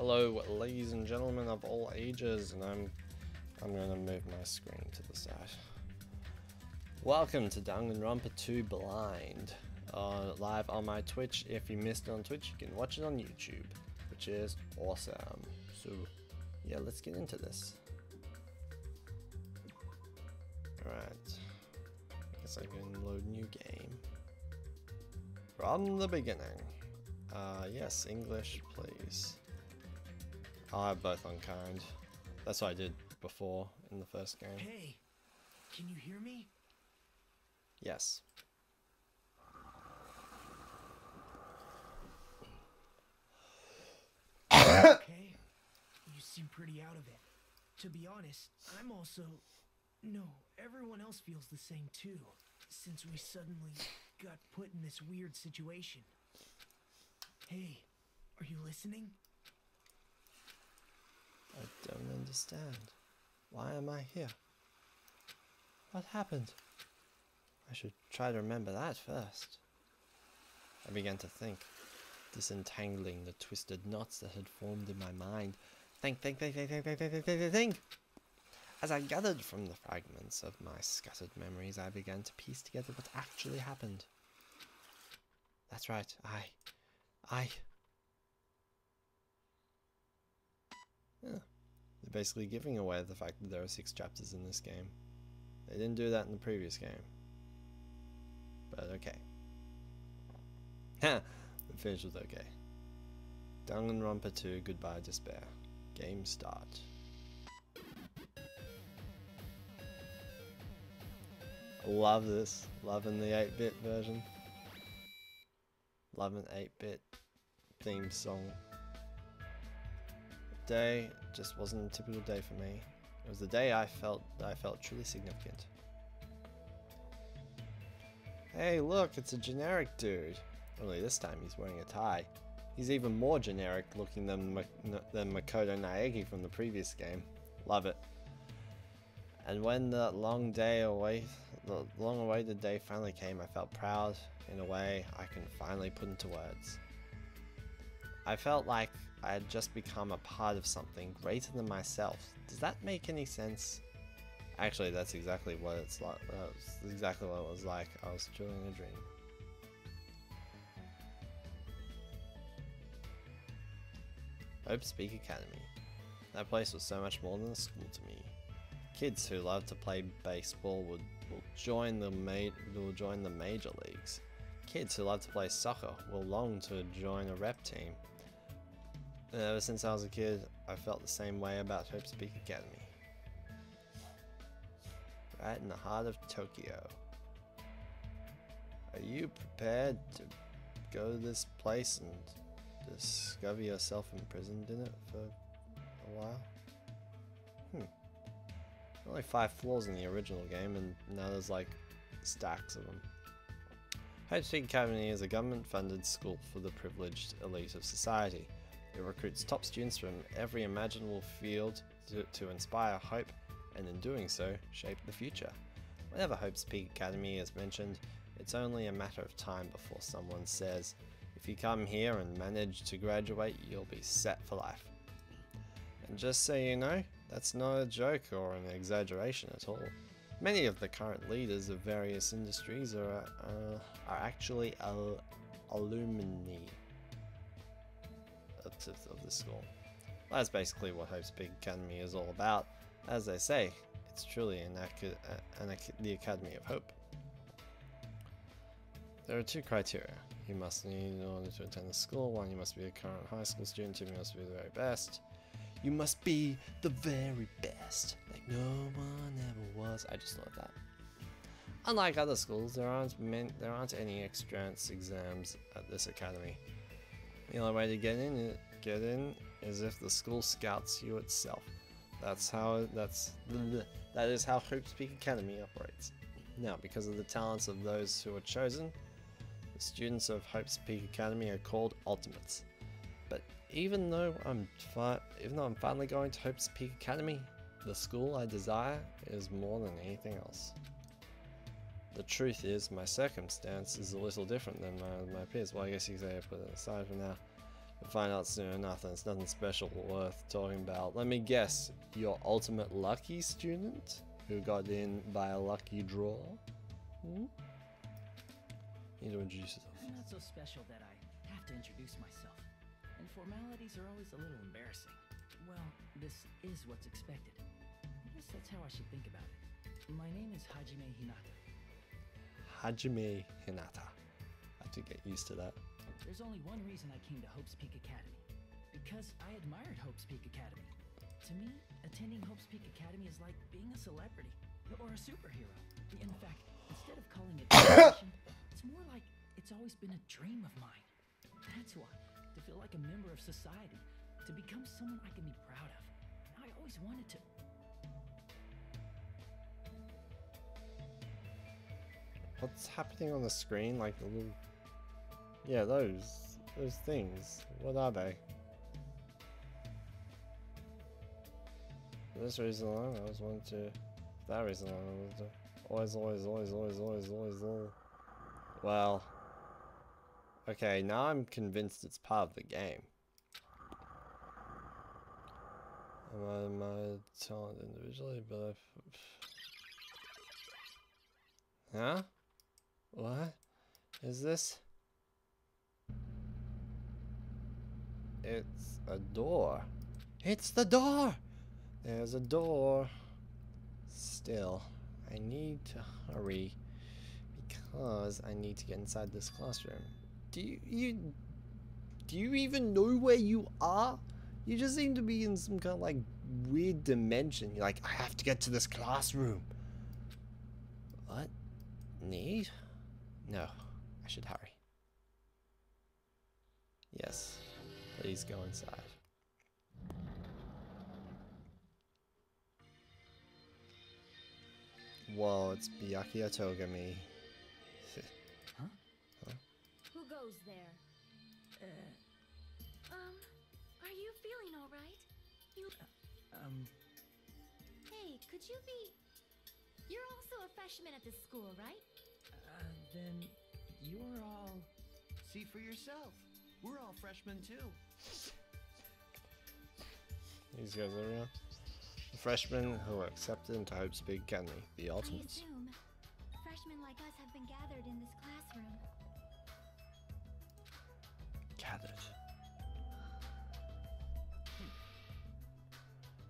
Hello, ladies and gentlemen of all ages, and I'm gonna move my screen to the side. Welcome to Danganronpa 2 Blind, live on my Twitch. If you missed it on Twitch, you can watch it on YouTube, which is awesome. So, yeah, let's get into this. Alright, I guess I can load new game. From the beginning. Yes, English, please. I'll have both on kind. That's what I did before in the first game. Hey, can you hear me? Yes. Okay, you seem pretty out of it. To be honest, I'm also... No, everyone else feels the same too, since we suddenly got put in this weird situation. Hey, are you listening? I don't understand. Why am I here? What happened? I should try to remember that first. I began to think, disentangling the twisted knots that had formed in my mind. Think. As I gathered from the fragments of my scattered memories, I began to piece together what actually happened. That's right, Yeah. They're basically giving away the fact that there are 6 chapters in this game. They didn't do that in the previous game. But okay. The finish was okay. Danganronpa 2 Goodbye Despair. Game start. Love this. Loving the 8-bit version. Loving 8-bit theme song. Day just wasn't a typical day for me. It was the day I felt truly significant. Hey, look, it's a generic dude. Only this time he's wearing a tie. He's even more generic looking than Makoto Naegi from the previous game. Love it. And when the long-awaited day finally came, I felt proud in a way I can finally put into words. I felt like I had just become a part of something greater than myself. Does that make any sense? Actually, that's exactly what it's like. That's exactly what it was like. I was truly in a dream. Hope's Peak Academy. That place was so much more than a school to me. Kids who love to play baseball will join the major leagues. Kids who love to play soccer will long to join a rep team. And ever since I was a kid, I felt the same way about Hope's Peak Academy. Right in the heart of Tokyo. Are you prepared to go to this place and discover yourself imprisoned in it for a while? Only 5 floors in the original game, and now there's like stacks of them. Hope's Peak Academy is a government-funded school for the privileged elite of society. It recruits top students from every imaginable field to inspire hope, and in doing so, shape the future. Whenever Hope's Peak Academy is mentioned, it's only a matter of time before someone says, if you come here and manage to graduate, you'll be set for life. And just so you know, that's not a joke or an exaggeration at all. Many of the current leaders of various industries are actually alumni of the school. That's basically what Hope's Peak Academy is all about. As they say, it's truly the Academy of Hope. There are 2 criteria you must need in order to attend the school. 1, you must be a current high school student. 2, you must be the very best. You must be the very best, like no one ever was. I just love that. Unlike other schools, there aren't any extrance exams at this academy. The only way to get in is if the school scouts you itself. That is how Hope's Peak Academy operates. Now, because of the talents of those who are chosen, the students of Hope's Peak Academy are called Ultimates. But even though I'm finally going to Hope's Peak Academy, the school I desire is more than anything else. The truth is, my circumstance is a little different than my peers. Well, I guess you could say I put it aside for now. We'll find out soon enough, and it's nothing special worth talking about. Let me guess, your ultimate lucky student who got in by a lucky draw? Hmm? You need to introduce yourself. I'm not so special that I have to introduce myself, and formalities are always a little embarrassing. Well, this is what's expected. I guess that's how I should think about it. My name is Hajime Hinata. Hajime Hinata. I have to get used to that. There's only one reason I came to Hope's Peak Academy. Because I admired Hope's Peak Academy. To me, attending Hope's Peak Academy is like being a celebrity or a superhero. In fact, instead of calling it passion, it's more like it's always been a dream of mine. That's why, to feel like a member of society, to become someone I can be proud of. I always wanted to. What's happening on the screen? Like the little... Yeah, those things. What are they? For this reason alone, I always wanted to... For that reason alone, I wanted to... Always. Well... Okay, now I'm convinced it's part of the game. I'm a talent individually, but Huh? What is this? It's a door. It's the door! There's a door. Still, I need to hurry because I need to get inside this classroom. Do you even know where you are? You just seem to be in some kind of like weird dimension. You're like, I have to get to this classroom. What? Need? No, I should hurry. Yes, please go inside. Whoa, it's Byakuya Togami. Huh? Who goes there? Are you feeling alright? Hey, could you be... You're also a freshman at this school, right? Then you're all... See for yourself. We're all freshmen too. These guys are real. The freshmen who are accepted into Hope's Peak Academy, the I ultimates. assume freshmen like us have been gathered in this classroom. Gathered.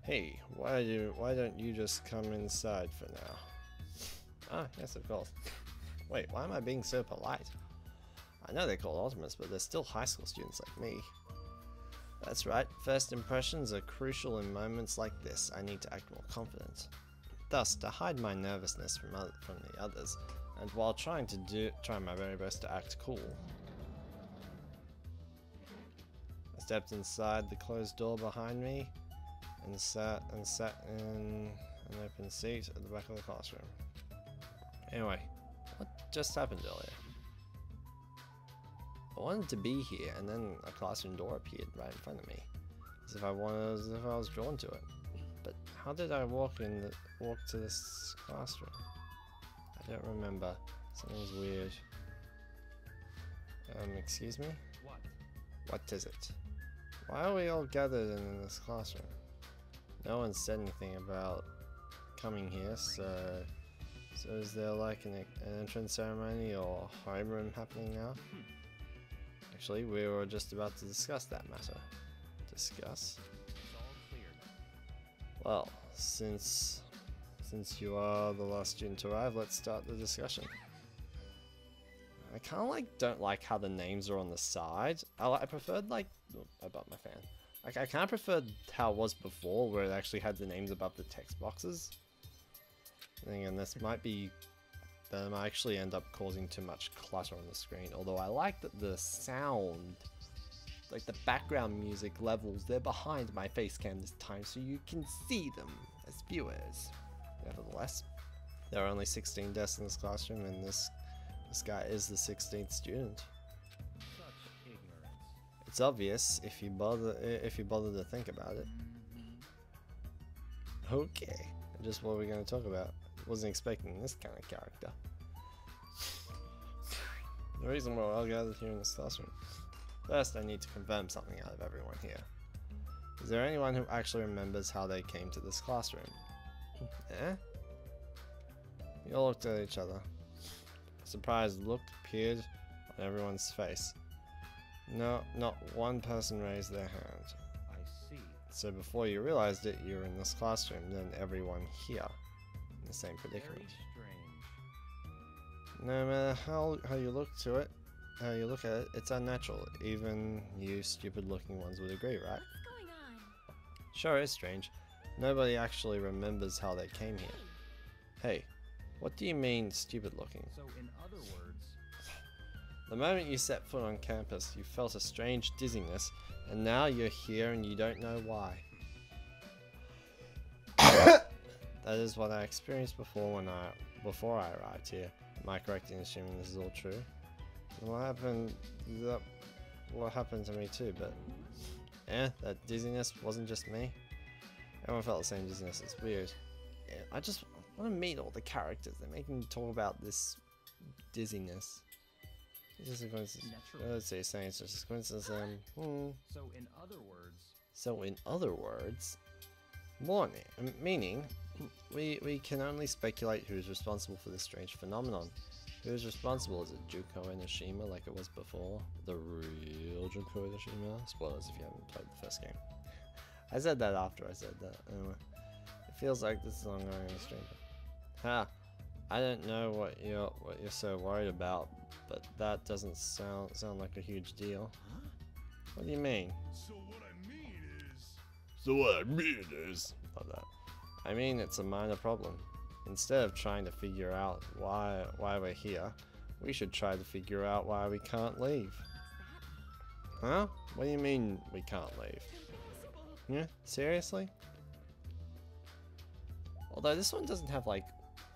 Hey, why don't you just come inside for now? Ah, yes, of course. Wait, why am I being so polite? I know they're called ultimates, but they're still high school students like me. That's right, first impressions are crucial in moments like this. I need to act more confident. Thus, to hide my nervousness from the others, and while trying my very best to act cool. I stepped inside the closed door behind me and sat in an open seat at the back of the classroom. Anyway, what just happened earlier? I wanted to be here, and then a classroom door appeared right in front of me, as if I was drawn to it. But how did I walk to this classroom? I don't remember. Something's weird. Excuse me? What? What is it? Why are we all gathered in this classroom? No one said anything about coming here, so is there like an entrance ceremony or homeroom happening now? Actually, we were just about to discuss that matter. Discuss? It's all clear. Well, since you are the last student to arrive, let's start the discussion. I kind of don't like how the names are on the side. I preferred oh, I bumped my fan. Like I kind of preferred how it was before, where it actually had the names above the text boxes. And this might actually end up causing too much clutter on the screen. Although I like that the sound, like the background music levels, they're behind my face cam this time, so you can see them as viewers. Nevertheless, there are only 16 desks in this classroom, and this guy is the 16th student. Such ignorance. It's obvious if you bother to think about it. Okay, just what we're going to talk about. Wasn't expecting this kind of character. The reason we're all gathered here in this classroom First, I need to confirm something out of everyone here. Is there anyone who actually remembers how they came to this classroom? Eh? We all looked at each other. A surprised look appeared on everyone's face. No, not one person raised their hand. I see. So before you realized it, you were in this classroom, then everyone here in the same Very predicament. strange. No matter how you look to it, how you look at it, it's unnatural. Even you stupid-looking ones would agree, right? What's going on? Sure is strange. Nobody actually remembers how they came here. Hey, what do you mean stupid-looking? So in other words, The moment you set foot on campus, you felt a strange dizziness, and now you're here and you don't know why. That is what I experienced before I arrived here. Am I correct in assuming this is all true? What happened to me too, but that dizziness wasn't just me. Everyone felt the same dizziness. It's weird. Yeah, I just want to meet all the characters. They're making me talk about this dizziness. It's just a coincidence. naturally. Let's say saying it's just a coincidence. So in other words, So in other words, meaning we can only speculate who's responsible for this strange phenomenon. Who's responsible? Is it Juko Enoshima like it was before? The real Juko Enoshima? Spoilers if you haven't played the first game. I said that after I said that. Anyway, it feels like this is ongoing and strange. Ha! I don't know what you're so worried about, but that doesn't sound like a huge deal. What do you mean? So what I mean is... Love that. I mean, it's a minor problem. Instead of trying to figure out why we're here, we should try to figure out why we can't leave. Huh? What do you mean we can't leave? Yeah, seriously? Although this one doesn't have like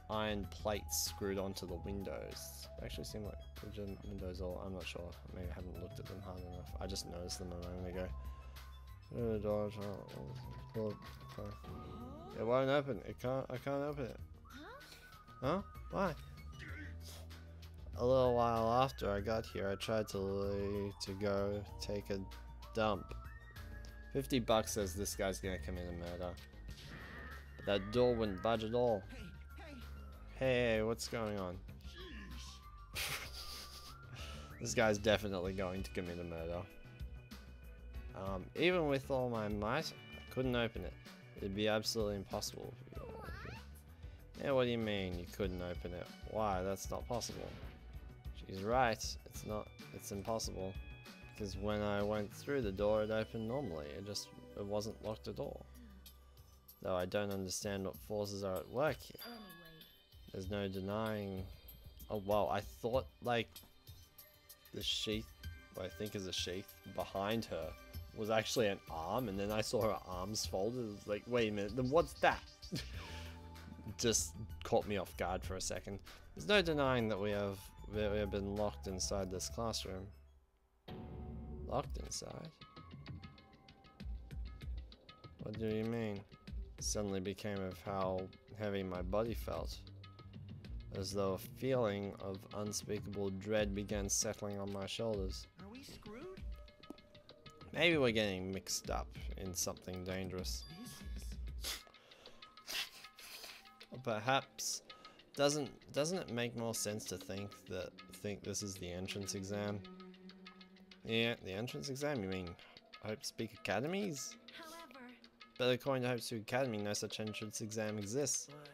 iron plates screwed onto the windows. They actually seem like legit windows, or I'm not sure. Maybe I haven't looked at them hard enough. I just noticed them a moment ago. It won't open. I can't open it. Huh? Why? A little while after I got here, I tried to go take a dump. $50 says this guy's gonna commit a murder. But that door wouldn't budge at all. Hey, what's going on? This guy's definitely going to commit a murder. Even with all my might, I couldn't open it. It'd be absolutely impossible. Yeah, what do you mean you couldn't open it? Why? That's not possible. She's right. It's impossible. Because when I went through the door, it opened normally. It wasn't locked at all. Though I don't understand what forces are at work here. Anyway, There's no denying. Oh wow, I thought like the sheath, what I think is a sheath behind her, was actually an arm, and then I saw her arms folded. It was like, wait a minute, then what's that? Just caught me off guard for a second. There's no denying that we have been locked inside this classroom. Locked inside? What do you mean? It suddenly became of how heavy my body felt. As though a feeling of unspeakable dread began settling on my shoulders. Are we screwed? Maybe we're getting mixed up in something dangerous. This is... Or perhaps doesn't it make more sense to think this is the entrance exam? Yeah, the entrance exam? You mean Hope Speak Academies? however, But according to Hope Speak Academy, no such entrance exam exists. But...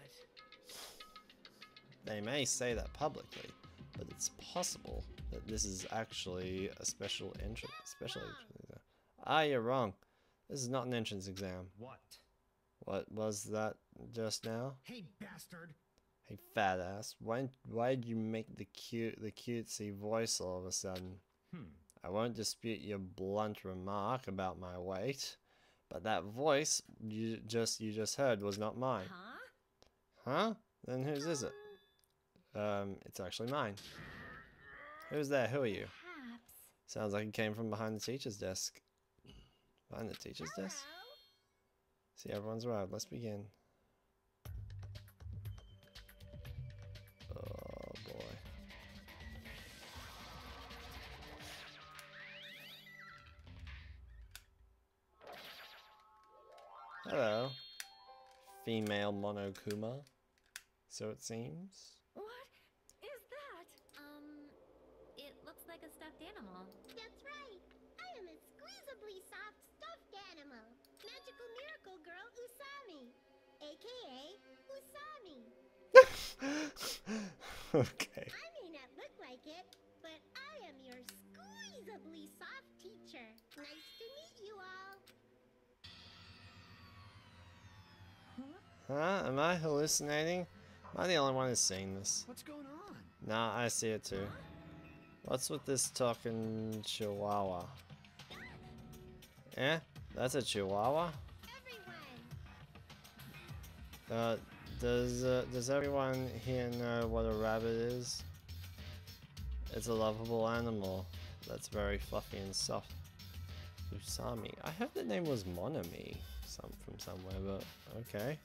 They may say that publicly, but it's possible that this is actually a special entrance exam. Ah, you're wrong. This is not an entrance exam. what? What was that just now? Hey, bastard! Hey, fat ass. Why'd you make the cutesy voice all of a sudden? I won't dispute your blunt remark about my weight, but that voice you just heard was not mine. huh? Huh? Then whose is it? It's actually mine. Who's there? Who are you? Perhaps. Sounds like it came from behind the teacher's desk. Behind the teacher's desk? See, everyone's arrived. Let's begin. Oh boy. Hello. Female Monokuma. So it seems. What is that? It looks like a stuffed animal. That's right. I am a squeezably soft stuffed animal. Magical miracle girl Usami. AKA Usami. Okay. I may not look like it, but I am your squeezably soft teacher. Nice to meet you all. Huh? Am I hallucinating? Am I the only one who's seeing this? What's going on? Nah, I see it too. What's with this talking chihuahua? Eh? That's a chihuahua? Everyone. Does everyone here know what a rabbit is? It's a lovable animal that's very fluffy and soft. Usami. I heard the name was Monami from somewhere, but okay.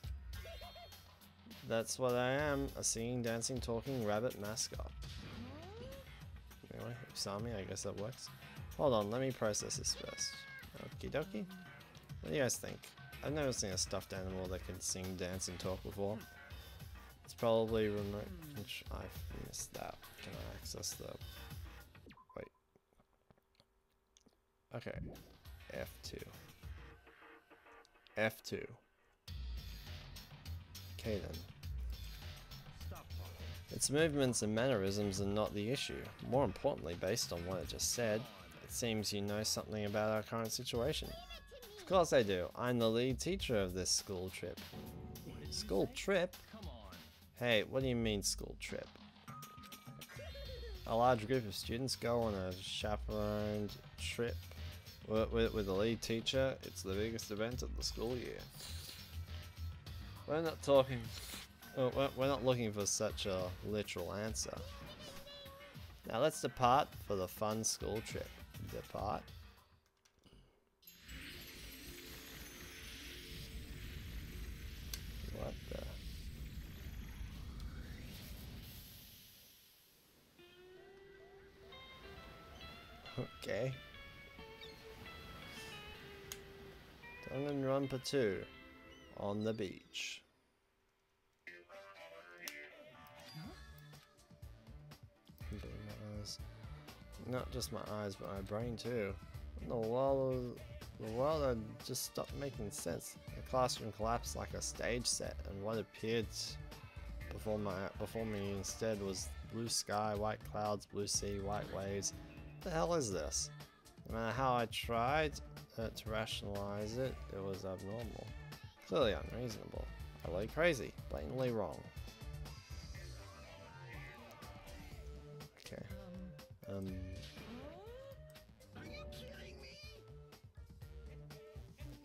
That's what I am, a singing, dancing, talking rabbit mascot. Anyway, Usami, I guess that works. Hold on, let me process this first. Okie dokie. What do you guys think? I've never seen a stuffed animal that can sing, dance, and talk before. It's probably remote control. I've missed that. Can I access the... Wait. Okay. F2. F2. Okay then. Stop talking. Its movements and mannerisms are not the issue. More importantly, based on what it just said, it seems you know something about our current situation. Of course I do. I'm the lead teacher of this school trip. School trip? Come on. Hey, what do you mean school trip? A large group of students go on a chaperoned trip with the lead teacher. It's the biggest event of the school year. We're not talking... We're not looking for such a literal answer. Now let's depart for the fun school trip. Depart. What the... Okay. Danganronpa 2 on the beach. My eyes. Not just my eyes, but my brain too. The world had just stopped making sense. The classroom collapsed like a stage set, and what appeared before me instead was blue sky, white clouds, blue sea, white waves. What the hell is this? No matter how I tried to rationalize it, it was abnormal. Clearly unreasonable. Utterly crazy. Blatantly wrong. Okay. Are you kidding me?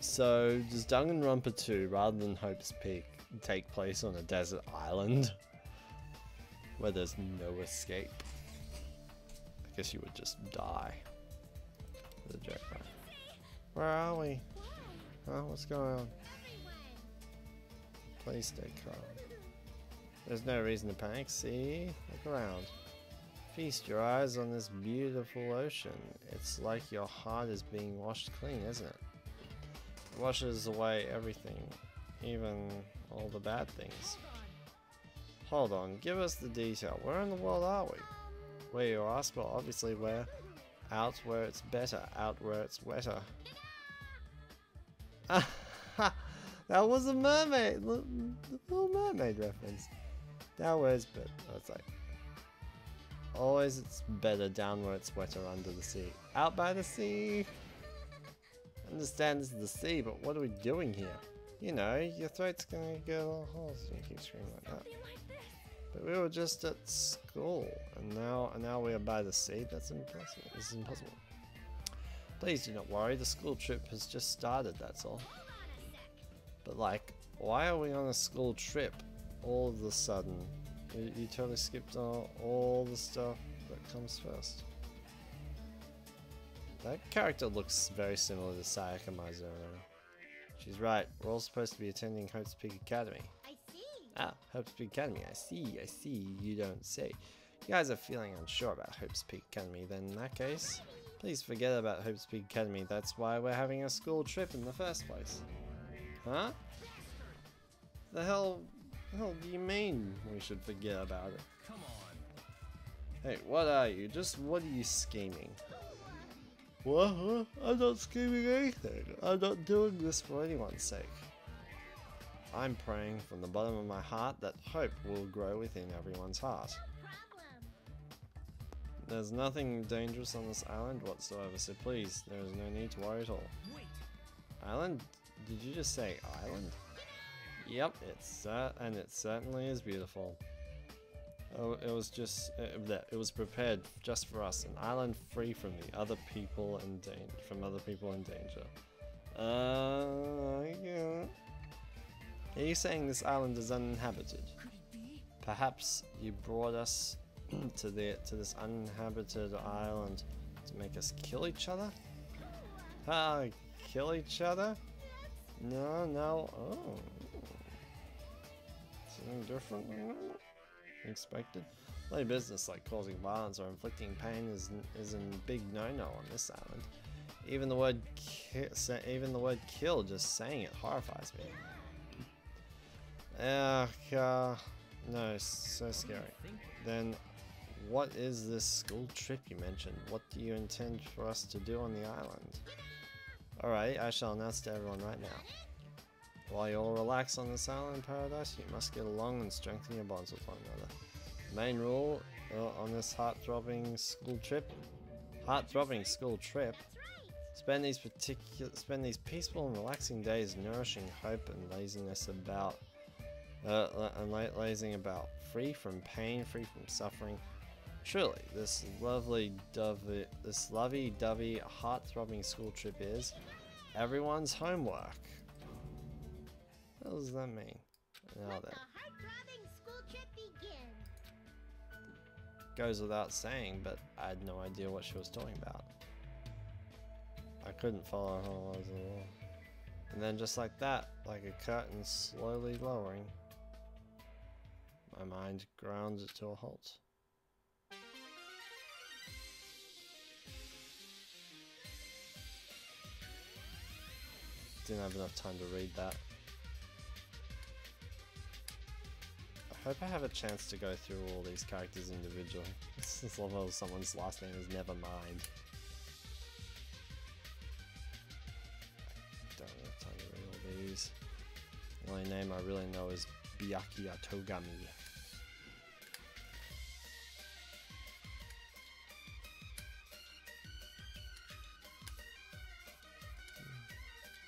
So, does Danganronpa 2, rather than Hope's Peak, take place on a desert island? Where there's no escape? I guess you would just die. The joke, right? Where are we? Huh? What's going on? Please stay calm. There's no reason to panic. See? Look around. Feast your eyes on this beautiful ocean. It's like your heart is being washed clean, isn't it? It washes away everything, even all the bad things. Hold on, give us the detail. Where in the world are we? Where you ask? Well, obviously we're out where it's better, out where it's wetter. That was a mermaid, the Little Mermaid reference. Down where it's better. It's like always it's better down where it's wetter under the sea. Out by the sea. I understand this is the sea, but what are we doing here? You know, your throat's gonna get a little holes when you keep screaming like that. But we were just at school, and now we are by the sea. That's impossible. This is impossible. Please do not worry. The school trip has just started. That's all. But like, why are we on a school trip all of a sudden? You totally skipped all the stuff that comes first. That character looks very similar to Sayaka Mizuno. She's right. We're all supposed to be attending Hope's Peak Academy. I see. Ah, Hope's Peak Academy. I see, you don't say. You guys are feeling unsure about Hope's Peak Academy, then in that case, please forget about Hope's Peak Academy. That's why we're having a school trip in the first place. Huh? The hell do you mean we should forget about it? Come on. Hey, what are you? What are you scheming? What? Huh? I'm not scheming anything. I'm not doing this for anyone's sake. I'm praying from the bottom of my heart that hope will grow within everyone's heart. Problem. There's nothing dangerous on this island whatsoever, so please, there is no need to worry at all. Wait, Island? Did you just say island? Yep, and it certainly is beautiful. Oh, it was just it was prepared just for us, an island free from the other people in danger. Yeah. Are you saying this island is uninhabited? could it be? Perhaps you brought us to this uninhabited island to make us kill each other? Ah, kill each other? No. Oh. Something different than expected. No business like causing violence or inflicting pain is a big no-no on this island. Even the word kill, just saying it horrifies me. No, so scary. Then, what is this school trip you mentioned? What do you intend for us to do on the island? Alright, I shall announce to everyone right now. While you all relax on this island paradise, you must get along and strengthen your bonds with one another. The main rule on this heart-throbbing school trip, spend these peaceful and relaxing days nourishing hope and laziness about, free from pain, free from suffering. Truly, this lovey-dovey, heart-throbbing school trip is everyone's homework. What does that mean? Now Let then, the heart-throbbing school trip begin. goes without saying, but I had no idea what she was talking about. I couldn't follow her words at all. And then just like that, like a curtain slowly lowering, my mind grounds it to a halt. Didn't have enough time to read that. I hope I have a chance to go through all these characters individually. As long as someone's last name is Nevermind. I don't have time to read all these. The only name I really know is Byakuya Togami.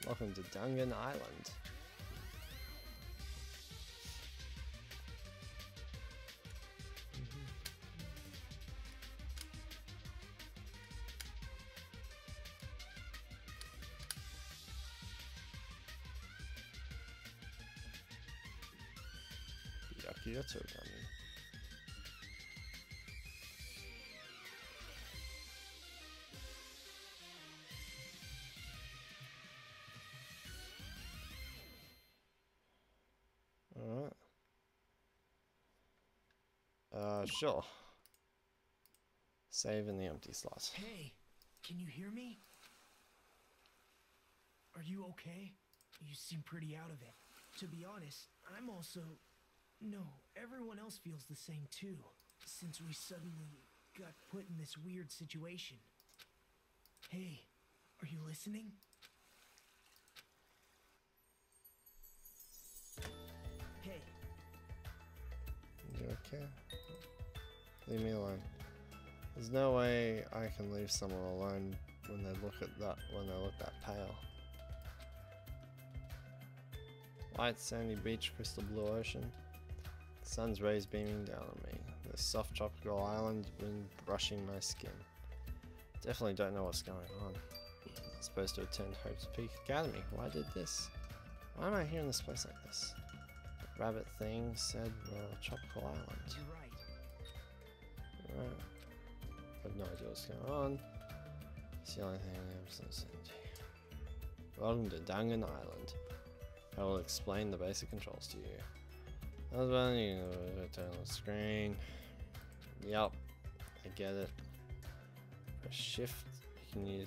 Welcome to Dangan Island. Byakuya Togami. Alright. Sure. Save in the empty slot. Hey, can you hear me? Are you okay? You seem pretty out of it. To be honest, I'm also... No, everyone else feels the same too, since we suddenly got put in this weird situation. Hey, are you listening? Hey, You okay? Leave me alone. There's no way I can leave someone alone when they look that pale. White sandy beach, crystal blue ocean. Sun's rays beaming down on me. This soft tropical island wind brushing my skin. Definitely don't know what's going on. I'm supposed to attend Hope's Peak Academy. Why did this? Why am I here in this place like this? The rabbit thing said we're on a tropical island. you're right. Right. I have no idea what's going on. It's the only thing I'm so certainty. Welcome to Dangan Island. I will explain the basic controls to you. I was running, you know, turn on the screen. Yup, I get it. Press shift. You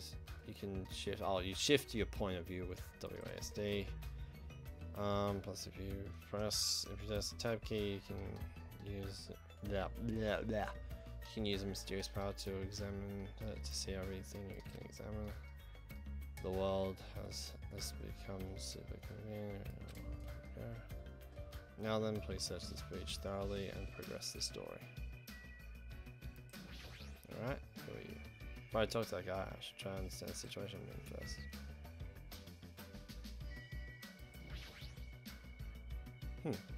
can shift. Oh, you shift your point of view with WASD. Plus if you press the tab key, you can use you can use a mysterious power to examine to see everything you can examine. The world has become super convenient. Now then, please search this breach thoroughly and progress the story. Alright, who are you? Before I talk to that guy, I should try and understand the situation I'm in first.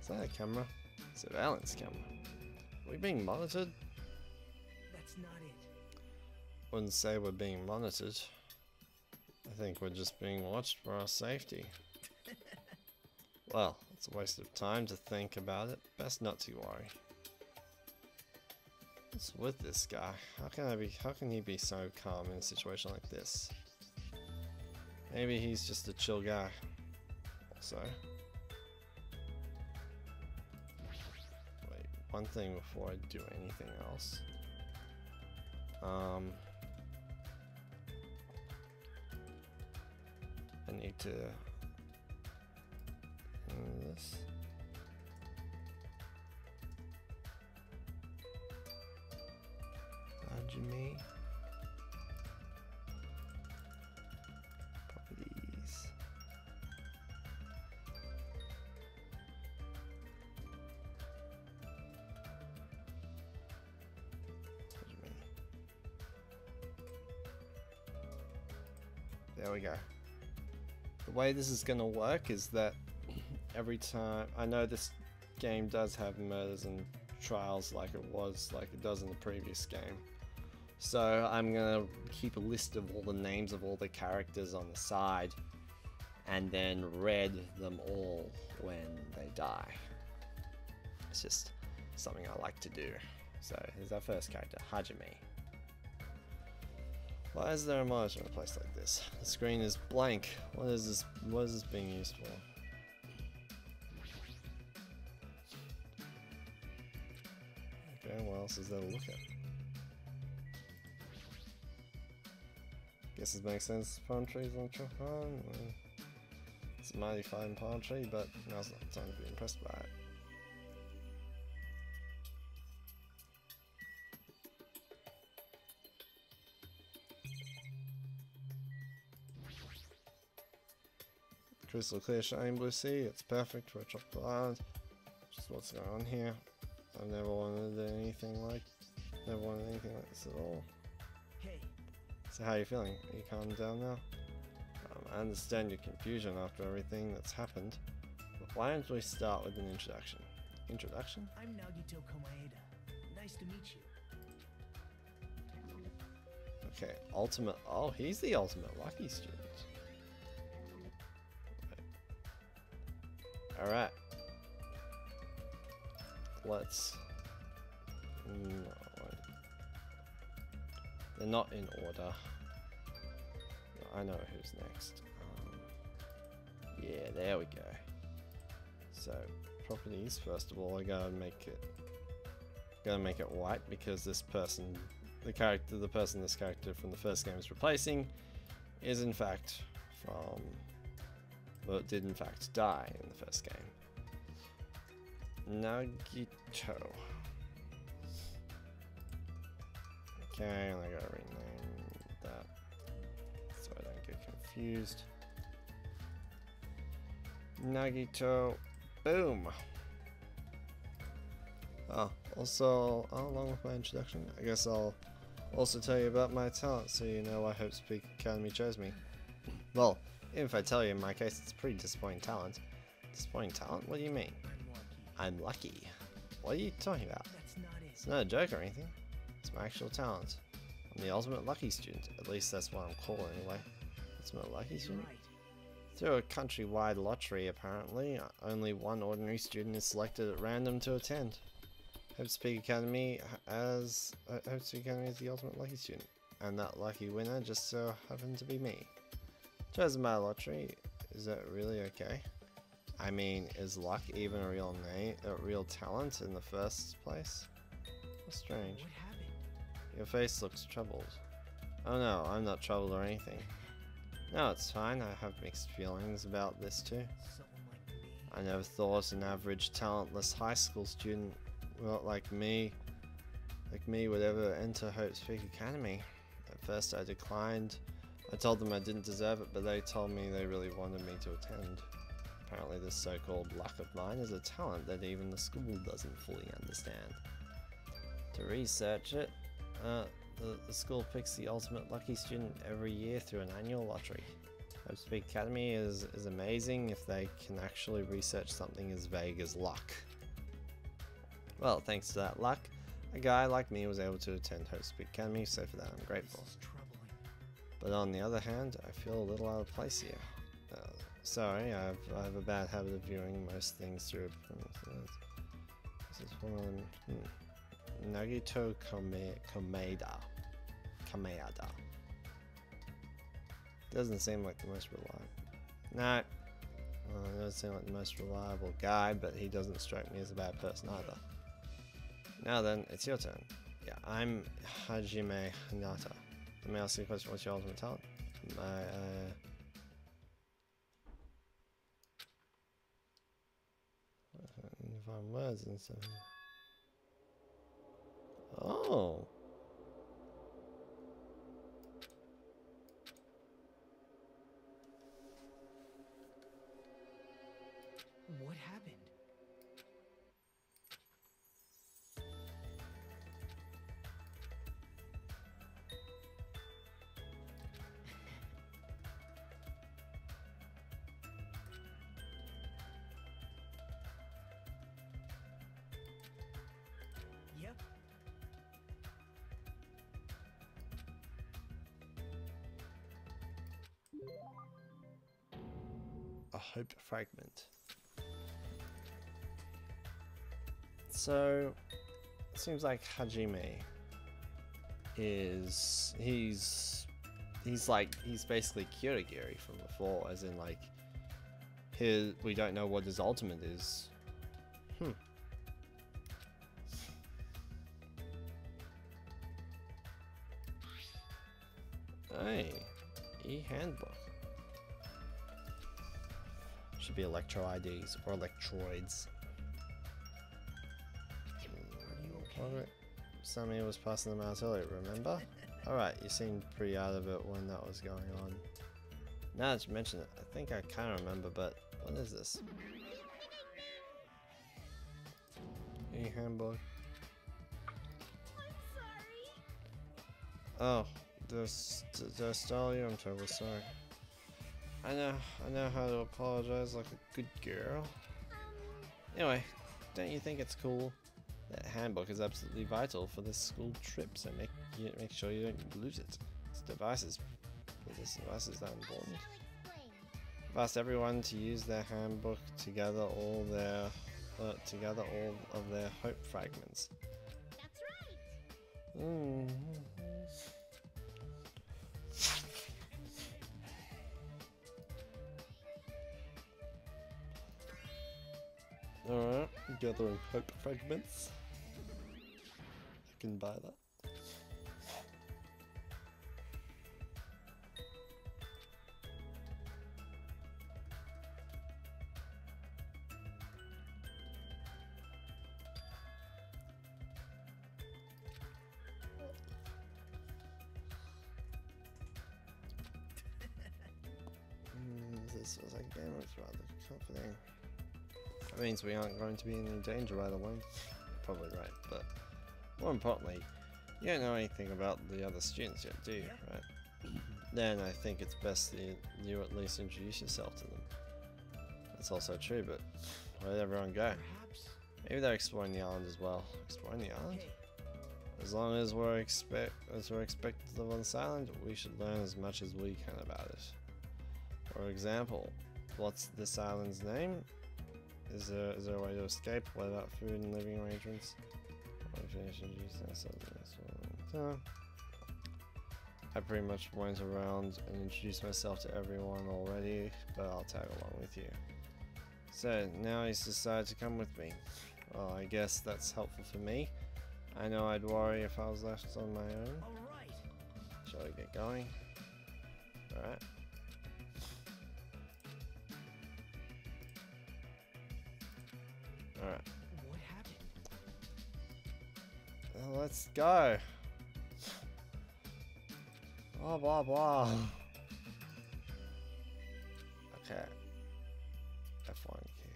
Is that a camera? Surveillance camera. Are we being monitored? That's not it. Wouldn't say we're being monitored. I think we're just being watched for our safety. Well, it's a waste of time to think about it. Best not to worry. What's with this guy? How can he be so calm in a situation like this? Maybe he's just a chill guy. Also. Wait, one thing before I do anything else. I need to this. Jimmy. Properties. There we go. The way this is going to work is that every time, I know this game does have murders and trials like it does in the previous game. So I'm gonna keep a list of all the names of all the characters on the side and then read them all when they die. It's just something I like to do. So here's our first character, Hajime. Why is there a monitor in a place like this? The screen is blank. What is this being used for? Okay, what else is there to look at? Guess it makes sense. Palm trees on the farm. It's a mighty fine palm tree, but now's not the time to be impressed by it. Crystal clear shining blue sea. It's perfect for a tropical island. Just what's going on here. I've never wanted anything like this at all. Hey. So how are you feeling? Are you calmed down now? I understand your confusion after everything that's happened, but why don't we start with an introduction? Introduction? I'm Nagito Komaeda. Nice to meet you. Okay, ultimate. Oh, he's the ultimate lucky student. Alright. Let's. No, they're not in order. I know who's next. Yeah, there we go. So, properties. First of all, I gotta make it white because this person, the person this character from the first game is replacing, is in fact from. Well, it did in fact die in the first game. Nagito. Okay, and I gotta rename that so I don't get confused. Nagito. Boom. Oh, also, along with my introduction, I guess I'll also tell you about my talent so you know why Hope Speak Academy chose me. Well, even if I tell you, in my case, it's pretty disappointing talent. Disappointing talent? What do you mean? I'm lucky. What are you talking about? That's not it. It's not a joke or anything. It's my actual talent. I'm the ultimate lucky student. At least that's what I'm called anyway. Ultimate lucky student? Right. Through a countrywide lottery, apparently, only one ordinary student is selected at random to attend. Hope Speak Academy is the ultimate lucky student, and that lucky winner just so happened to be me. Chosen by lottery, is that really okay? I mean, is luck even a real talent in the first place? How strange. What happened? Your face looks troubled. Oh no, I'm not troubled or anything. No, it's fine. I have mixed feelings about this too. Someone like me? I never thought an average talentless high school student, well, like me would ever enter Hope's Peak Academy. At first I declined. I told them I didn't deserve it, but they told me they really wanted me to attend. Apparently this so-called luck of mine is a talent that even the school doesn't fully understand. To research it, the school picks the ultimate lucky student every year through an annual lottery. Hope's Peak Academy is amazing if they can actually research something as vague as luck. Well, thanks to that luck, a guy like me was able to attend Hope's Peak Academy, so for that I'm grateful. This is troubling. But on the other hand, I feel a little out of place here. Sorry, I have a bad habit of viewing most things through. This is one of them. Nagito Kameda. Doesn't seem like the most reliable. No. It doesn't seem like the most reliable guy, but he doesn't strike me as a bad person either. Now then, it's your turn. Yeah, I'm Hajime Hinata. Let me ask you a question. What's your ultimate talent? Find words and stuff. Oh. What happened? Yep. A hope fragment. So, it seems like Hajime is he's basically Kirigiri from before, as in like we don't know what his ultimate is. Hey, e-handbook. Should be Electro IDs or Electroids. Are you okay? Sammy was passing them out earlier, remember? Alright, you seemed pretty out of it when that was going on. Now that you mention it, I think I kind of remember, but what is this? E-handbook. I'm sorry. Oh, did I stall you? I'm terribly sorry. I know how to apologize like a good girl. Anyway, don't you think it's cool? That handbook is absolutely vital for this school trip, so make sure you don't lose it. This device is that important. I'll explain. I've asked everyone to use their handbook to gather all of their hope fragments. That's right. Alright, gathering hope fragments. I can buy that. This was a game was rather comforting. That means we aren't going to be in any danger right away. Probably right, but more importantly, you don't know anything about the other students yet, do you? Right? Then I think it's best that you at least introduce yourself to them. That's also true, but where did everyone go? Perhaps. Maybe they're exploring the island as well. Exploring the island? Okay. As long as we're expected to live on this island, we should learn as much as we can about it. For example, what's this island's name? Is there a way to escape? What about food and living arrangements? I pretty much went around and introduced myself to everyone already, but I'll tag along with you. So now he's decided to come with me. Well, I guess that's helpful for me. I know I'd worry if I was left on my own. All right. Shall we get going? Alright. Alright. What happened? Well, let's go. Blah blah blah. Okay. F1 key.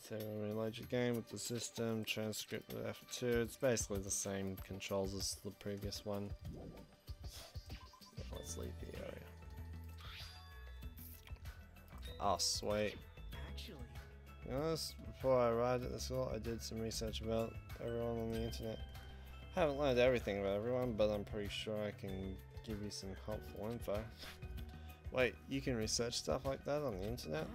So reload your game with the system, transcript with F2. It's basically the same controls as the previous one. Yeah, let's leave the area. Oh, sweet. Actually, To be honest, before I arrived at the school, I did some research about everyone on the internet. Haven't learned everything about everyone, but I'm pretty sure I can give you some helpful info. Wait, you can research stuff like that on the internet?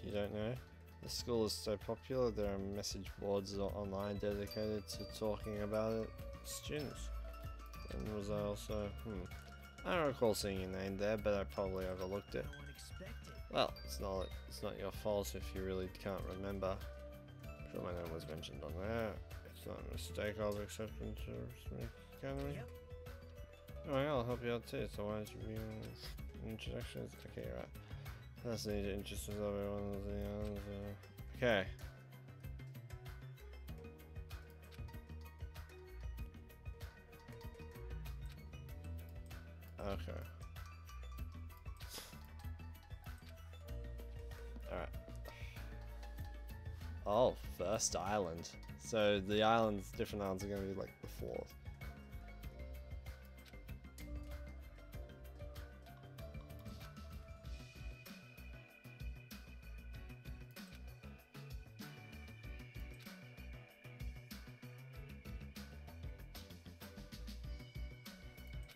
You don't know? The school is so popular, there are message boards online dedicated to talking about it to students. And was I also... I don't recall seeing your name there, but I probably overlooked it. no one expected. Well, it's not your fault if you really can't remember. I'm sure my name was mentioned on there. It's not a mistake, I'll accept into Smith Academy. Yep. Alright, I'll help you out too, so why don't you be introductions? Okay, right. That's the interest of everyone. Okay. Okay. Alright. Oh, first island. So the islands, different islands are going to be like the floors.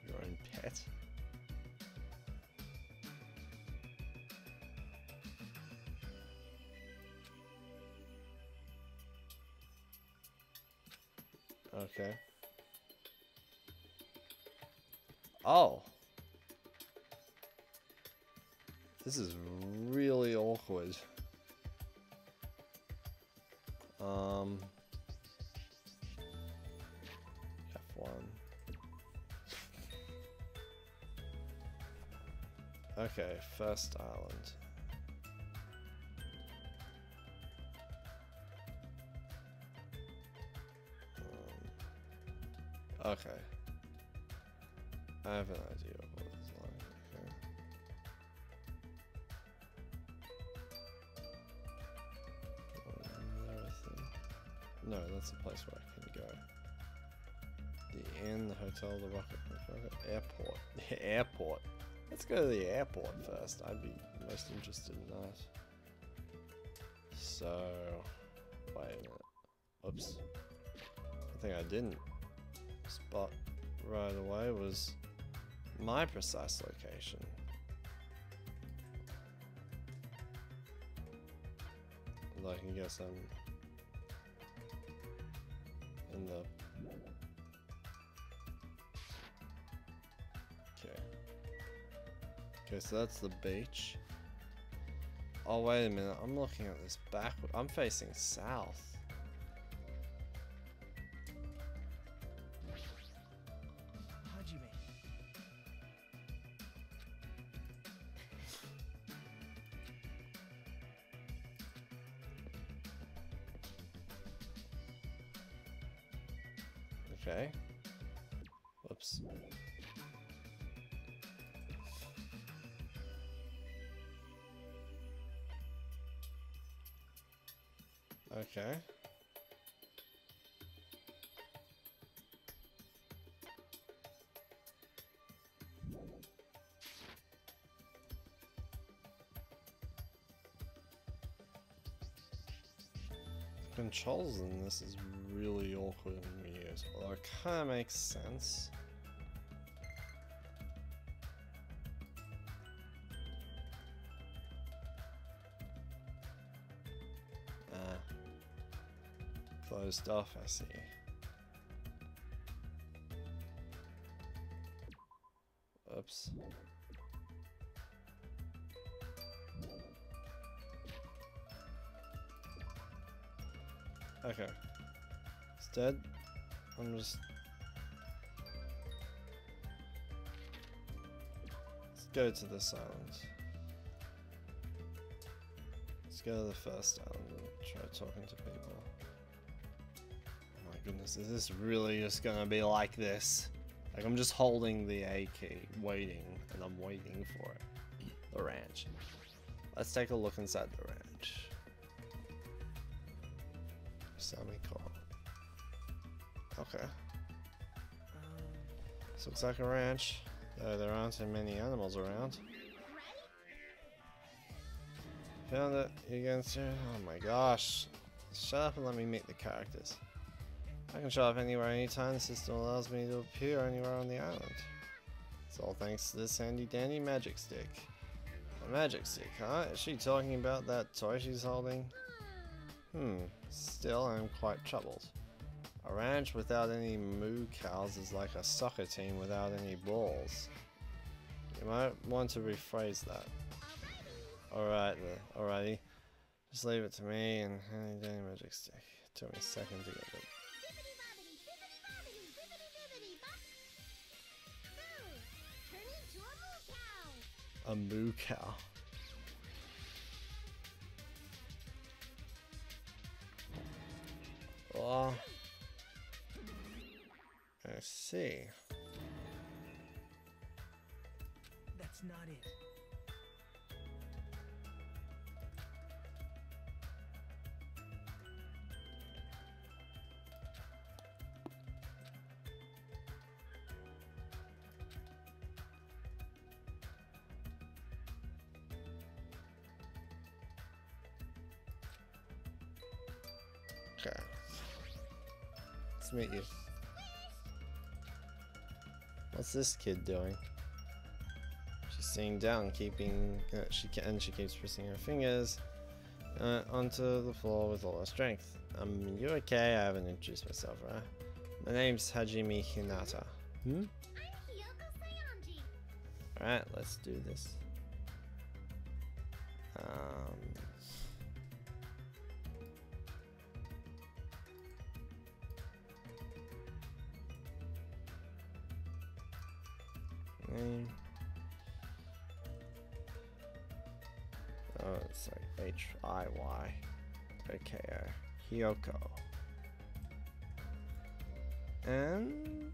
Your own pet? Okay. Oh. This is really awkward. F1. Okay, first island. Okay. I have an idea of what it's like. Okay. No, that's the place where I can go. The inn, the hotel, the rocket, airport. The airport. Let's go to the airport first. I'd be most interested in that. So, wait a minute. Oops. I think I didn't spot right away was my precise location. I can guess I'm in the... Okay. Okay, so that's the beach. Oh, wait a minute. I'm looking at this backward. I'm facing south. Hajime. Okay. Whoops. Okay. Controls in this is really awkward and weird, although it kind of makes sense. Closed off, I see. Oops. Okay. Instead, I'm just... go to this island. Let's go to the first island and try talking to people. Oh my goodness, is this really just gonna be like this? Like, I'm just holding the A key, waiting, and I'm waiting for it. The ranch. Let's take a look inside the ranch. Sammy Call. Okay. This looks like a ranch, though there aren't too many animals around. Found it. You can see. Oh my gosh. Shut up and let me meet the characters. I can show up anywhere, anytime. The system allows me to appear anywhere on the island. It's all thanks to this handy dandy magic stick. A magic stick, huh? Is she talking about that toy she's holding? Still, I'm quite troubled. A ranch without any moo cows is like a soccer team without any balls. You might want to rephrase that. Alright then, alrighty. Just leave it to me and handy dandy magic stick. It took me a second to get it. A moo cow. Oh, I see. That's not it. Okay. Let's meet you. What's this kid doing? She's sitting down, keeping she keeps pressing her fingers onto the floor with all her strength. You okay? I haven't introduced myself, right? My name's Hajime Hinata. I'm Kyoko Sayanji. Alright, let's do this. Name. Oh, it's like H-I-Y. Okay, Hyoko. And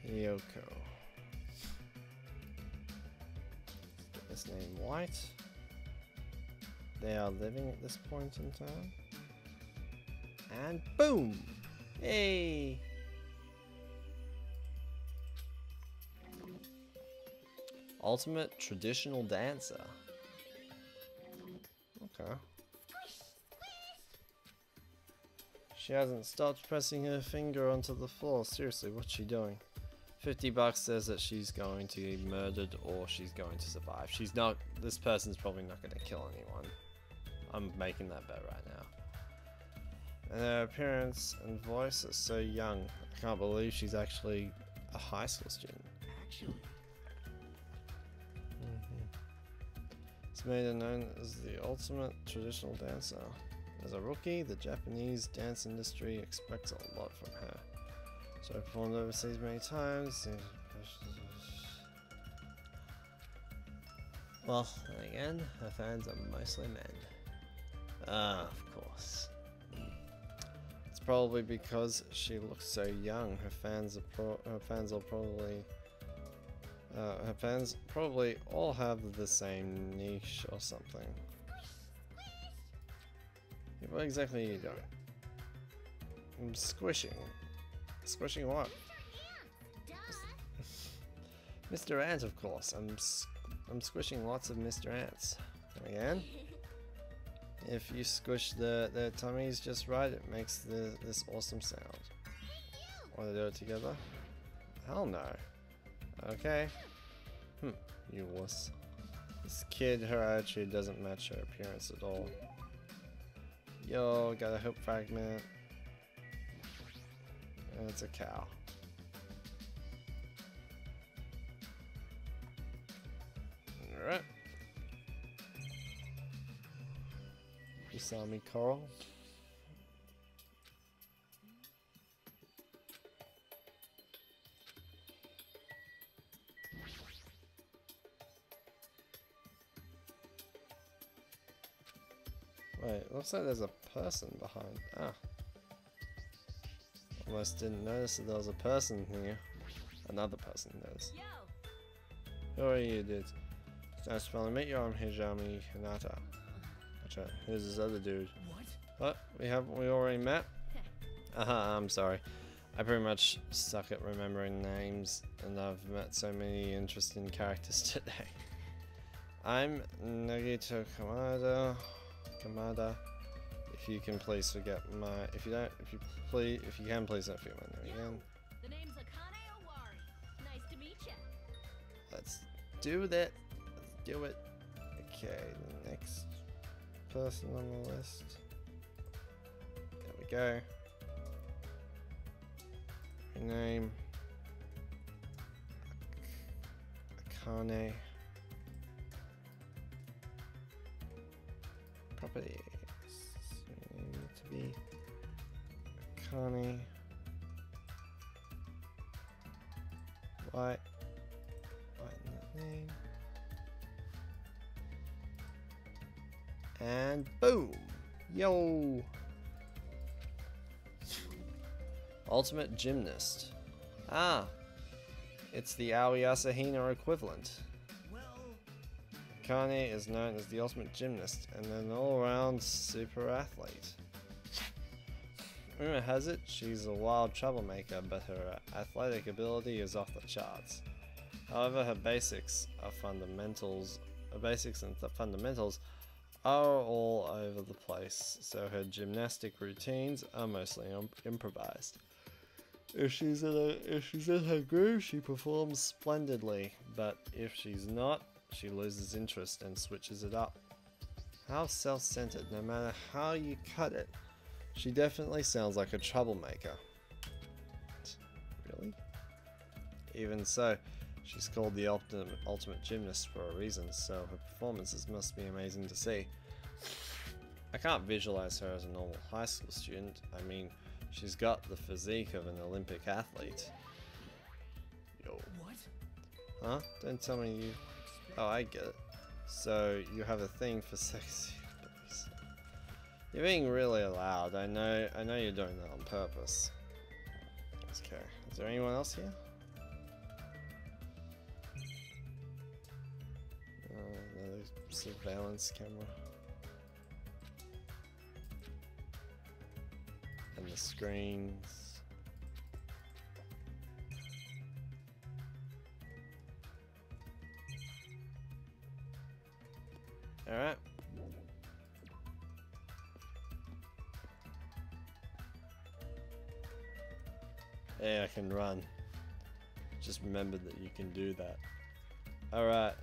Hyoko. Get this name White. They are living at this point in time. And boom! Hey! Ultimate traditional dancer. Okay. She hasn't stopped pressing her finger onto the floor. Seriously, what's she doing? $50 says that she's going to be murdered or she's going to survive. She's not. This person's probably not going to kill anyone. I'm making that bet right now. And her appearance and voice are so young. I can't believe she's actually a high school student. Actually, It's made her known as the ultimate traditional dancer. As a rookie, the Japanese dance industry expects a lot from her. So I performed overseas many times. Well, then again, her fans are mostly men. Ah, of course. It's probably because she looks so young. Her fans probably all have the same niche or something. Yeah, what exactly are you doing? I'm squishing. Squishing what? Mr. Ant, of course. I'm squishing lots of Mr. Ants. Again? If you squish their tummies just right, it makes this awesome sound. Want to do it together? Hell no. Okay. You wuss. This kid, her attitude doesn't match her appearance at all. Yo, got a hoop fragment. And it's a cow. Alright. You saw me, Coral. Wait, looks like there's a person behind. Ah. Almost didn't notice that there was a person here. Another person does. Who are you, dude? It's nice to finally meet you. I'm Hijami Hinata. Gotcha. Here's this other dude. What? What? We already met? I'm sorry. I pretty much suck at remembering names, and I've met so many interesting characters today. I'm Nagito Kamada. If you can please forget my, if you can please don't forget my name again. The name's Akane Owari. Nice to meet you. Let's do that. Let's do it. Okay, the next person on the list. There we go. Her name. Akane. Properties. Need to be Akane. White in that name. And boom! Yo! Ultimate Gymnast. Ah! It's the Aoi Asahina equivalent. Well, Akane is known as the ultimate gymnast and an all-around super athlete. Rumor has it she's a wild troublemaker, but her athletic ability is off the charts. However, her basics and fundamentals are all over the place, so her gymnastic routines are mostly improvised. If she's in her groove, she performs splendidly, but if she's not, she loses interest and switches it up. How self-centered, no matter how you cut it. She definitely sounds like a troublemaker. Really? Even so, she's called the ultimate gymnast for a reason, so her performances must be amazing to see. I can't visualize her as a normal high school student. I mean, she's got the physique of an Olympic athlete. Yo. what? Huh? Don't tell me you... Oh, I get it. So, you have a thing for sexy boys. You're being really loud. I know you're doing that on purpose. Okay. Is there anyone else here? Another surveillance camera. And the screens. Alright. Hey, I can run. Just remembered that you can do that. Alright.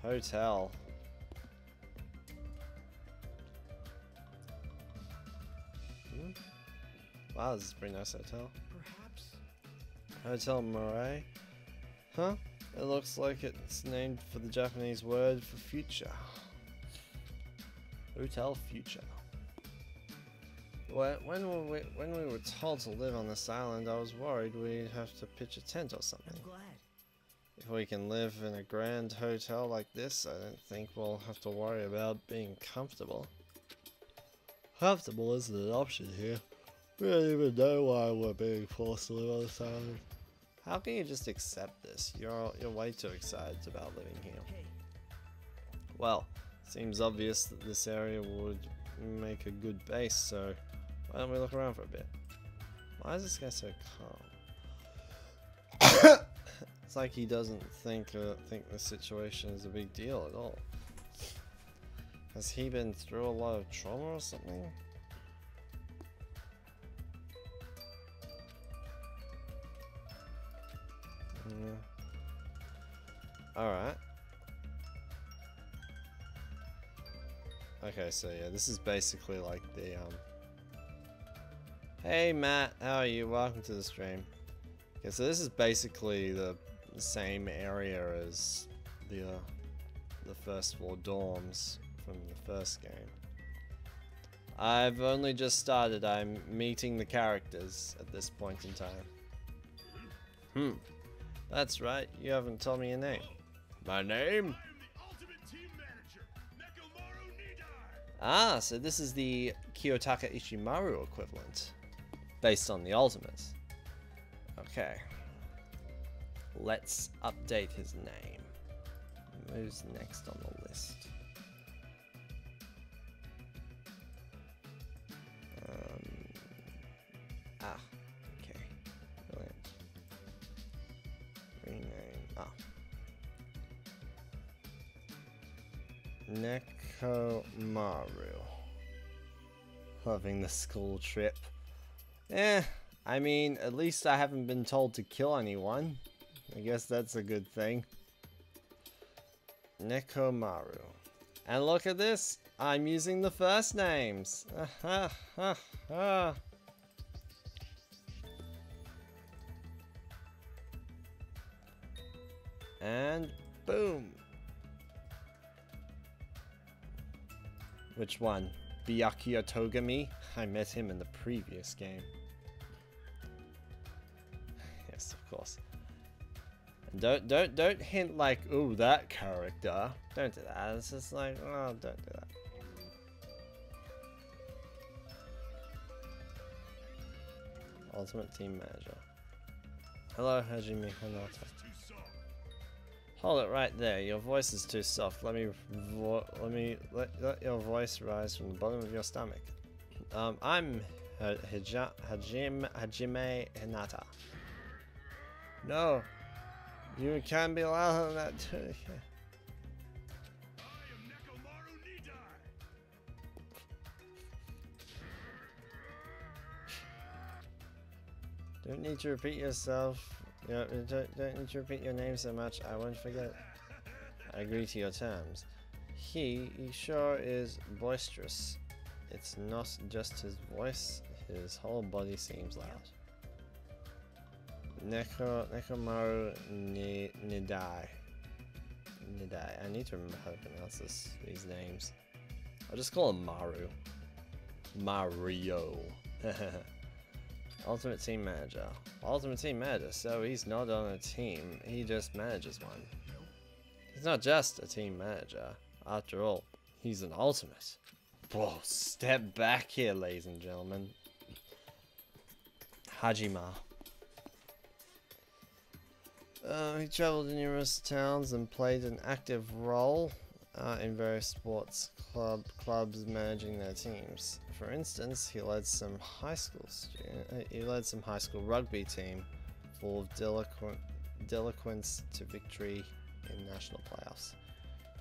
Hotel. Wow, this is a pretty nice hotel. Perhaps? Hotel Moray? Huh? It looks like it's named for the Japanese word for future. Hotel Future. When we were told to live on this island, I was worried we'd have to pitch a tent or something. I'm glad. If we can live in a grand hotel like this, I don't think we'll have to worry about being comfortable. Comfortable isn't an option here. We don't even know why we're being forced to live on this island. How can you just accept this? You're way too excited about living here. Hey, Well, seems obvious that this area would make a good base, so why don't we look around for a bit? Why is this guy so calm? It's like he doesn't think the situation is a big deal at all. Has he been through a lot of trauma or something? Alright. Okay, so yeah, this is basically like the Hey Matt, how are you? Welcome to the stream. Okay, so this is basically the same area as the first floor dorms from the first game. I've only just started. I'm meeting the characters at this point in time. That's right, you haven't told me your name. My name? Ah, so this is the Kiyotaka Ichimaru equivalent, based on the Ultimate. Okay. Let's update his name. Who's next on the list? Okay. Brilliant. Rename. Nekomaru. Loving the school trip. I mean, at least I haven't been told to kill anyone. I guess that's a good thing. Nekomaru. And look at this! I'm using the first names! And boom! Which one? Byakuya Togami? I met him in the previous game. Yes, of course. And don't hint like, ooh, that character. Don't do that. It's just like, oh, don't do that. Ultimate Team Manager. Hello, Hajime Hanata. Hold it right there. Your voice is too soft. Let your voice rise from the bottom of your stomach. I'm Hajime Hinata. No, you can't be louder than that. Don't need to repeat yourself. Don't need to repeat your name so much. I won't forget. I agree to your terms. He sure is boisterous. It's not just his voice. His whole body seems loud. Nekomaru Nidai. I need to remember how to pronounce these names. I'll just call him Maru. Mario. Ultimate Team Manager. Ultimate Team Manager, so he's not on a team, he just manages one. He's not just a team manager. After all, he's an ultimate. Whoa, step back here, ladies and gentlemen. Hajima. He traveled to numerous towns and played an active role in various sports clubs managing their teams. For instance, he led some high school rugby team full of delinquents to victory in national playoffs.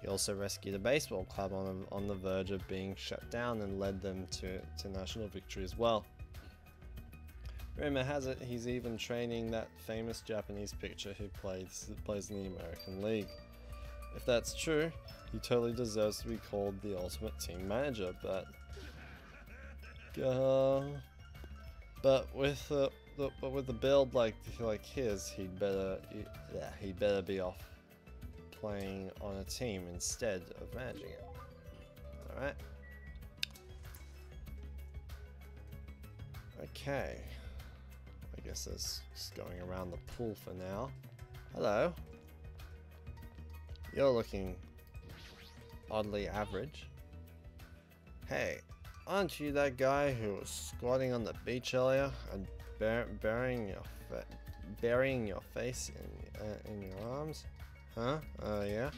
He also rescued a baseball club on the verge of being shut down and led them to national victory as well. Rumor has it he's even training that famous Japanese pitcher who plays in the American League. If that's true, he totally deserves to be called the Ultimate Team Manager, but with a build like his, he'd better be off playing on a team instead of managing it. All right. Okay. I guess that's just going around the pool for now. Hello. You're looking oddly average. Hey, aren't you that guy who was squatting on the beach earlier and burying your face in your arms? Huh? Yeah?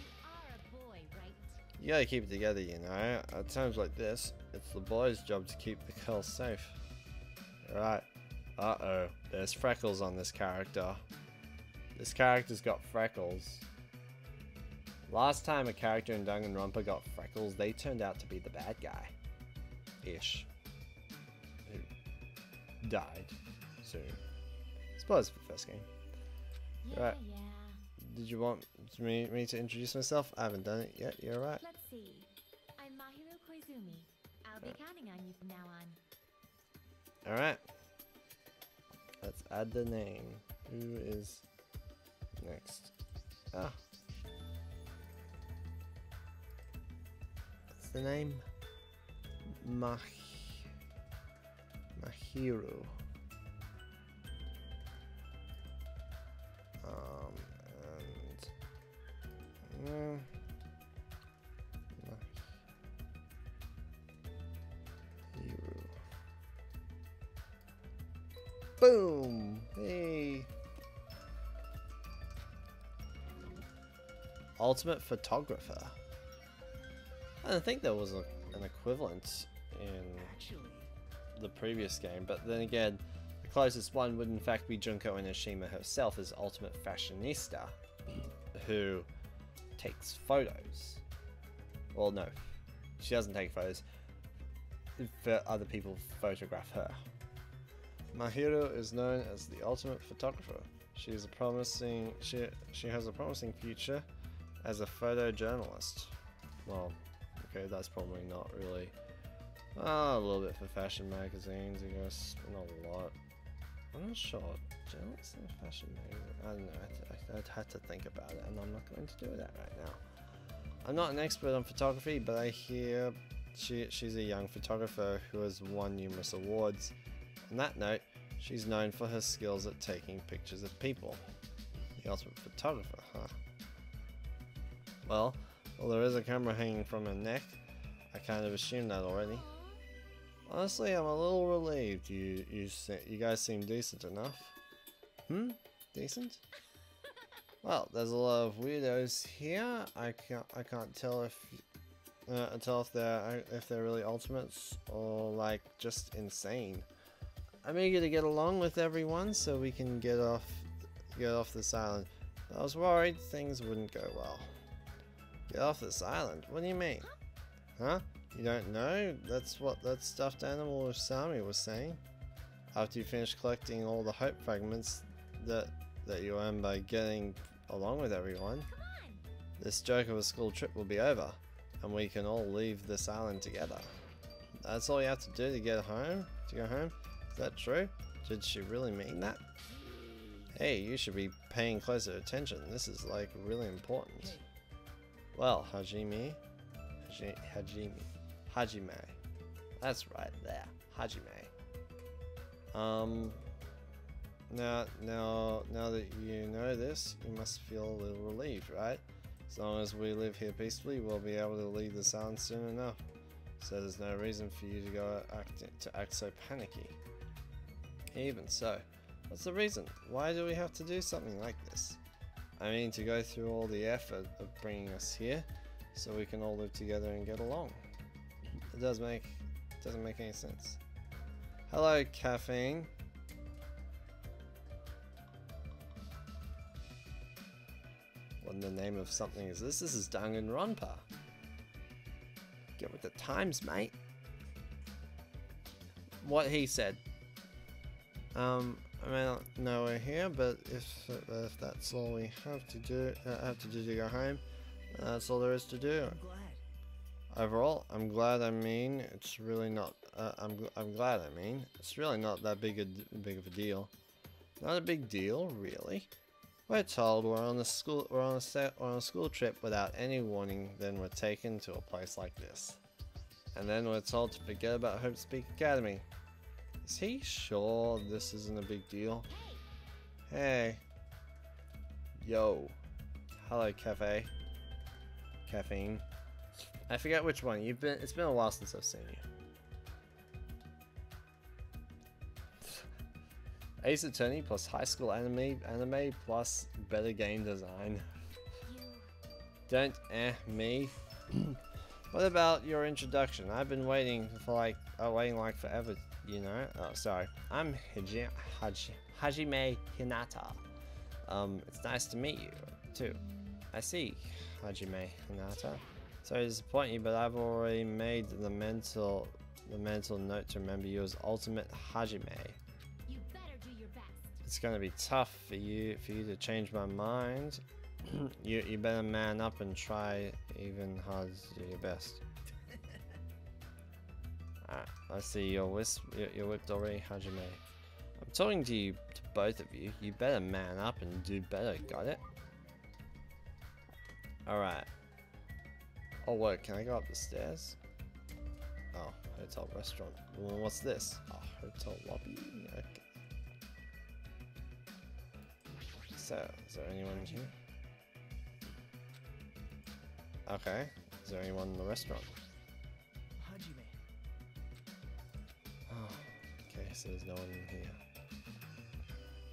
You gotta keep it together, you know. At times like this, it's the boys' job to keep the girls safe. Right. Uh-oh. There's freckles on this character. This character's got freckles. Last time a character in Danganronpa got freckles, they turned out to be the bad guy. Ish. Who died soon. Suppose for the first game. Right. Did you want me to introduce myself? I haven't done it yet. You're right. Let's see. I'm Mahiro Koizumi. I'll be counting on you from now on. Alright. Let's add the name. Who is next? Ah. What's the name? Mahiro. Boom! Hey! Ultimate Photographer. I don't think there was an equivalent in Actually, the previous game, but then again, the closest one would in fact be Junko Enoshima herself as Ultimate Fashionista, who takes photos. Well, no, she doesn't take photos. For other people photograph her. Mahiro is known as the ultimate photographer. She has a promising future as a photojournalist. Well, okay, that's probably not really. A little bit for fashion magazines, I guess, but not a lot. I'm not sure. Journalists in fashion magazine. I don't know. I'd have to think about it, and I'm not going to do that right now. I'm not an expert on photography, but I hear she's a young photographer who has won numerous awards. On that note, she's known for her skills at taking pictures of people. The ultimate photographer, huh? Well, there is a camera hanging from her neck. I kind of assumed that already. Honestly, I'm a little relieved. You guys seem decent enough. Decent? Well, there's a lot of weirdos here. I can't tell if they're really ultimates or like just insane. I'm eager to get along with everyone so we can get off this island. I was worried things wouldn't go well. Get off this island? What do you mean? Huh? You don't know? That's what that stuffed animal Usami was saying. After you finish collecting all the hope fragments that you earn by getting along with everyone, this joke of a school trip will be over, and we can all leave this island together. That's all you have to do to get home? To go home? Is that true? Did she really mean that? Hey, you should be paying closer attention. This is like really important. Well, Hajime. That's right there. Hajime. Now that you know this, you must feel a little relieved, right? As long as we live here peacefully, we'll be able to leave this island soon enough. So there's no reason for you to act so panicky. Even so, what's the reason? Why do we have to do something like this? I mean, to go through all the effort of bringing us here, so we can all live together and get along. It doesn't make any sense. Hello, Caffeine. What in the name of something is this? This is Danganronpa. Get with the times, mate. What he said. I mean, no, we're here, but if that's all we have to do to go home, that's all there is to do. I'm glad. Overall, I'm glad. I mean, it's really not. I'm glad. I mean, it's really not that big of a deal. Not a big deal, really. We're told we're on a school trip without any warning. Then we're taken to a place like this, and then we're told to forget about Hope Speak Academy. Is he sure this isn't a big deal? Hey. Yo. Hello, Caffeine. I forget which one. It's been a while since I've seen you. Ace Attorney plus high school anime plus better game design. Don't me. What about your introduction? I've been waiting like forever, you know. Oh, sorry. I'm Hajime Hinata. It's nice to meet you too. I see, Hajime Hinata. Sorry to disappoint you, but I've already made the mental note to remember you as Ultimate Hajime. You better do your best. It's gonna be tough for you to change my mind. you better man up and try even hard to do your best. Alright, I see you're whipped already, Hajime. I'm talking to both of you. You better man up and do better, got it? Alright. Oh wait, can I go up the stairs? Oh, hotel restaurant. Well, what's this? Oh, hotel lobby? Okay. So, is there anyone here? Okay. Is there anyone in the restaurant? Hajime. Oh, okay, so there's no one in here.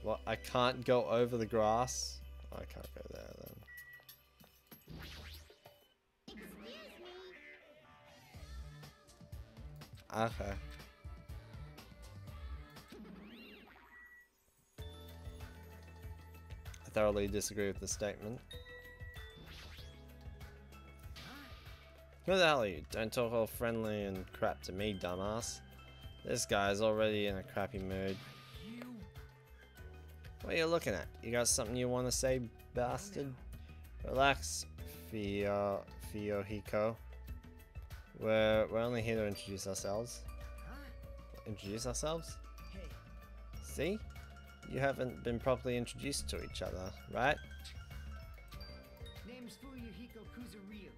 What? I can't go over the grass? Oh, I can't go there then. Excuse me. Okay. I thoroughly disagree with the statement. Who the hell are you? Don't talk all friendly and crap to me, dumbass. This guy's already in a crappy mood. What are you looking at? You got something you want to say, bastard? Relax, Fiohiko. We're only here to introduce ourselves. Introduce ourselves? Hey, See? You haven't been properly introduced to each other, right? name's Fuyuhiko Kuzuryu.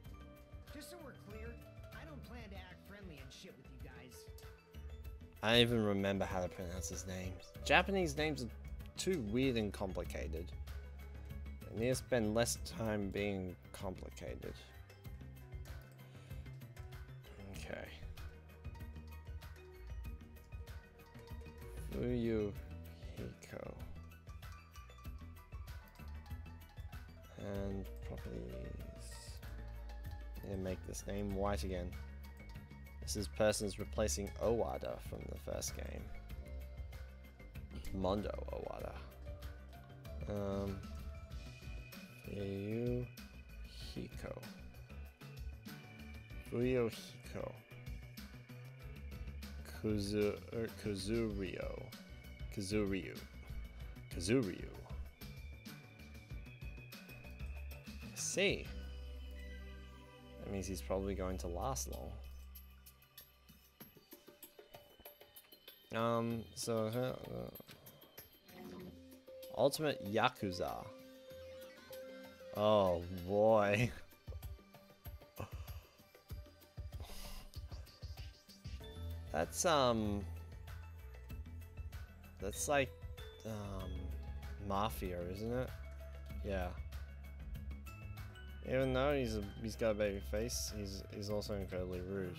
Just so we're clear, I don't plan to act friendly and shit with you guys. I don't even remember how to pronounce his names. Japanese names are too weird and complicated. I need to spend less time being complicated. Okay. Fuyuhiko. And properties. Need to make this name white again. This is person's replacing Owada from the first game. Mondo Owada. Fuyuhiko. Fuyuhiko. Kazuryu. See. That means he's probably going to last long. Ultimate Yakuza. Oh boy. That's like Mafia, isn't it? Yeah. Even though he's got a baby face, he's also incredibly rude.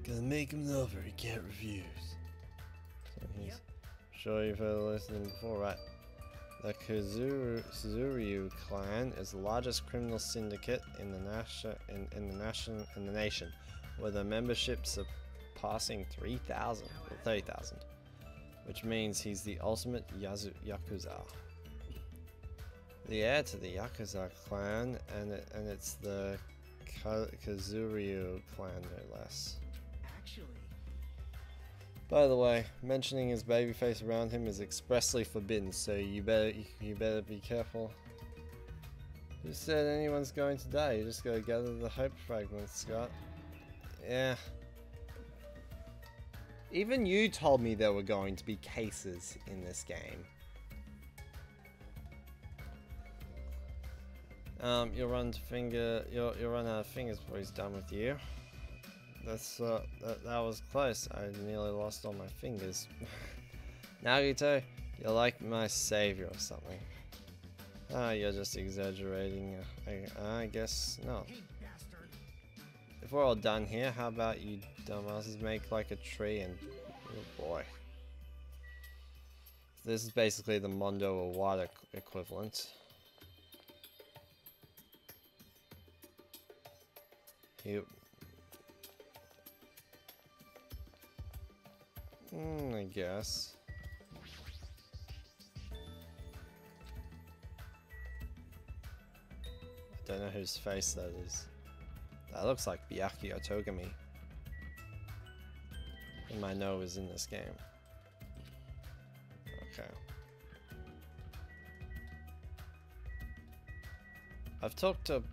Gonna make him an offer he can't refuse. So he's sure you've heard of this before, right? The Kazuryu clan is the largest criminal syndicate in the nation, with a membership surpassing 3,000 or 30,000, which means he's the ultimate Yakuza. The heir to the Yakuza clan, and it's the Kazuryu clan, no less. By the way, mentioning his babyface around him is expressly forbidden, so you better be careful. Who said anyone's going to die? You just gotta gather the hope fragments, Scott. Yeah. Even you told me there were going to be cases in this game. You'll run out of fingers before he's done with you. That was close. I nearly lost all my fingers. Nagito, you're like my savior or something. Ah, you're just exaggerating. I guess not. If we're all done here, how about you dumbasses make like a tree and... Oh boy. This is basically the Mondo Owada equivalent. I guess. I don't know whose face that is. That looks like Byakuya Togami. And my know is in this game. Okay. I've talked to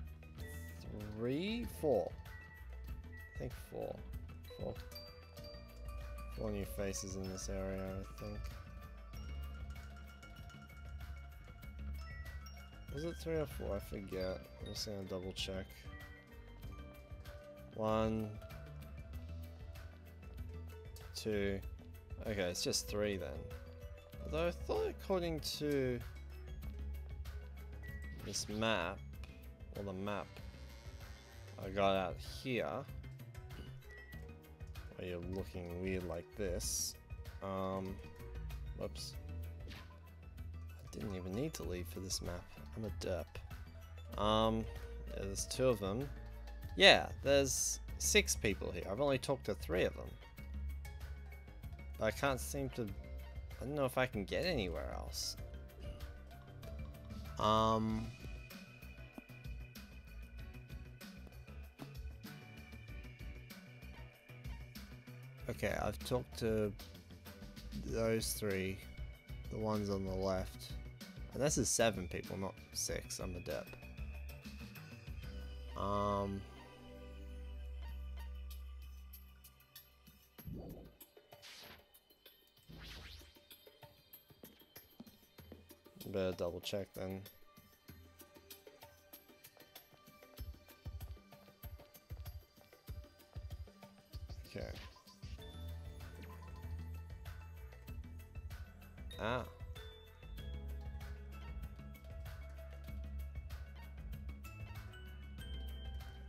4. I think 4. 4 new faces in this area, I think. Was it 3 or 4? I forget. I'm just gonna double check. 1, 2. Okay, it's just 3 then. Although I thought according to this map, or the map I got out here, where you're looking weird like this. Whoops. I didn't even need to leave for this map. I'm a derp. Yeah, there's 2 of them. Yeah, there's 6 people here. I've only talked to 3 of them. But I can't seem to... I don't know if I can get anywhere else. Okay, I've talked to those 3, the ones on the left. And this is 7 people, not 6. I'm a derp. Better double check then. Okay. Ah.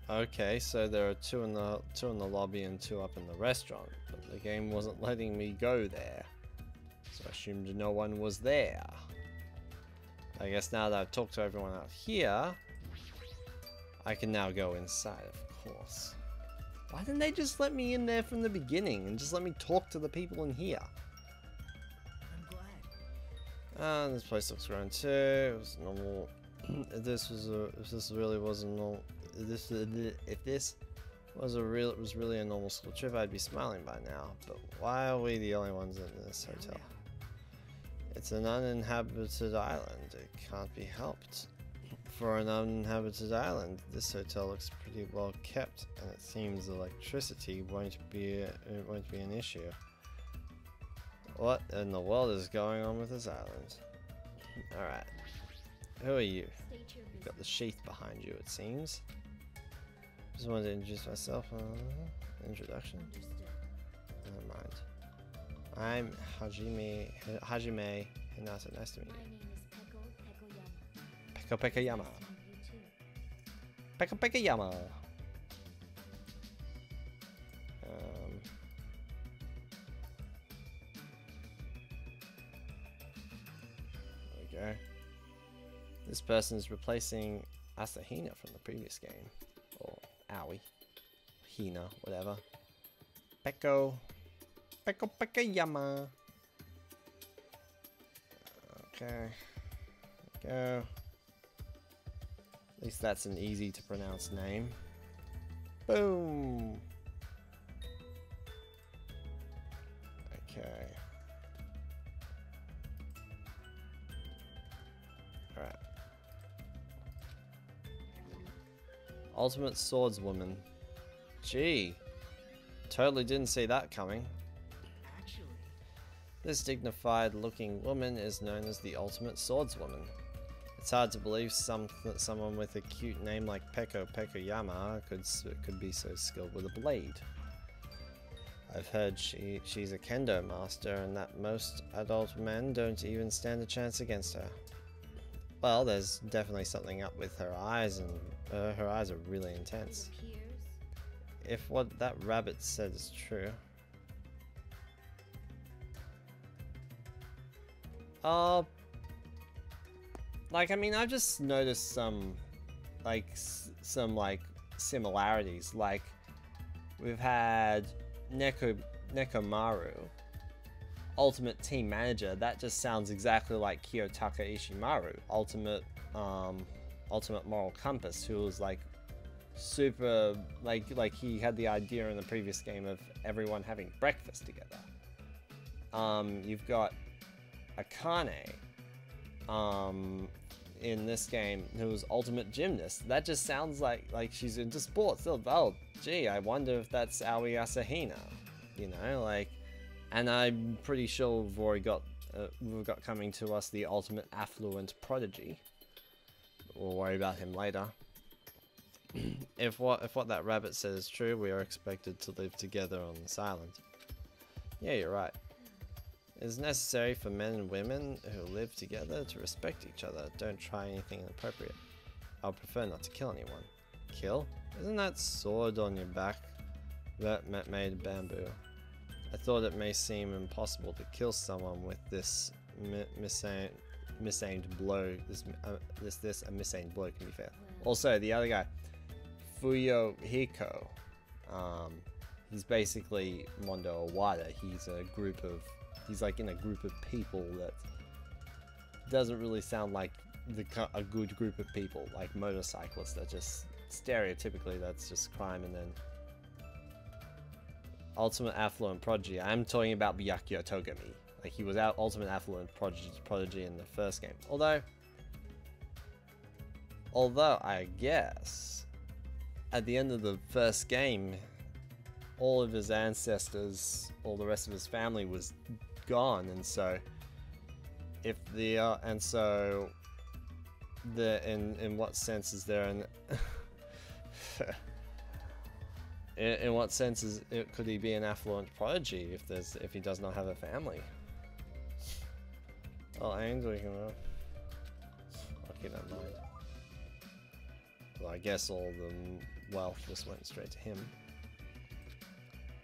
Okay, so there are 2 in the lobby and 2 up in the restaurant, but the game wasn't letting me go there, so I assumed no one was there. I guess now that I've talked to everyone out here, I can now go inside, of course. Why didn't they just let me in there from the beginning and just let me talk to the people in here? I'm glad. This place looks grown too. It was normal. If this really was really a normal school trip, I'd be smiling by now. But why are we the only ones in this hotel? It's an uninhabited island. It can't be helped. For an uninhabited island, this hotel looks pretty well kept, and it seems electricity won't be an issue. What in the world is going on with this island? Alright. Who are you? Got the sheath behind you, it seems. Just wanted to introduce myself. Introduction? Never mind. I'm Hajime Hinata. Nice to meet you. Peko Yama. Peko Yama. There we go. This person is replacing Asahina from the previous game. Or Aoi. Hina, whatever. Peko Yama. Okay. There we go. At least that's an easy to pronounce name. Boom. Okay. Alright. Ultimate Swordswoman. Gee. Totally didn't see that coming. Actually, This dignified looking woman is known as the Ultimate Swordswoman. It's hard to believe someone with a cute name like Peko Yama could be so skilled with a blade. I've heard she's a kendo master and that most adult men don't even stand a chance against her. Well, there's definitely something up with her eyes, and her eyes are really intense. If what that rabbit said is true. Like, I mean, I've just noticed some similarities. Like, we've had Nekomaru, Ultimate Team Manager. That just sounds exactly like Kiyotaka Ishimaru, Ultimate Moral Compass, who was like super, like he had the idea in the previous game of everyone having breakfast together. You've got Akane, in this game, who was Ultimate Gymnast. That just sounds like she's into sports. Oh, gee, I wonder if that's Aoi Asahina, you know, like, and I'm pretty sure we've got coming to us the Ultimate Affluent Prodigy. We'll worry about him later. If what that rabbit says is true, we are expected to live together on this island. Yeah, you're right. It is necessary for men and women who live together to respect each other. Don't try anything inappropriate. I would prefer not to kill anyone. Kill? Isn't that sword on your back that made of bamboo? I thought it may seem impossible to kill someone with this misaimed blow. This a misaimed blow can be fair. Also, the other guy, Fuyohiko, he's basically Mondo Owada. He's like in a group of people that doesn't really sound like a good group of people, like motorcyclists. That just stereotypically, that's just crime. And then Ultimate Affluent Prodigy. I'm talking about Byakuya Togami. Like, he was out Ultimate Affluent Prodigy in the first game. Although I guess at the end of the first game, all of his ancestors, all the rest of his family was gone, and so if the in what sense is there an in what sense could he be an affluent prodigy if he does not have a family? Oh, Angel, you can I'll keep that in mind. Well, I guess all the wealth just went straight to him.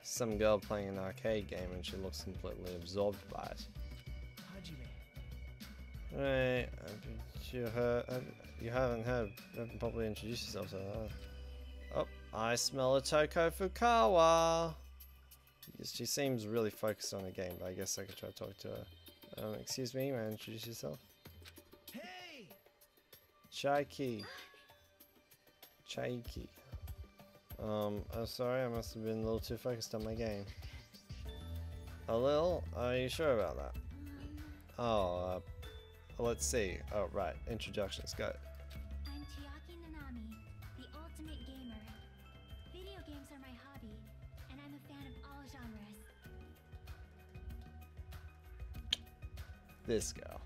Some girl playing an arcade game and she looks completely absorbed by it. Hajime. Right, you haven't properly introduced yourself, so oh, I smell a Toko Fukawa. She seems really focused on the game, but I guess I could try to talk to her. Excuse me, may I introduce yourself? Hey! Chaiki. I'm sorry, I must have been a little too focused on my game. A little? Are you sure about that? Oh, let's see. Oh, right. Introductions, go. I'm Chiaki Nanami, the ultimate gamer. Video games are my hobby, and I'm a fan of all genres. This girl.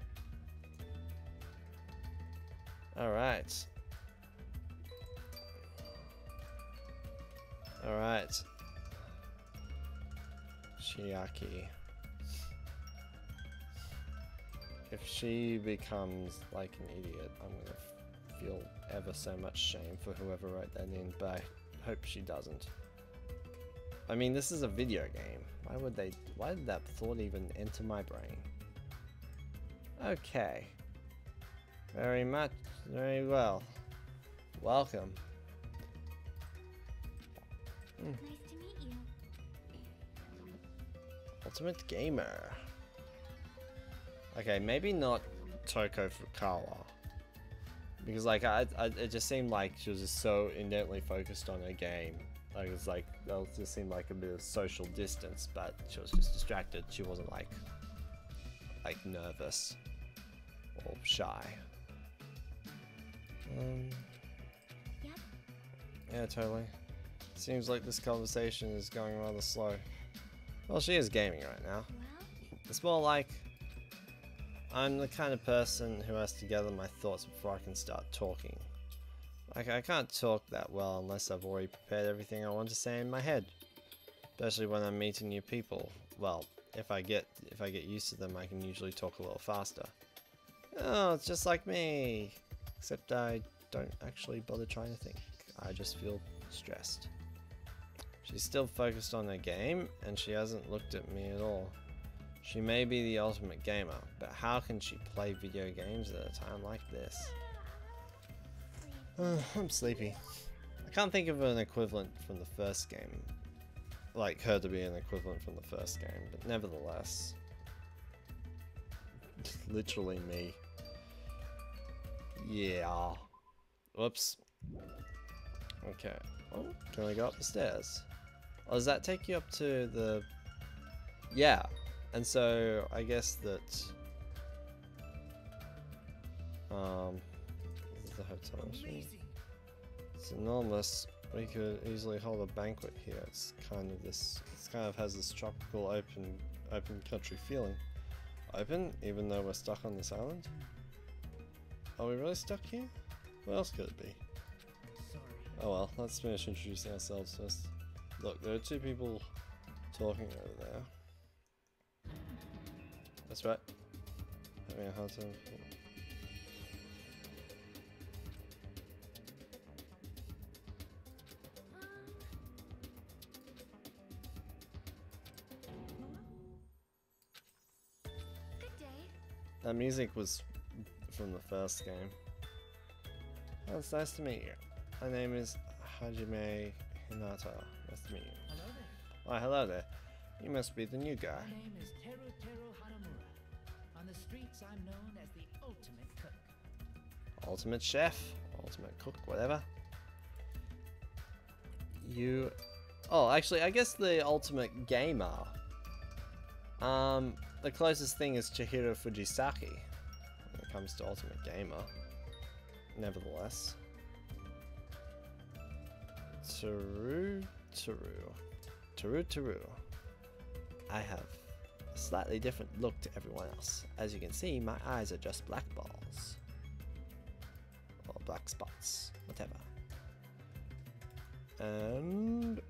Alright. Alright. Chiaki. If she becomes like an idiot, I'm gonna feel ever so much shame for whoever wrote that in, but I hope she doesn't. I mean, this is a video game. Why did that thought even enter my brain? Okay. Very well. Welcome. Nice to meet you. Ultimate Gamer. Okay, maybe not Toko Fukawa. Because like it just seemed like she was just so intently focused on her game. Like it's like that just seemed like a bit of social distance, but she was just distracted. She wasn't like nervous or shy. Yep. Yeah, totally. Seems like this conversation is going rather slow. Well, she is gaming right now. Well, It's more like I'm the kind of person who has to gather my thoughts before I can start talking. Like, I can't talk that well unless I've already prepared everything I want to say in my head. Especially when I'm meeting new people. Well, if I get used to them, I can usually talk a little faster. Oh, it's just like me! Except I don't actually bother trying to think. I just feel stressed. She's still focused on her game, and she hasn't looked at me at all. She may be the ultimate gamer, but how can she play video games at a time like this? I'm sleepy. I can't think of an equivalent from the first game. Like her to be an equivalent from the first game, but nevertheless. Literally me. Yeah. Whoops. Okay. Oh, can I go up the stairs? Oh, does that take you up to the... Yeah. And so, I guess that... this is the hotel. Amazing. It's enormous. We could easily hold a banquet here. It's kind of has this tropical open country feeling. Open, even though we're stuck on this island? Are we really stuck here? What else could it be? Sorry. Oh well, let's finish introducing ourselves first. Look, there are two people talking over there. That's right. Having a hard time. That music was from the first game. Oh, it's nice to meet you. My name is Hajime Hinata. Nice to meet you. Hello there. Why, hello there. You must be the new guy. My name is Teru Hanamura. On the streets, I'm known as the ultimate cook. Ultimate chef, ultimate cook, whatever. You... Oh, actually, I guess the ultimate gamer. The closest thing is Chihiro Fujisaki when it comes to ultimate gamer. Nevertheless. Teru. I have a slightly different look to everyone else. As you can see, my eyes are just black balls. Or black spots, whatever. And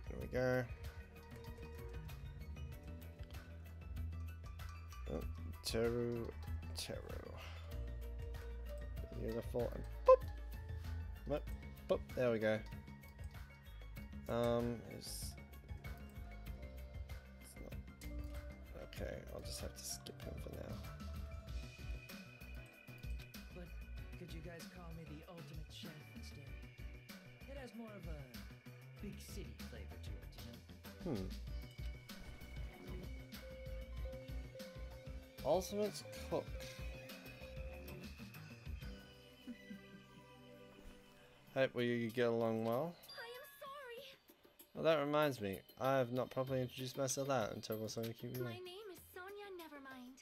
here we go. Oh, Teru. Beautiful. And boop. What? Boop. There we go. It's not, okay, I'll just have to skip him for now. But could you guys call me the ultimate chef instead? It has more of a big city flavor to it, you know? Ultimate cook. Hope you get along well. I am sorry. Well, that reminds me, I have not properly introduced myself out until we're going to keep My going. name is Sonia Nevermind.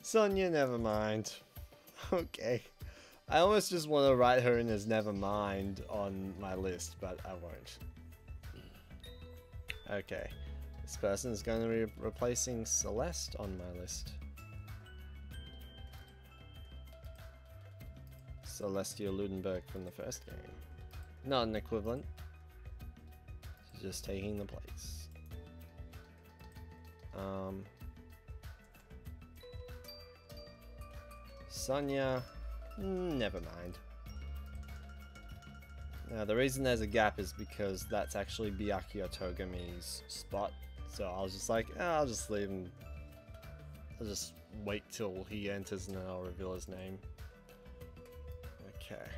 Sonia, never mind. Okay. I almost just want to write her in as never mind on my list, but I won't. Okay. This person is going to be replacing Celeste on my list. Celestia Ludenberg from the first game. Not an equivalent. She's just taking the place. Sonia, never mind. Now the reason there's a gap is because that's actually Byakuya Togami's spot. So I was just like, I'll just leave him. I'll just wait till he enters and then I'll reveal his name. Okay.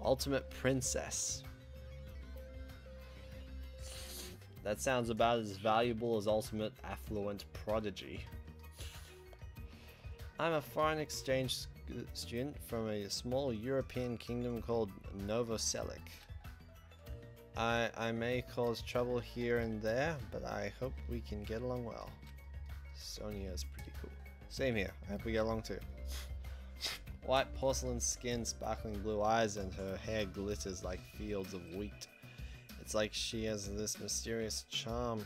Ultimate Princess. That sounds about as valuable as Ultimate Affluent Prodigy. I'm a foreign exchange student from a small European kingdom called Novoselic. I may cause trouble here and there, but I hope we can get along well. Sonia's pretty cool. Same here. I hope we get along too. White porcelain skin, sparkling blue eyes, and her hair glitters like fields of wheat. It's like she has this mysterious charm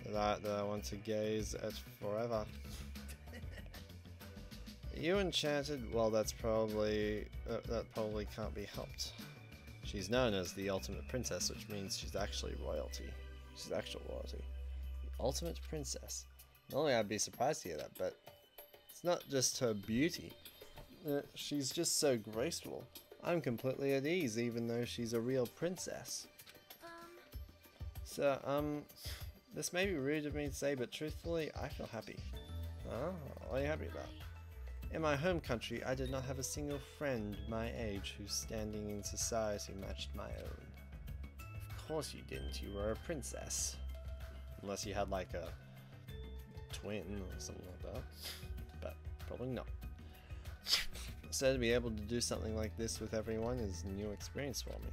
that I want to gaze at forever. Are you enchanted? Well, that probably can't be helped. She's known as the ultimate princess, which means she's actually royalty. She's actual royalty. The ultimate princess. Normally I'd be surprised to hear that, but it's not just her beauty. She's just so graceful. I'm completely at ease, even though she's a real princess. So, this may be rude of me to say, but truthfully, I feel happy. Huh? What are you happy about? In my home country, I did not have a single friend my age whose standing in society matched my own. Of course you didn't, you were a princess. Unless you had like a twin or something like that. But probably not. So to be able to do something like this with everyone is a new experience for me.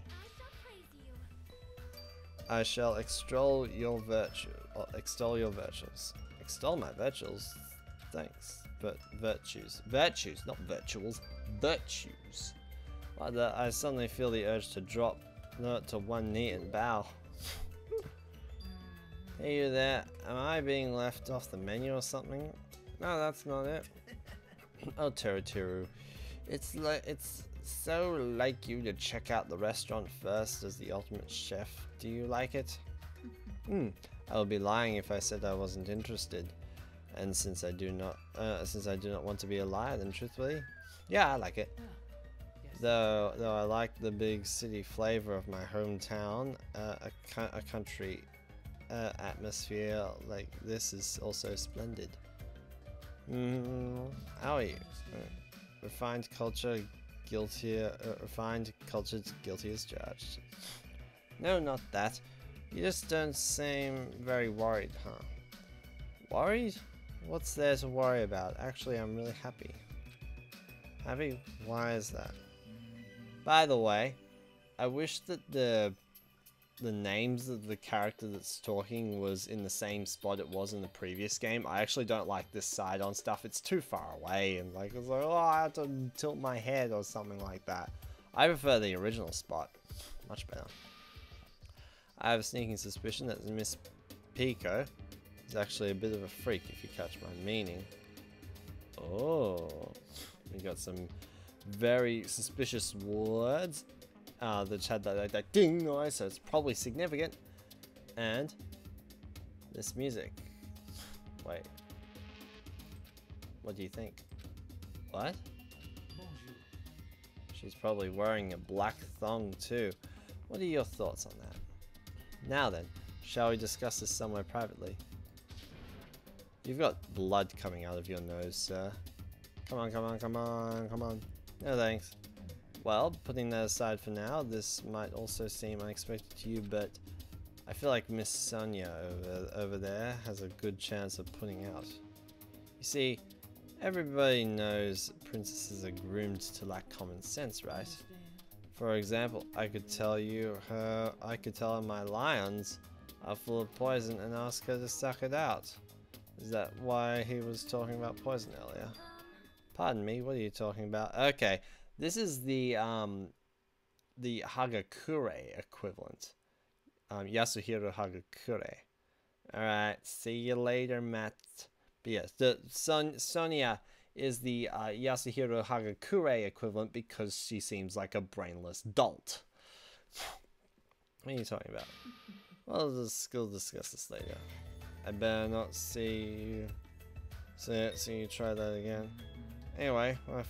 I shall extol your virtue, or extol your virtues. Extol my virtues? Thanks. But virtues. Virtues, not virtuals. Virtues. I suddenly feel the urge to drop to one knee and bow. Hey you there, am I being left off the menu or something? No, that's not it. Oh, Teru. It's so like you to check out the restaurant first as the ultimate chef. Do you like it? I would be lying if I said I wasn't interested. And since I do not want to be a liar, then truthfully, yeah, I like it. Though I like the big city flavor of my hometown, a country atmosphere like this is also splendid. Owie. Refined culture, refined culture's guilty as charged. No, not that. You just don't seem very worried, huh? Worried? What's there to worry about? Actually, I'm really happy. Happy? Why is that? By the way, I wish that the names of the character that's talking was in the same spot it was in the previous game. I actually don't like this side-on stuff. It's too far away, and like it's like, oh, I have to tilt my head or something like that. I prefer the original spot. Much better. I have a sneaking suspicion that Miss Pico is actually a bit of a freak, if you catch my meaning. Oh, we got some very suspicious words that had that ding noise, so it's probably significant. And this music. Wait, what do you think? What? Bonjour. She's probably wearing a black thong too. What are your thoughts on that? Now then, shall we discuss this somewhere privately? You've got blood coming out of your nose, sir. Come on, come on, come on, come on. No thanks. Well, putting that aside for now, this might also seem unexpected to you, but I feel like Miss Sonia over there has a good chance of putting out. You see, everybody knows princesses are groomed to lack common sense, right? For example, I could tell her my lions are full of poison and ask her to suck it out. Is that why he was talking about poison earlier? Pardon me, what are you talking about? Okay, this is the Hagakure equivalent. Yasuhiro Hagakure. Alright, see you later, Matt. But yes, the Sonia is the Yasuhiro Hagakure equivalent because she seems like a brainless dolt. What are you talking about? Well, we'll discuss this later. I better not see you try that again. Anyway, when I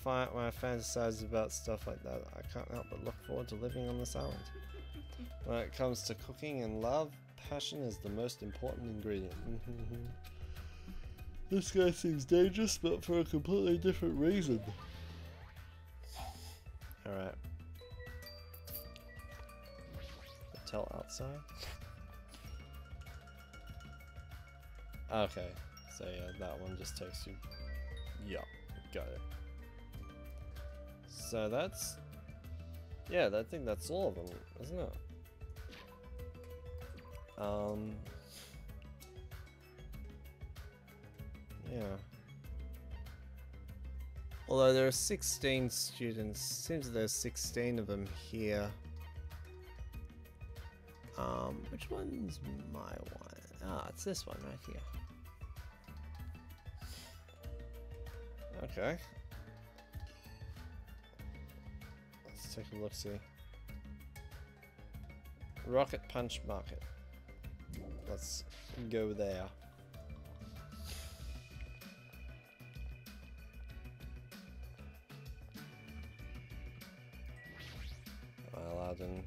fantasize about stuff like that, I can't help but look forward to living on this island. When it comes to cooking and love, passion is the most important ingredient. This guy seems dangerous, but for a completely different reason. Alright. Hotel outside? Okay, so yeah, that one just takes you... Yup, got it. So that's... Yeah, I think that's all of them, isn't it? Yeah. Although there are 16 students, seems there's 16 of them here. Which one's my one? Ah, it's this one right here. Okay. Let's take a look-see. Rocket Punch Market. Let's go there. Aladdin.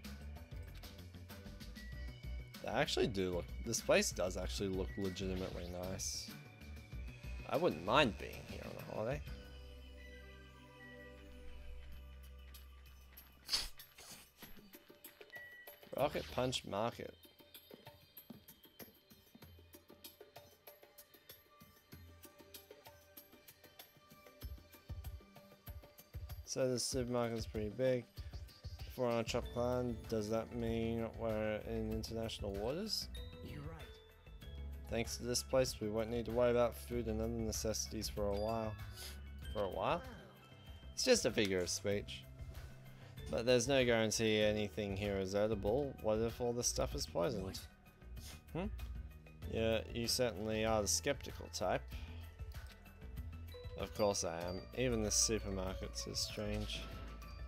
They actually do look... This place does actually look legitimately nice. I wouldn't mind being here on a holiday. Rocket Punch Market. So the supermarket is pretty big. If we're on a tropical island, does that mean we're in international waters? You're right. Thanks to this place, we won't need to worry about food and other necessities for a while. For a while? It's just a figure of speech. But there's no guarantee anything here is edible. What if all this stuff is poisoned? Yeah, you certainly are the skeptical type. Of course I am. Even the supermarket's is strange.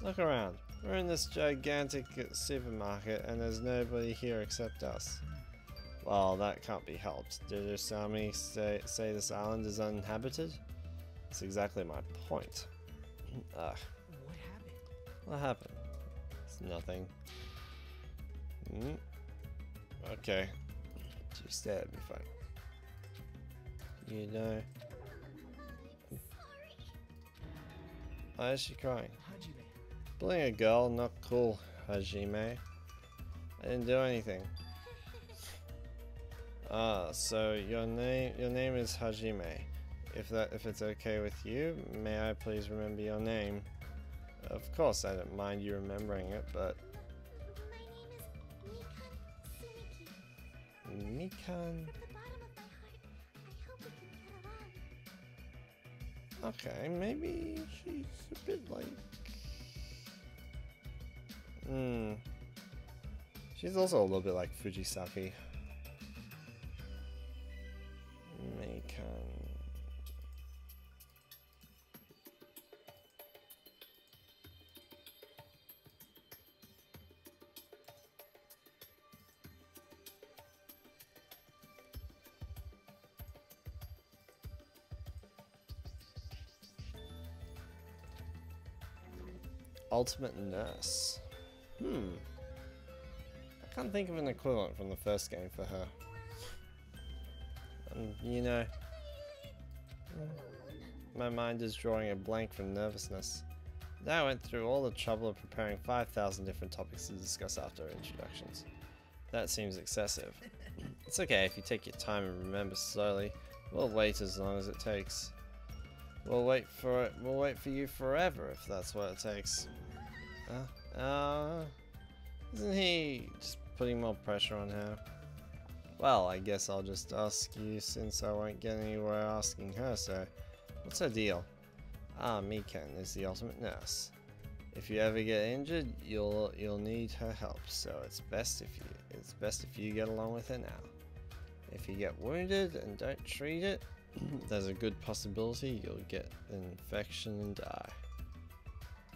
Look around. We're in this gigantic supermarket and there's nobody here except us. Well, that can't be helped. Did Usami say this island is uninhabited? That's exactly my point. Ugh. What happened? What happened? It's nothing. Okay. She stared at me funny. You know. Why is she crying? Hajime. Bullying a girl, not cool, Hajime. I didn't do anything. Ah, so your name is Hajime. If it's okay with you, may I please remember your name? Of course, I don't mind you remembering it, but My name is Mikan. From the bottom of my heart, I hope we can get along. Okay, maybe she's a bit like. She's also a little bit like Fujisaki. Mikan. Ultimate Nurse. I can't think of an equivalent from the first game for her. You know, my mind is drawing a blank from nervousness. Now I went through all the trouble of preparing 5,000 different topics to discuss after our introductions. That seems excessive. It's okay if you take your time and remember slowly. We'll wait as long as it takes. We'll wait for you forever if that's what it takes. Isn't he just putting more pressure on her? Well, I guess I'll just ask you since I won't get anywhere asking her, so what's her deal? Mikan is the ultimate nurse. If you ever get injured, you'll need her help, so it's best if you get along with her now. If you get wounded and don't treat it, there's a good possibility you'll get an infection and die.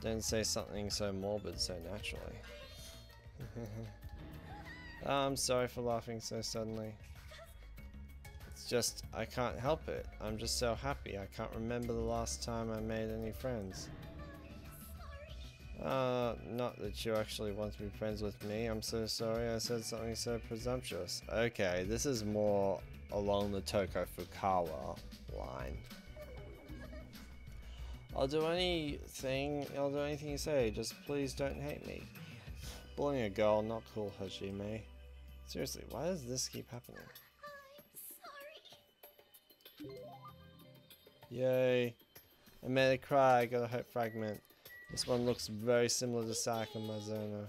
Don't say something so morbid so naturally. I'm sorry for laughing so suddenly. It's just, I can't help it. I'm just so happy. I can't remember the last time I made any friends. Not that you actually want to be friends with me. I'm so sorry I said something so presumptuous. Okay, this is more along the Toko Fukawa line. I'll do anything you say, just please don't hate me. Bullying a girl, not cool, Hajime. Seriously, why does this keep happening? I'm sorry. Yay. I made it cry, I got a hope fragment. This one looks very similar to Sayaka Mizuno.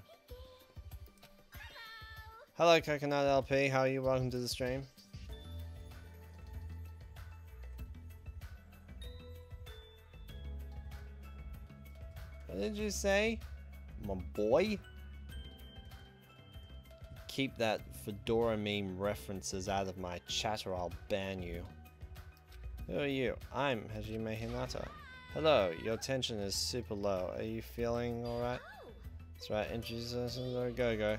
Hello Coconut LP, how are you? Welcome to the stream. What did you say? My boy? Keep that Fedora meme references out of my chat or I'll ban you. Who are you? I'm Hajime Hinata. Hello, your tension is super low. Are you feeling alright? That's right, introduce us to the go-go.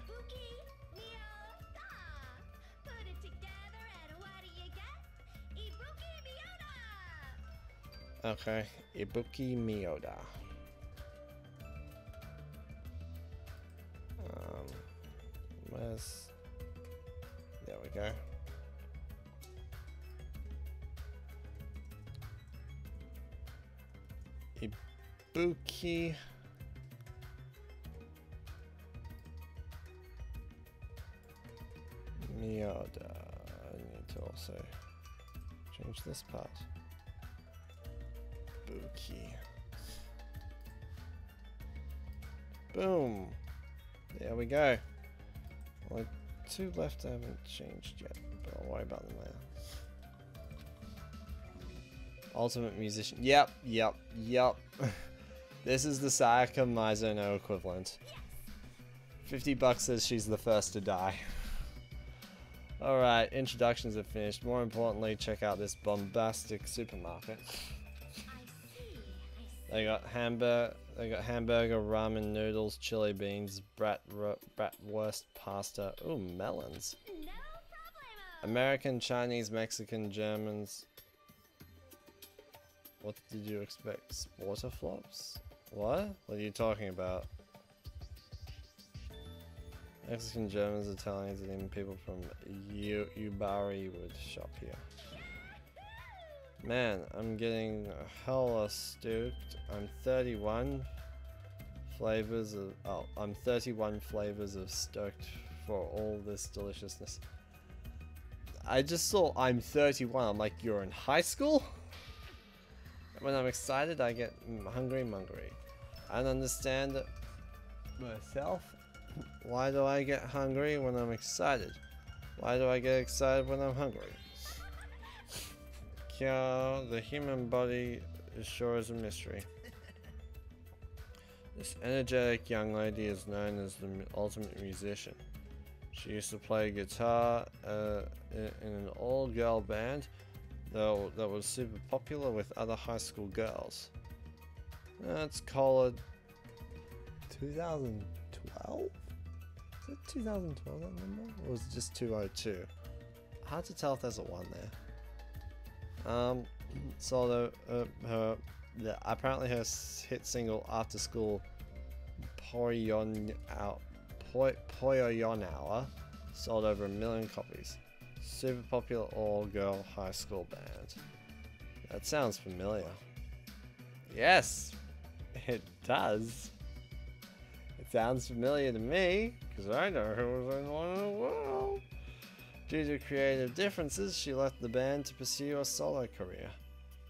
Put it together and what do you get? Ibuki Miyoda! Okay, Ibuki Miyoda. Where's... There we go. Ibuki Miyoda. I need to also change this part. Ibuki. Boom. There we go. Only two left I haven't changed yet, but I'll worry about them later. Ultimate musician. Yep. This is the Sayaka Mizuno equivalent. 50 bucks says she's the first to die. Alright, introductions are finished. More importantly, check out this bombastic supermarket. They got hamburger, ramen noodles, chili beans, bratwurst pasta. Ooh, melons. No problemo! American, Chinese, Mexican, Germans. What did you expect? Sporterflops? What? What are you talking about? Mexican, Germans, Italians, and even people from Ubari would shop here. Man, I'm getting hella stoked. I'm 31 flavors of I'm 31 flavors of stoked for all this deliciousness. I just saw I'm 31. I'm like, you're in high school? When I'm excited, I get hungry. I don't understand it myself. Why do I get hungry when I'm excited? Why do I get excited when I'm hungry? Yeah, the human body is sure as a mystery. This energetic young lady is known as the ultimate musician. She used to play guitar in an all-girl band that was super popular with other high school girls. Let's call it 2012? Is it 2012 that number? Or was it just 202? Hard to tell if there's a 1 there. So apparently her hit single After School Poyoyonawa sold over 1 million copies. Super popular all-girl high school band. That sounds familiar. Yes, it does. It sounds familiar to me, because I know who was in one in the world. Due to creative differences, she left the band to pursue a solo career.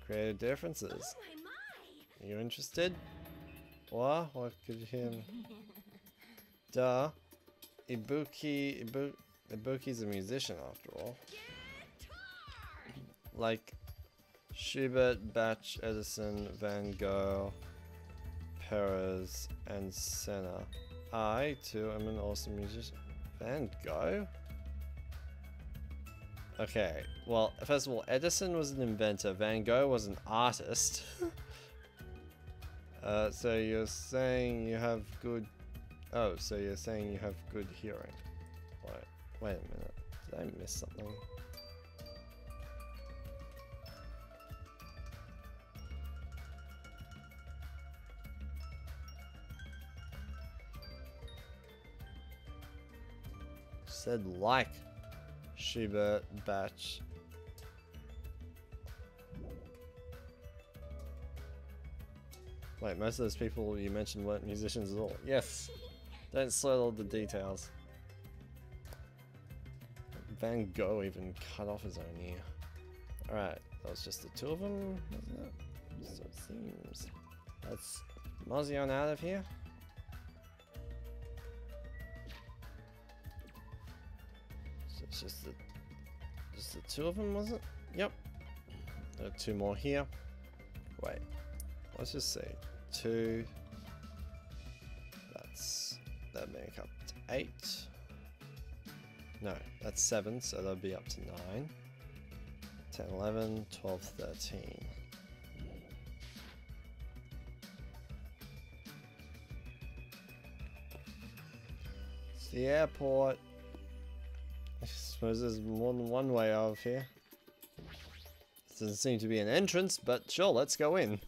Creative differences. Oh my! Are you interested? What? What could you hear? Duh. Ibuki's a musician after all. Like Schubert, Bach, Edison, Van Gogh, Perez, and Senna. I, too, am an awesome musician. Van Gogh? Okay, well, first of all, Edison was an inventor, Van Gogh was an artist. So you're saying you have good... Oh, so you're saying you have good hearing. Wait a minute, did I miss something? Said like Schubert, Bach. Wait, most of those people you mentioned weren't musicians at all. Yes. Don't sweat all the details. Van Gogh even cut off his own ear. Alright, that was just the 2 of them, wasn't it? So it seems. Let's mosey on out of here. So it's just the 2 of them, was it? Yep. There are 2 more here. Wait, let's just say 2. That make up to 8. No, that's 7, so that'll be up to 9. 10, 11, 12, 13. It's the airport. I suppose there's more than one way out of here. Doesn't seem to be an entrance, but sure, let's go in.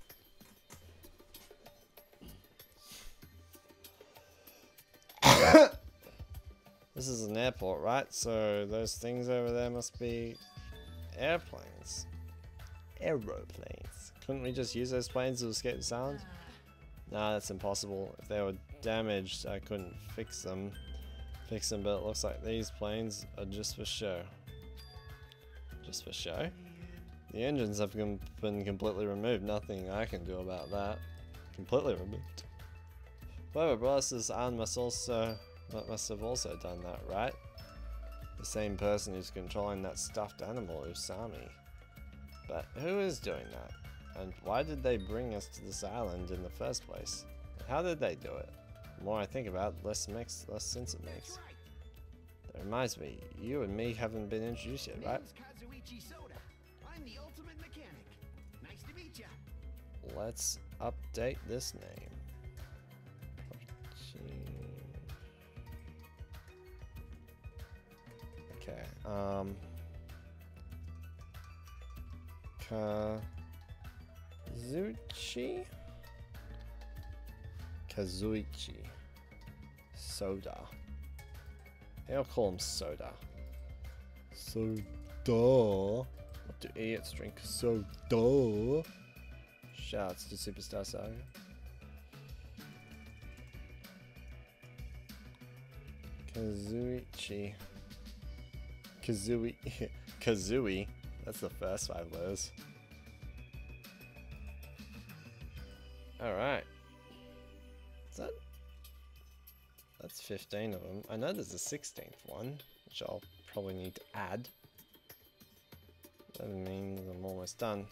This is an airport, right? So those things over there must be airplanes. Aeroplanes. Couldn't we just use those planes to escape the sound? Nah, that's impossible. If they were damaged, I couldn't fix them. But it looks like these planes are just for show. Just for show? The engines have been completely removed. Nothing I can do about that. Completely removed. Whoever brought us this island must have also done that, right? The same person who's controlling that stuffed animal, Usami. But who is doing that? And why did they bring us to this island in the first place? How did they do it? The more I think about it, less sense it makes. That reminds me, you and me haven't been introduced yet, right? I'm the ultimate mechanic. Nice to meet ya. Let's update this name. Okay, Kazuichi Soda. They'll call him Soda. Soda. What do idiots drink? Soda. Shouts to Superstar Saga. Kazuichi. Kazooie. That's the first 5 letters. Alright. That's 15 of them. I know there's a 16th one, which I'll probably need to add. That means I'm almost done.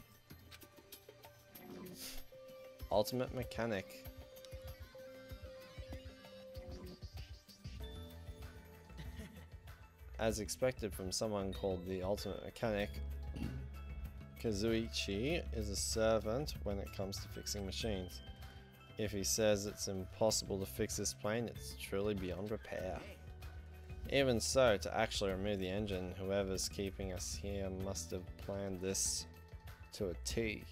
Ultimate Mechanic. As expected from someone called the Ultimate Mechanic, Kazuichi is a servant when it comes to fixing machines. If he says it's impossible to fix this plane, it's truly beyond repair. Even so, to actually remove the engine, whoever's keeping us here must have planned this to a T.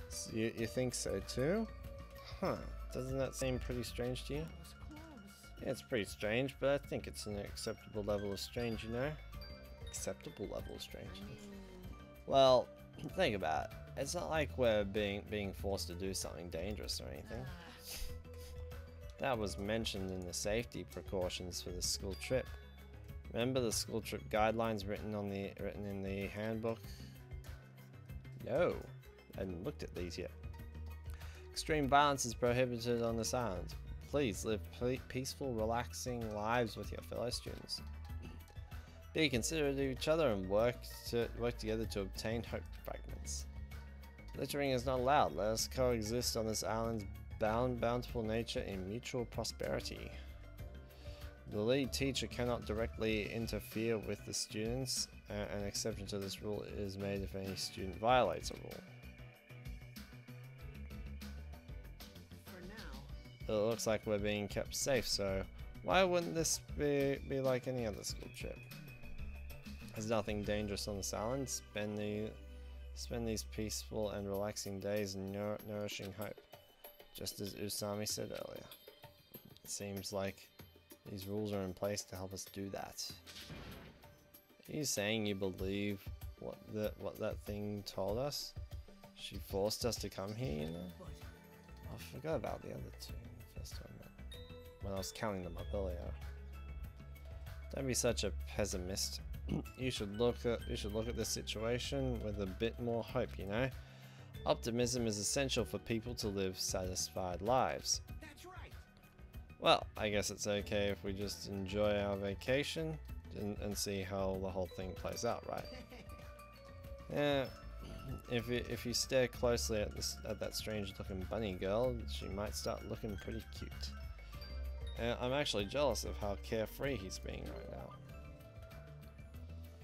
So you think so too? Huh, doesn't that seem pretty strange to you? Yeah, it's pretty strange, but I think it's an acceptable level of strange, you know? Acceptable level of strange. Well, think about it. It's not like we're being forced to do something dangerous or anything. That was mentioned in the safety precautions for the school trip. Remember the school trip guidelines written in the handbook? No, I hadn't looked at these yet. Extreme violence is prohibited on this island. Please live peaceful, relaxing lives with your fellow students. Be considerate of each other and work together to obtain hope fragments. Littering is not allowed. Let us coexist on this island's bountiful nature in mutual prosperity. The lead teacher cannot directly interfere with the students. An exception to this rule is made if any student violates a rule. It looks like we're being kept safe, so why wouldn't this be like any other school trip? There's nothing dangerous on this island. Spend these peaceful and relaxing days nourishing hope, just as Usami said earlier. It seems like these rules are in place to help us do that. Are you saying you believe what that thing told us? She forced us to come here, you know? I forgot about the other two first time when I was counting them up earlier. Don't be such a pessimist. You should look at this situation with a bit more hope, you know? Optimism is essential for people to live satisfied lives. That's right. Well, I guess it's okay if we just enjoy our vacation and see how the whole thing plays out, right? Yeah. If you stare closely at that strange-looking bunny girl, she might start looking pretty cute. I'm actually jealous of how carefree he's being right now.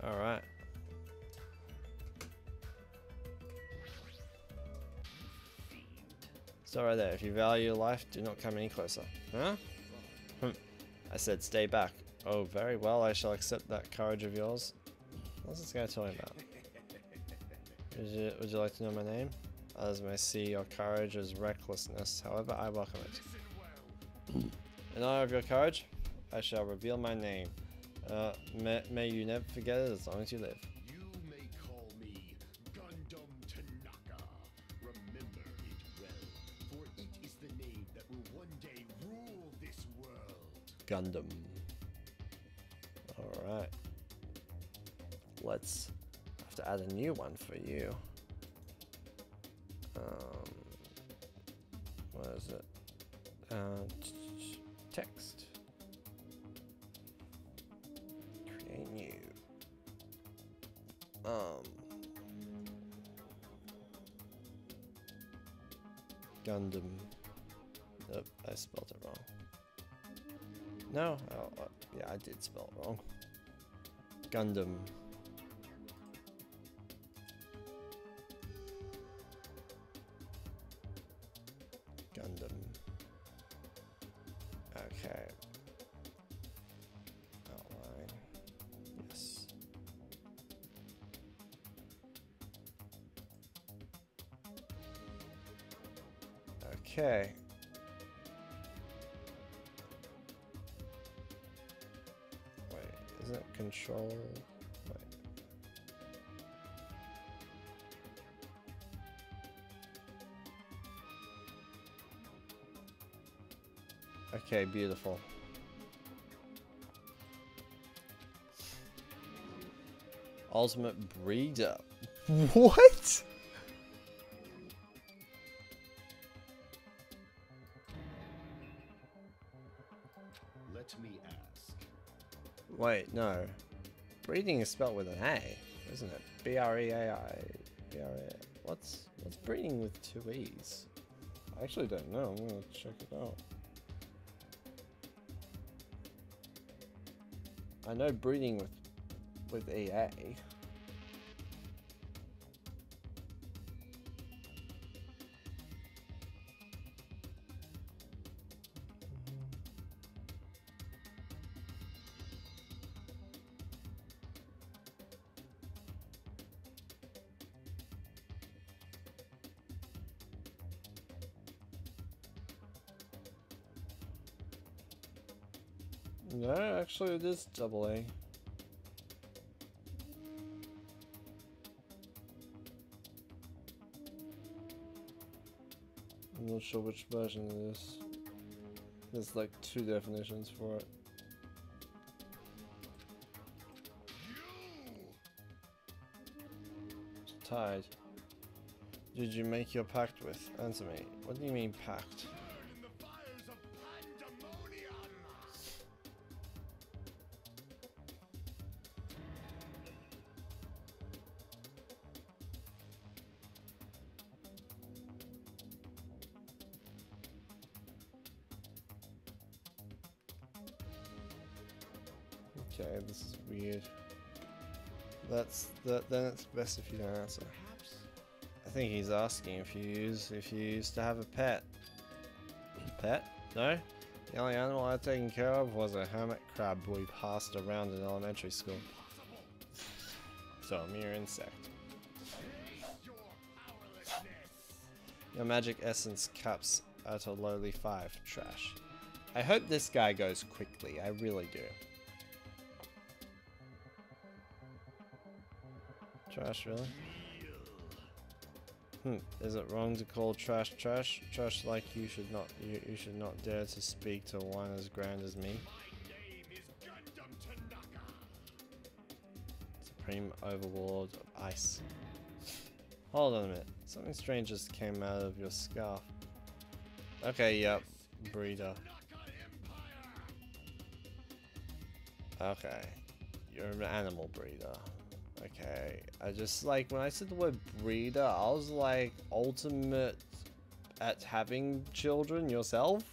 Alright. So right there, if you value life, do not come any closer. Huh? I said stay back. Oh, very well, I shall accept that courage of yours. What's this guy talking about? Would you like to know my name? Others may see your courage as recklessness, however I welcome it. In honor of your courage, I shall reveal my name. May you never forget it as long as you live. You may call me Gundam Tanaka. Remember it well, for it is the name that will one day rule this world. Gundam. Alright. Let's have to add a new one for you. What is it? Text. Create new. Gundam. Nope, I spelled it wrong. No? Oh, yeah, I did spell it wrong. Gundam. Gundam. Okay. Outline. Yes. Okay. Isn't it control? Wait. Okay, beautiful. Ultimate breeder. What? Let me ask. Wait, no. Breeding is spelled with an A, isn't it? B-R-E-A-I. B-R-E-A. What's breeding with two E's? I actually don't know. I'm gonna check it out. I know breeding with EA. No, actually it is double A. I'm not sure which version it is. There's like two definitions for it. Tied. Did you make your pact with? Answer me. What do you mean pact? In the fires of pandemonium! Okay, this is weird. Then it's best if you don't answer. Perhaps I think he's asking if you used to have a pet. Pet? No? The only animal I'd taken care of was a hermit crab we passed around in elementary school. So a mere insect. Your powerlessness! Your magic essence caps at a lowly 5. Trash. I hope this guy goes quickly. I really do. Trash, really? Is it wrong to call trash trash? Trash like you should not dare to speak to one as grand as me. My name is Gundam Tanaka! Supreme Overlord of Ice. Hold on a minute. Something strange just came out of your scarf. Okay, yep. Breeder. Tanaka Empire! Okay. You're an animal breeder. Okay. I just like when I said the word breeder, I was like ultimate at having children yourself?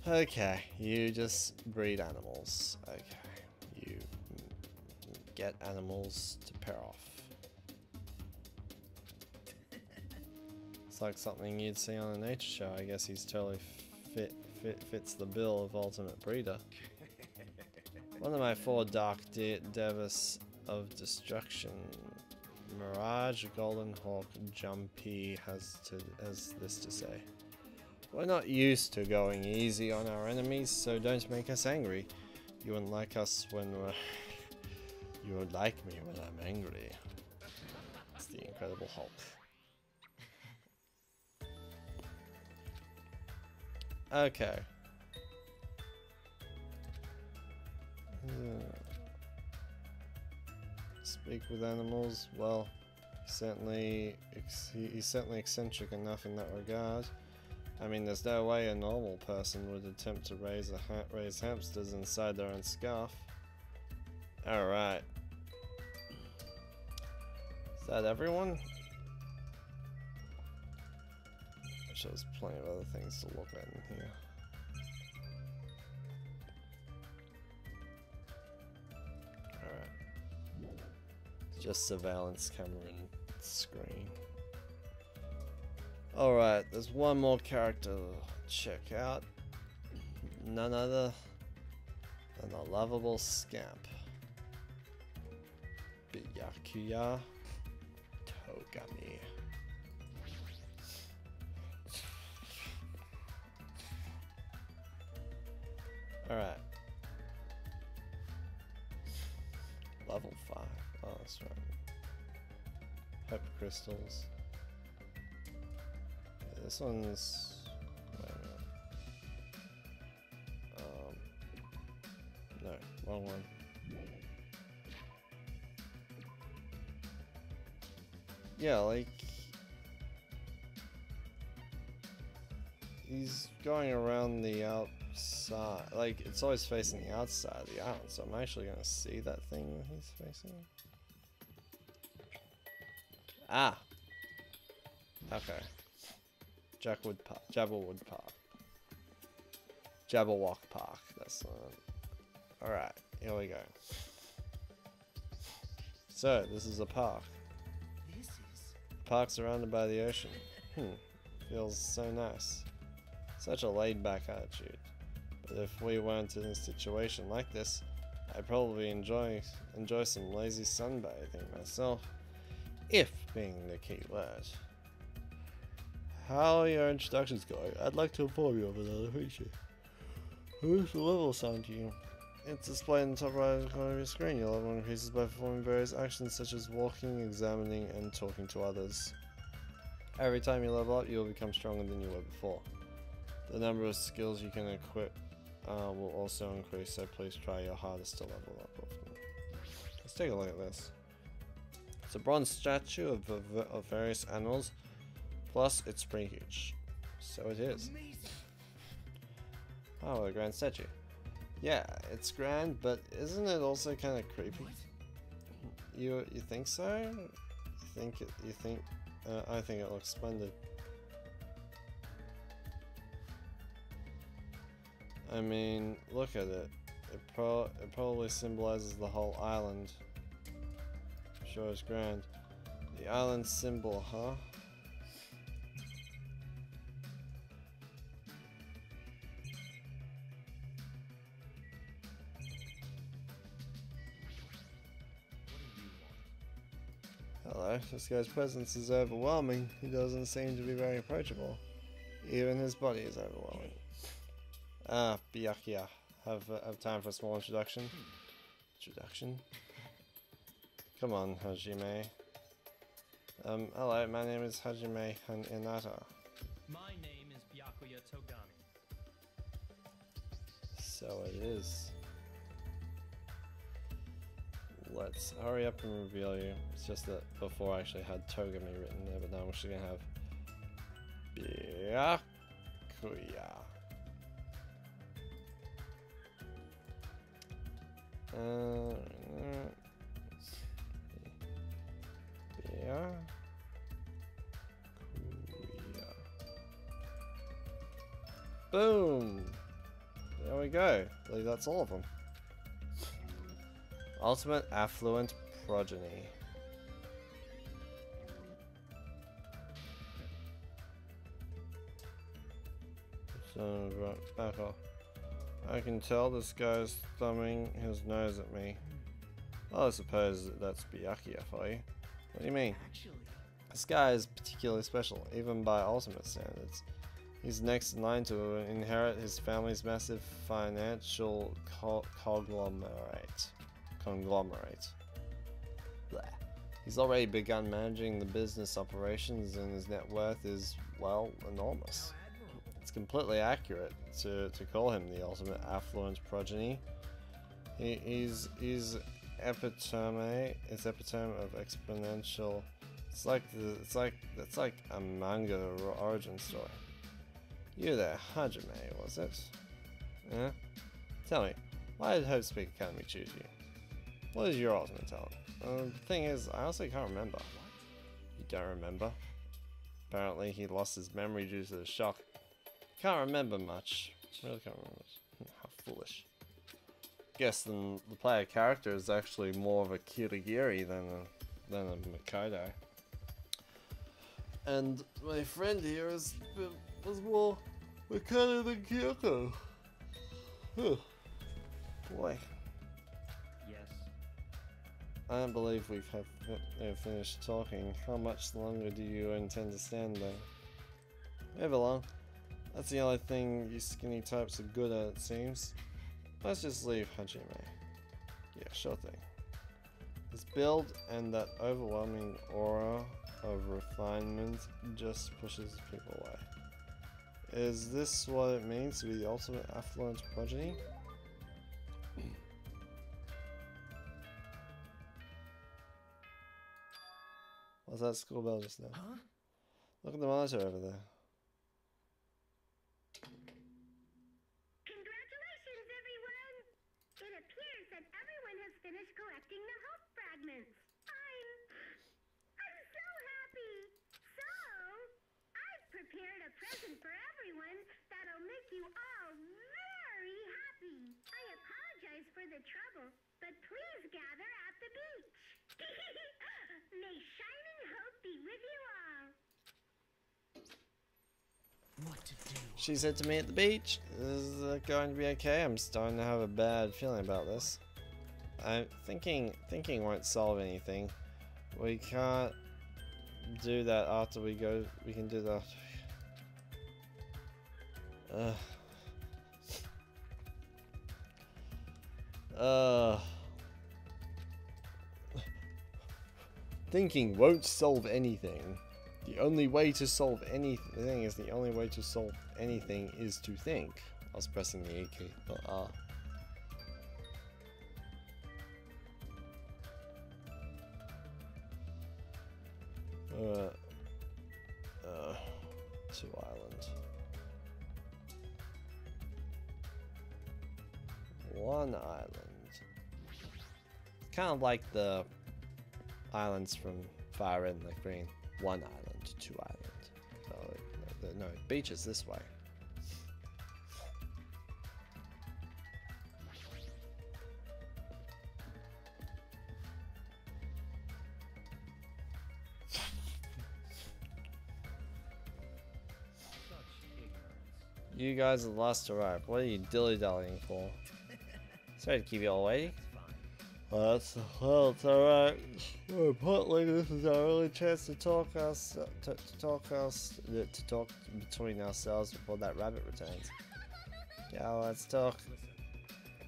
Okay, you just breed animals. Okay. You get animals to pair off. It's like something you'd see on a nature show. I guess he's totally fits the bill of ultimate breeder. One of my 4 dark devas of destruction. Mirage, Golden Hawk, Jumpy has this to say. We're not used to going easy on our enemies, so don't make us angry. You wouldn't like us when we're... You would like me when I'm angry. It's the Incredible Hulk. Okay. Speak with animals. Well, he's certainly eccentric enough in that regard. I mean, there's no way a normal person would attempt to raise hamsters inside their own scarf. All right. Is that everyone? Actually, there's plenty of other things to look at in here. Just surveillance camera and screen. Alright, there's one more character to check out. None other than the lovable scamp. Byakuya Togami. Alright. That's right. Pep crystals. Yeah, this one's. Wait a minute. No, wrong one. Yeah, like. He's going around the outside. Like, it's always facing the outside of the island, so I'm actually gonna see that thing when he's facing. Ah! Okay. Jabberwood Park. Jabberwock Park, that's the one. Alright, here we go. So, this is a park. This is... Park surrounded by the ocean. Feels so nice. Such a laid-back attitude. But if we weren't in a situation like this, I'd probably enjoy some lazy sunbathing myself. If being the key word. How are your introductions going? I'd like to inform you of another feature. Who's the level assigned to you? It's displayed in the top right corner of your screen. Your level increases by performing various actions such as walking, examining, and talking to others. Every time you level up, you will become stronger than you were before. The number of skills you can equip will also increase, so please try your hardest to level up often. Let's take a look at this. It's a bronze statue of various animals, plus it's pretty huge. So it is. Amazing. Oh, a grand statue. Yeah, it's grand, but isn't it also kind of creepy? What? You think so? You think? I think it looks splendid. I mean, look at it. It probably symbolizes the whole island. Sure is grand. The island symbol, huh? Hello, this guy's presence is overwhelming. He doesn't seem to be very approachable. Even his body is overwhelming. Ah, Byakuya. Have time for a small introduction? Introduction? Come on, Hajime. Hello, my name is Hajime Hinata. My name is Byakuya Togami. So it is. Let's hurry up and reveal you. It's just that before I actually had Togami written there, but now I'm actually gonna have Byakuya. Boom! There we go. I believe that's all of them. Ultimate Affluent Progeny. So, back off. I can tell this guy's thumbing his nose at me. Well, I suppose that's Byakuya for you. What do you mean? Actually, This guy is particularly special, even by ultimate standards. He's next in line to inherit his family's massive financial conglomerate. Blah. He's already begun managing the business operations, and his net worth is, well, enormous. how admirable. It's completely accurate to call him the ultimate affluent progeny. He's epitome of exponential. It's like a manga origin story. You there, Hajime, was it? Yeah? Tell me, why did Hope Speak Academy choose you? What is your ultimate talent? The thing is, I honestly can't remember. You don't remember? Apparently he lost his memory due to the shock. Can't remember much. Really can't remember much. How foolish. Guess the player character is actually more of a Kirigiri than a Makoto. And my friend here was more Makoto than Kyoko. Huh. Boy. Yes. I don't believe we've finished talking. How much longer do you intend to stand there? Never long. That's the only thing you skinny types are good at, it seems. Let's just leave, Hajime. Yeah, sure thing. Its build and that overwhelming aura of refinement just pushes people away. Is this what it means to be the ultimate affluent progeny? What's that school bell just now? Huh? Look at the monitor over there. Congratulations, everyone! It appears that everyone has finished collecting the hope fragments. I'm so happy! So, I've prepared a present for everyone that'll make you all very happy. I apologize for the trouble, but please gather at the beach. May shining hope be with you all. What to do? She said to me at the beach, is it going to be okay? I'm starting to have a bad feeling about this. I'm thinking won't solve anything. We can't do that after we go. We can do that. Thinking won't solve anything. The only way to solve anything is the only way to solve anything is to think. I was pressing the E key, but to island. One island. Kind of like the islands from Fire Red and the Green. One island, two island. No, beach is this way. You guys are the last to arrive. What are you dilly-dallying for? Sorry to keep you all waiting. Well, it's alright. Partly this is our only chance to talk between ourselves before that rabbit returns. Yeah, let's talk.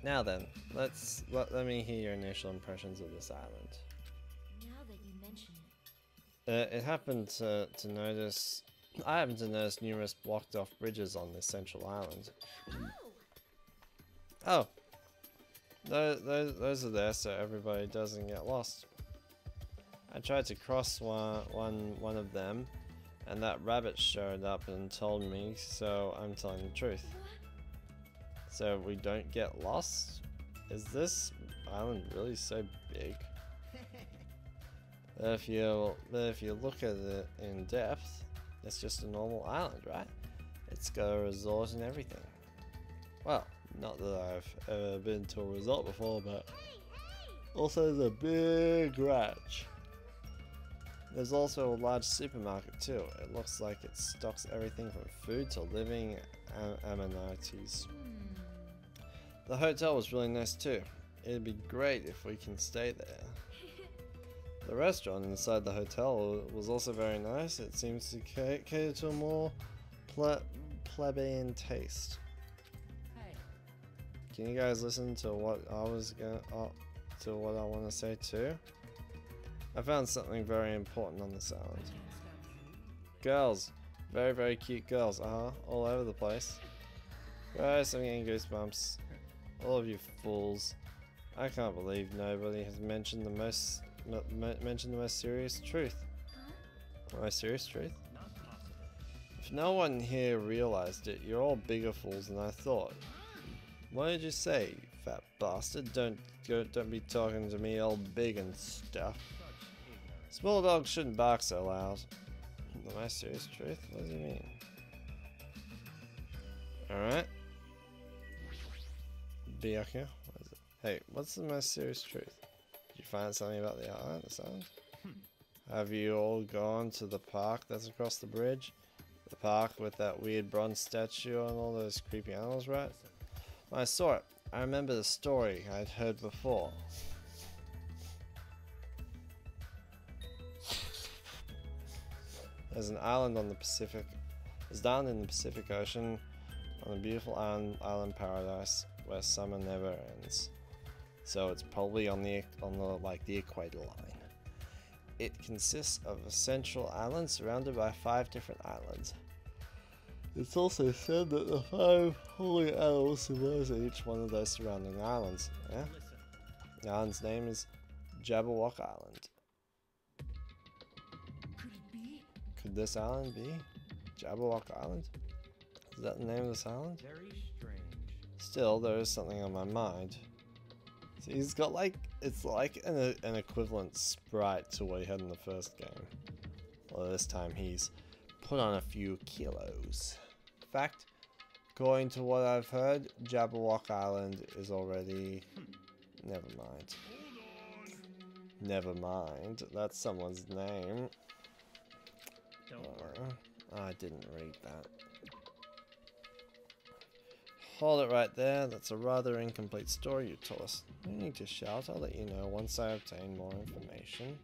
Now then, let me hear your initial impressions of this island. Now that you mention it. It happened to notice. I happened to notice numerous blocked off bridges on this central island. Oh. Those are there so everybody doesn't get lost. I tried to cross one of them, and that rabbit showed up and told me, so I'm telling the truth. So we don't get lost? Is this island really so big? If you look at it in depth, it's just a normal island, right? It's got a resort and everything. Well, not that I've ever been to a resort before, but also there's a big garage. There's also a large supermarket too. It looks like it stocks everything from food to living amenities. The hotel was really nice too. It'd be great if we can stay there. The restaurant inside the hotel was also very nice. It seems to cater to a more plebeian taste. Hey. Can you guys listen to what I want to say too? I found something very important on this island. Girls, very very cute girls. All over the place. Guys, I'm getting goosebumps. All of you fools. I can't believe nobody has mentioned the most serious truth. The most serious truth? If no one here realized it, you're all bigger fools than I thought. What did you say, you fat bastard? Don't be talking to me all big and stuff. Small dogs shouldn't bark so loud. The most serious truth? What do you mean? Alright. Byakuya? What is it? Hey, what's the most serious truth? Did you find something about the island? Have you all gone to the park that's across the bridge? The park with that weird bronze statue and all those creepy animals, right? When I saw it, I remember the story I'd heard before. There's an island on the Pacific. There's down in the Pacific Ocean on a beautiful island paradise where summer never ends. so it's probably on the like the equator line. It consists of a central island surrounded by 5 different islands. It's also said that the 5 holy animals survive at each one of those surrounding islands. Yeah? The island's name is Jabberwock Island. Could it be? Could this island be Jabberwock Island? Is that the name of this island? Very strange. Still, there is something on my mind. So he's got like, it's like an equivalent sprite to what he had in the first game. Well, this time he's put on a few kilos. In fact, according to what I've heard, Jabberwock Island is already... Never mind. Never mind. That's someone's name. Don't worry. I didn't read that. Hold it right there. That's a rather incomplete story you told us. No need to shout. I'll let you know once I obtain more information.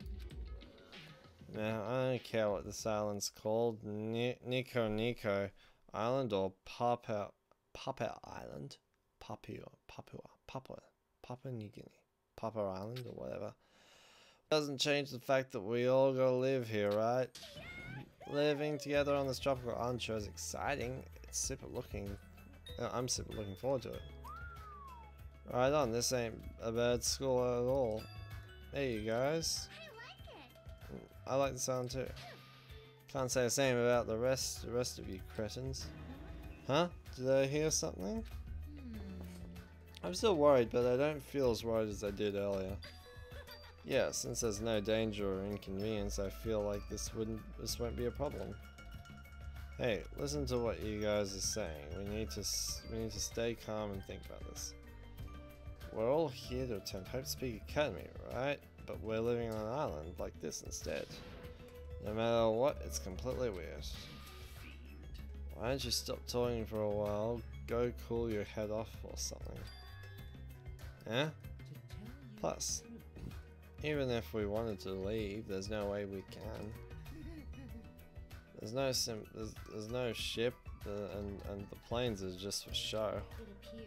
Now, I don't care what this island's called. Nico Island or Papua Island. Papua New Guinea. Papua Island or whatever. Doesn't change the fact that we all gotta live here, right? Living together on this tropical island sure is exciting. It's super looking. I'm super looking forward to it. Right on, this ain't a bad school at all. Hey, you guys. I like the sound too. Can't say the same about the rest of you cretins. Huh? Did I hear something? I'm still worried, but I don't feel as worried as I did earlier. Yeah, since there's no danger or inconvenience, I feel like this won't be a problem. Hey, listen to what you guys are saying. We need to stay calm and think about this. We're all here to attend Hope Speak Academy, right? But we're living on an island like this instead. No matter what, it's completely weird. Why don't you stop talking for a while? Go cool your head off or something. Yeah? Plus, even if we wanted to leave, there's no way we can. There's no ship, and the planes are just for show. It appears.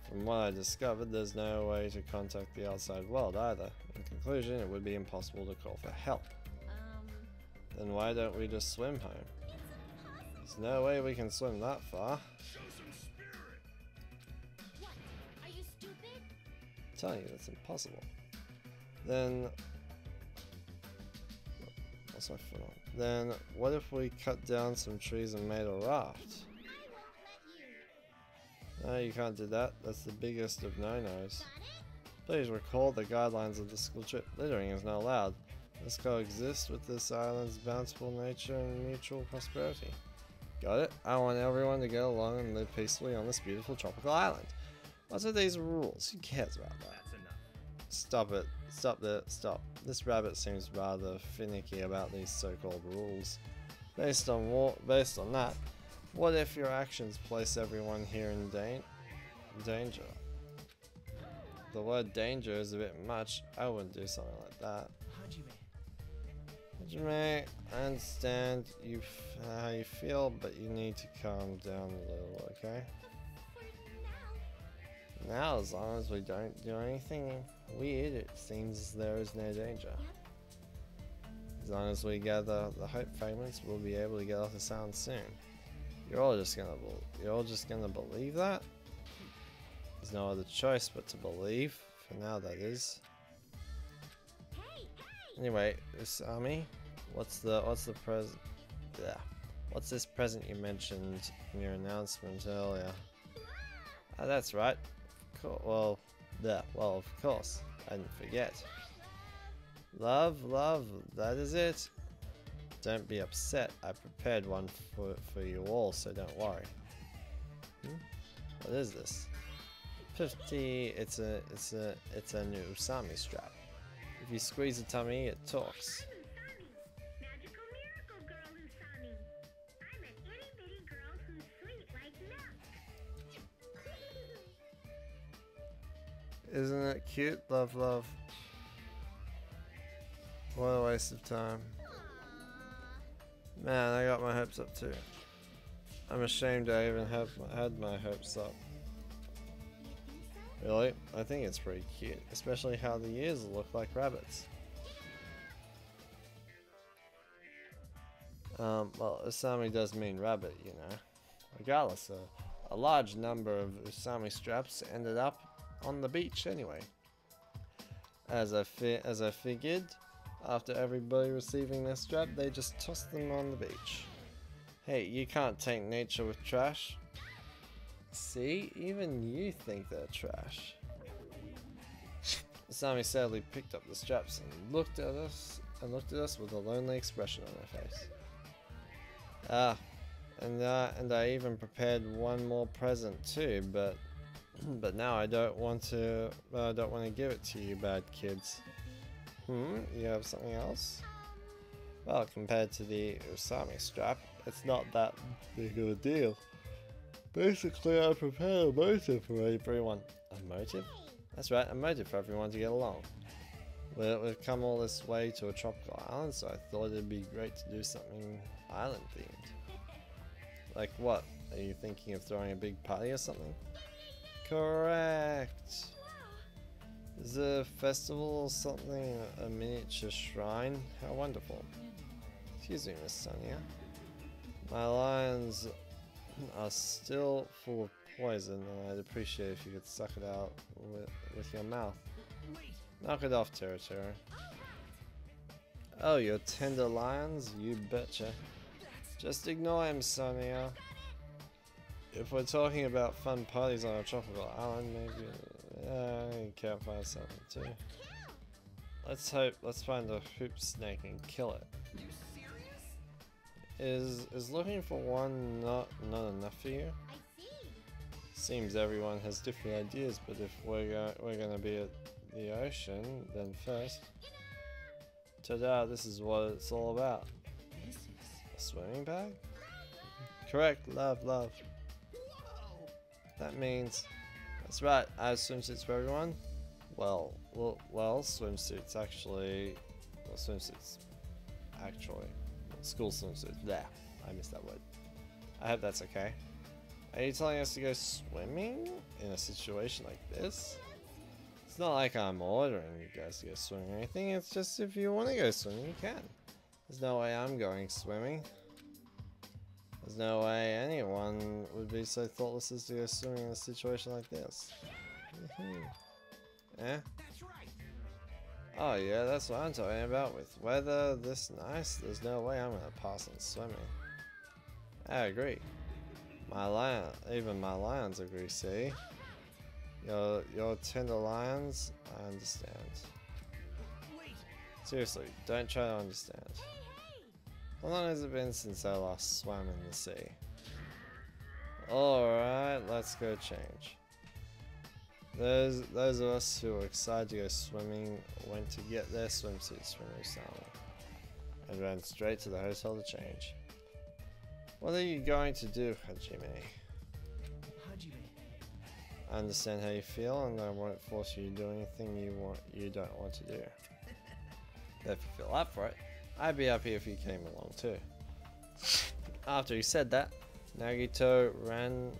From what I discovered, there's no way to contact the outside world either. In conclusion, it would be impossible to call for help. Then why don't we just swim home? There's no way we can swim that far. What? Are you stupid? I'm telling you, that's impossible. Then... What's my foot on? Then, what if we cut down some trees and made a raft? No, you can't do that. That's the biggest of no-nos. Please recall the guidelines of the school trip. Littering is not allowed. Let's coexist with this island's bountiful nature and mutual prosperity. Got it? I want everyone to get along and live peacefully on this beautiful tropical island. What's with these rules? Who cares about that? That's enough. Stop it. Stop there. Stop. This rabbit seems rather finicky about these so-called rules. Based on that, what if your actions place everyone here in danger? The word danger is a bit much. I wouldn't do something like that. Hajime, I understand how you feel, but you need to calm down a little, okay? Now, as long as we don't do anything weird, it seems there is no danger. As long as we gather the hope fragments, we'll be able to get off this island soon. You're all just gonna believe that? There's no other choice but to believe. For now, that is. Anyway, Usami, what's this present you mentioned in your announcement earlier? Ah, that's right. Well, of course. I didn't forget. Love, that is it. Don't be upset. I prepared one for you all, so don't worry. What is this? 50. It's a new Usami strap. If you squeeze the tummy, it talks. Magical miracle girl Usami. I'm an itty bitty girl who's sweet like milk. Isn't it cute? Love. What a waste of time. Man, I got my hopes up too. I'm ashamed I even had my hopes up. Really? I think it's pretty cute, especially how the ears look like rabbits. Well, Usami does mean rabbit, you know. Regardless, a large number of Usami straps ended up on the beach anyway. As I figured, after everybody receiving their strap, they just tossed them on the beach. Hey, you can't take nature with trash. See, even you think they're trash. Usami sadly picked up the straps and looked at us with a lonely expression on her face. Ah, and I even prepared one more present too, but now I don't want to give it to you bad kids. You have something else? Well, compared to the Usami strap, it's not that big of a deal. Basically, I prepared a motive for everyone. A motive? That's right, a motive for everyone to get along. We've come all this way to a tropical island, so I thought it'd be great to do something island themed. Like what? Are you thinking of throwing a big party or something? Correct! Is the festival or something a miniature shrine? How wonderful. Excuse me, Miss Sonia. My lions are still full of poison, and I'd appreciate if you could suck it out with your mouth. Knock it off, Territory. Oh, your tender lions? You betcha. Just ignore him, Sonia. If we're talking about fun parties on a tropical island, maybe you can't find something too. Let's find a hoop snake and kill it. Is looking for one not enough for you? I see. Seems everyone has different ideas, but if we're gonna be at the ocean, then first. Ta-da! This is what it's all about. This is... A swimming bag? Correct. Love. That means that's right. I have swimsuits for everyone. Well, swimsuits actually. Well, swimsuits actually. School swimsuits. There, I missed that word. I hope that's okay. Are you telling us to go swimming in a situation like this? It's not like I'm ordering you guys to go swimming or anything. It's just if you want to go swimming, you can. There's no way I'm going swimming. There's no way anyone would be so thoughtless as to go swimming in a situation like this. Eh? Oh yeah, that's what I'm talking about. With weather this nice, there's no way I'm gonna pass on swimming. I agree. Even my lions agree, see? Your tender lions, I understand. Seriously, don't try to understand. How long has it been since I last swam in the sea? Alright, let's go change. Those of us who were excited to go swimming went to get their swimsuits from Usami and ran straight to the hotel to change. What are you going to do, Hajime? I understand how you feel, and I won't force you to do anything you don't want to do. If you feel up for it, I'd be happy if you came along too. After he said that, Nagito ran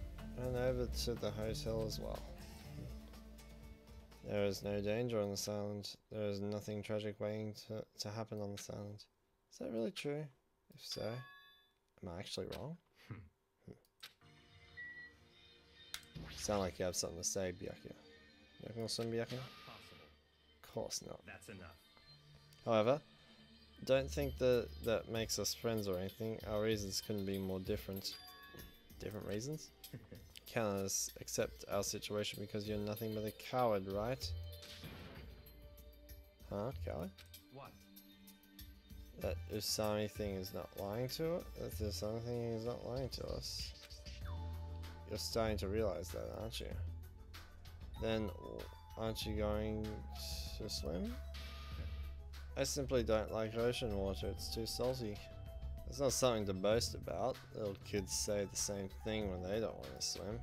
over to the hotel as well. There is no danger on this island. There is nothing tragic waiting to happen on this island. Is that really true? If so, am I actually wrong? Sound like you have something to say, Byakuya. You gonna swim, Byakuya? Of course not. That's enough. However, don't think that makes us friends or anything. Our reasons couldn't be more different. Different reasons? Can't accept our situation because you're nothing but a coward, right? Huh? Coward? What? That Usami thing is not lying to it? That the Usami thing is not lying to us? You're starting to realize that, aren't you? Then, aren't you going to swim? I simply don't like ocean water, it's too salty. It's not something to boast about. Little kids say the same thing when they don't want to swim.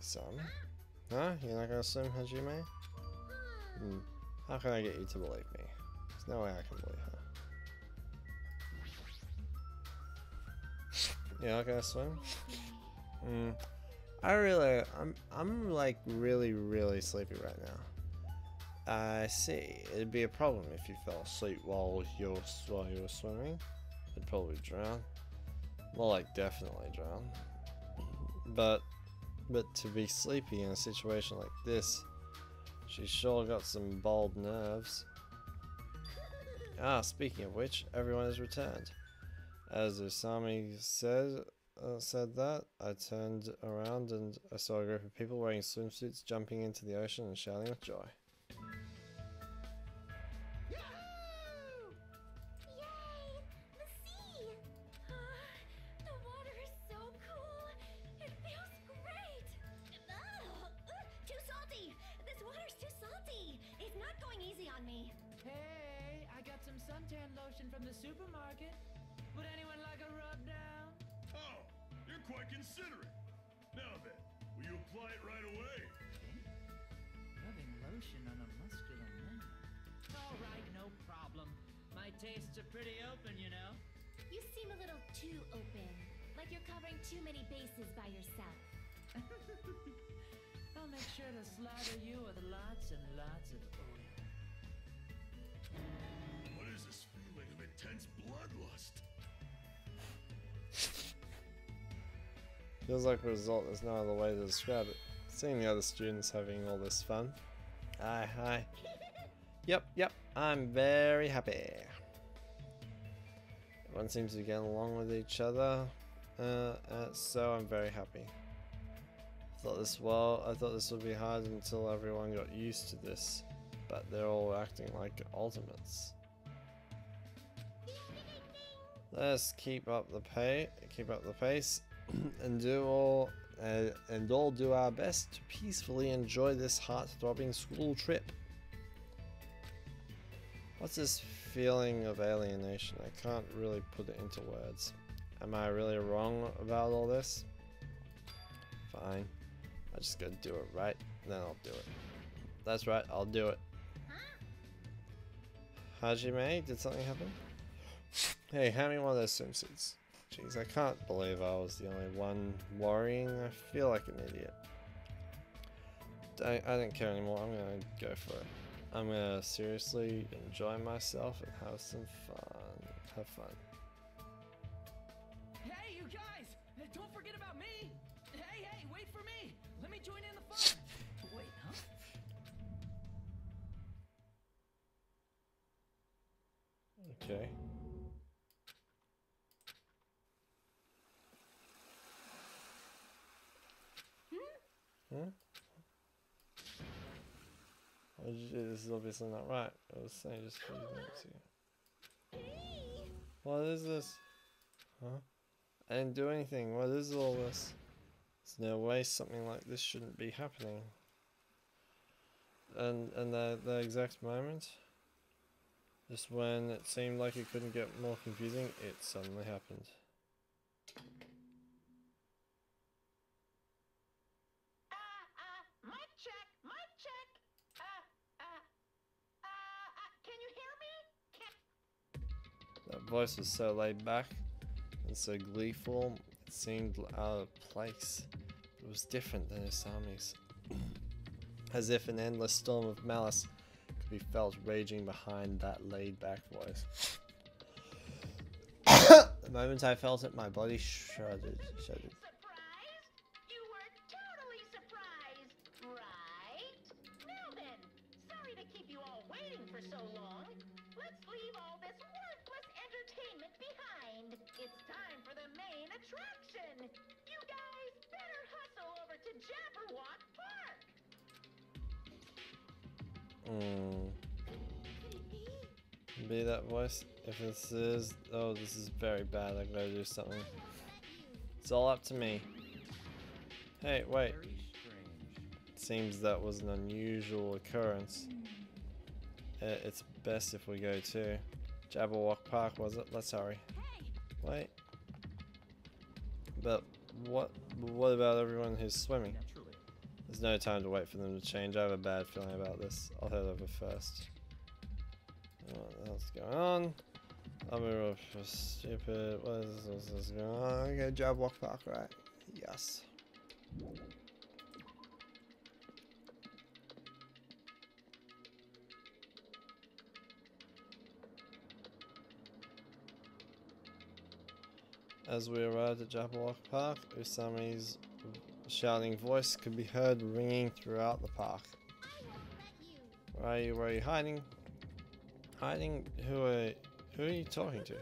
Some? Huh? You're not gonna swim, Hajime? How can I get you to believe me? There's no way I can believe her. You're not gonna swim? Okay. I'm like really sleepy right now. I see. It'd be a problem if you fell asleep while you were swimming. You'd probably drown. More like definitely drown. But to be sleepy in a situation like this, she sure got some bold nerves. Ah, speaking of which, everyone has returned. As Usami said that, I turned around and I saw a group of people wearing swimsuits jumping into the ocean and shouting with joy. Yahoo! Yay! The sea! The water is so cool. It feels great. Too salty. This water's too salty. It's not going easy on me. Hey, I got some suntan lotion from the supermarket. Would anyone like a rub down? Oh, you're quite considerate. Now then, will you apply it right away? Rubbing lotion on a muscular man. All right, no problem. My tastes are pretty open, you know. You seem a little too open. Like you're covering too many bases by yourself. I'll make sure to slather you with lots and lots of oil. What is this feeling of intense bloodlust? Feels like a result, there's no other way to describe it. Seeing the other students having all this fun. Hi. Yep, I'm very happy. Everyone seems to be getting along with each other, so I'm very happy. I thought this would be hard until everyone got used to this, but they're all acting like ultimates. Let's keep up the pace, and all do our best to peacefully enjoy this heart-throbbing school trip. What's this feeling of alienation? I can't really put it into words. Am I really wrong about all this? Fine. I just gotta do it right, then I'll do it. That's right, I'll do it. Hajime, did something happen? Hey, hand me one of those swimsuits. Jeez, I can't believe I was the only one worrying. I feel like an idiot. I don't care anymore. I'm gonna go for it. I'm gonna seriously enjoy myself and have some fun. Have fun. Hey, you guys! Don't forget about me! Hey, wait for me! Let me join in the fun! Wait, huh? Okay. Hmm? This is obviously not right. I was saying just a few minutes ago. What is this? Huh? I didn't do anything. What is all this? There's no way something like this shouldn't be happening. And the exact moment, just when it seemed like it couldn't get more confusing, it suddenly happened. Mic check. Can you hear me? That voice was so laid back and so gleeful, it seemed out of place. It was different than Usami's. As if an endless storm of malice could be felt raging behind that laid back voice. The moment I felt it, my body shuddered. Surprised? You were totally surprised, right? Now then, sorry to keep you all waiting for so long. Let's leave all this worthless entertainment behind. It's time for the main attraction. You guys better hustle over to Jabberwock Park. Be that voice? If this is... Oh, this is very bad. I gotta do something. It's all up to me. Hey, wait. Very strange. Seems that was an unusual occurrence. It's best if we go to Jabberwock Park, was it? Let's hurry. Wait. But what about everyone who's swimming? Naturally. There's no time to wait for them to change. I have a bad feeling about this. I'll head over first. What else is going on? I'm a stupid. What is this going on? Okay, Jabberwock Park, right? Yes. As we arrived at Jabberwock Park, Usami's shouting voice could be heard ringing throughout the park. Where are you? Where are you hiding? Hiding? Who are you talking to?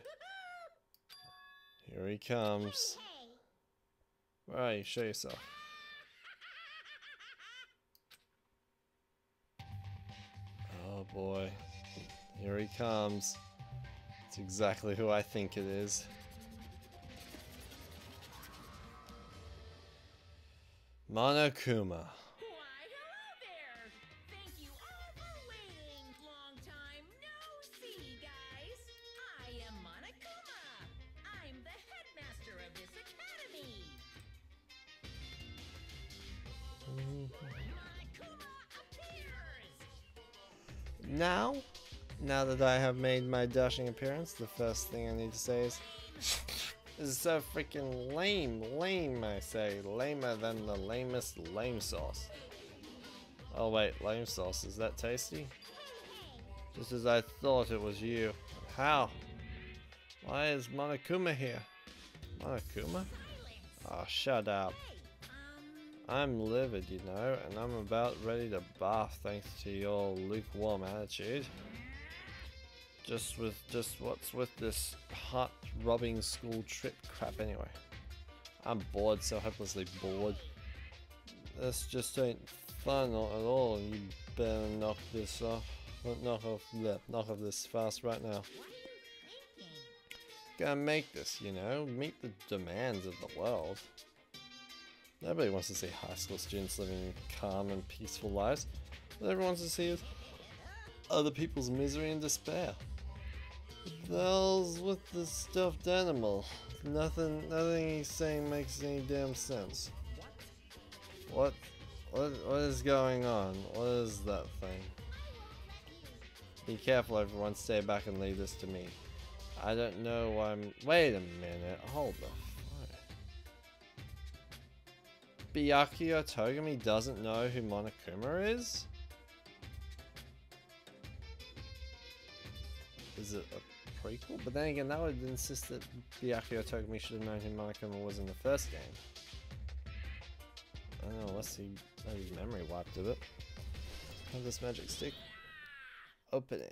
Here he comes. Where are you? Show yourself. Oh boy. Here he comes. It's exactly who I think it is. Monokuma. Why, hello there! Thank you all for waiting. Long time no see, guys. I am Monokuma. I'm the headmaster of this academy. Monokuma appears! Now that I have made my dashing appearance, the first thing I need to say is this is so freaking lame. Lame, I say. Lamer than the lamest lame sauce. Oh wait, lame sauce, is that tasty? Just as I thought it was you. How? Why is Monokuma here? Monokuma? Oh, shut up. I'm livid, you know, and I'm about ready to bath thanks to your lukewarm attitude. What's with this heart-robbing school trip crap anyway? I'm bored, so hopelessly bored. This just ain't fun at all. You better knock off this fast right now. Gotta make this, you know, meet the demands of the world. Nobody wants to see high school students living calm and peaceful lives. What everyone wants to see is other people's misery and despair. What the hell's with the stuffed animal? Nothing he's saying makes any damn sense. What is going on? What is that thing? Be careful, everyone. Stay back and leave this to me. I don't know why I'm... Wait a minute. Hold the phone. Byakuya Togami doesn't know who Monokuma is? Is it a prequel? But then again, that would insist that Byakuya Togami should have known who Monokuma was in the first game. I don't know, unless he had his memory wiped of it. Have this magic stick. Opening.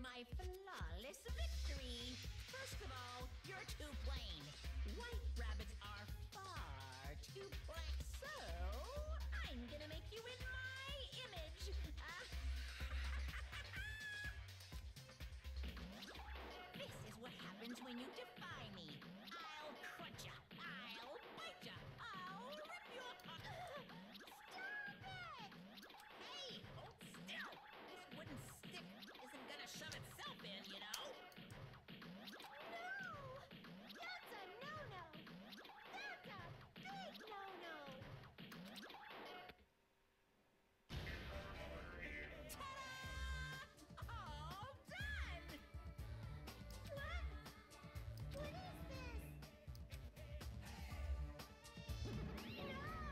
My flawless victory. First of all, you're too plain. White rabbits are far too plain. So, I'm gonna make you in my image. This is what happens when you defy me. I'll crunch ya. I'll bite ya. I'll rip you apart. Stop it! Hey, hold still. This wooden stick isn't gonna shove itself in, you know? No! That's a no-no! That's a big no-no! Ta-da! All done! What? What is this? No!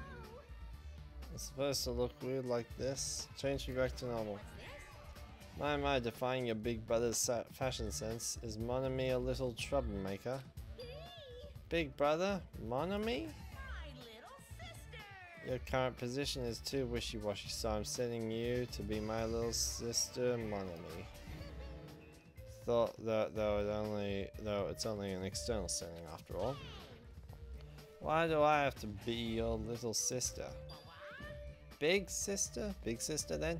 It's supposed to look weird like this. Change you back to normal. My, defying your big brother's fashion sense. Is Monami a little troublemaker? Big brother? Monami? My little sister! Your current position is too wishy-washy, so I'm sending you to be my little sister, Monami. Thought that though it's only an external setting after all. Why do I have to be your little sister? Big sister? Big sister then?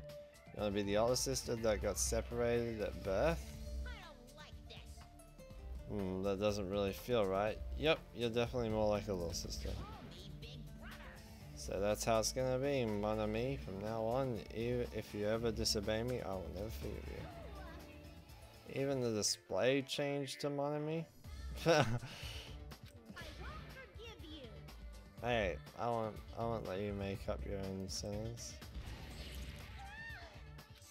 You wanna be the older sister that got separated at birth? I don't like this. That doesn't really feel right. Yep, you're definitely more like a little sister. Call me Big Brother. So that's how it's gonna be, mon ami. From now on, if you ever disobey me, I will never forgive you. Even the display changed to mon ami? I won't forgive you. Hey, I won't let you make up your own sentence.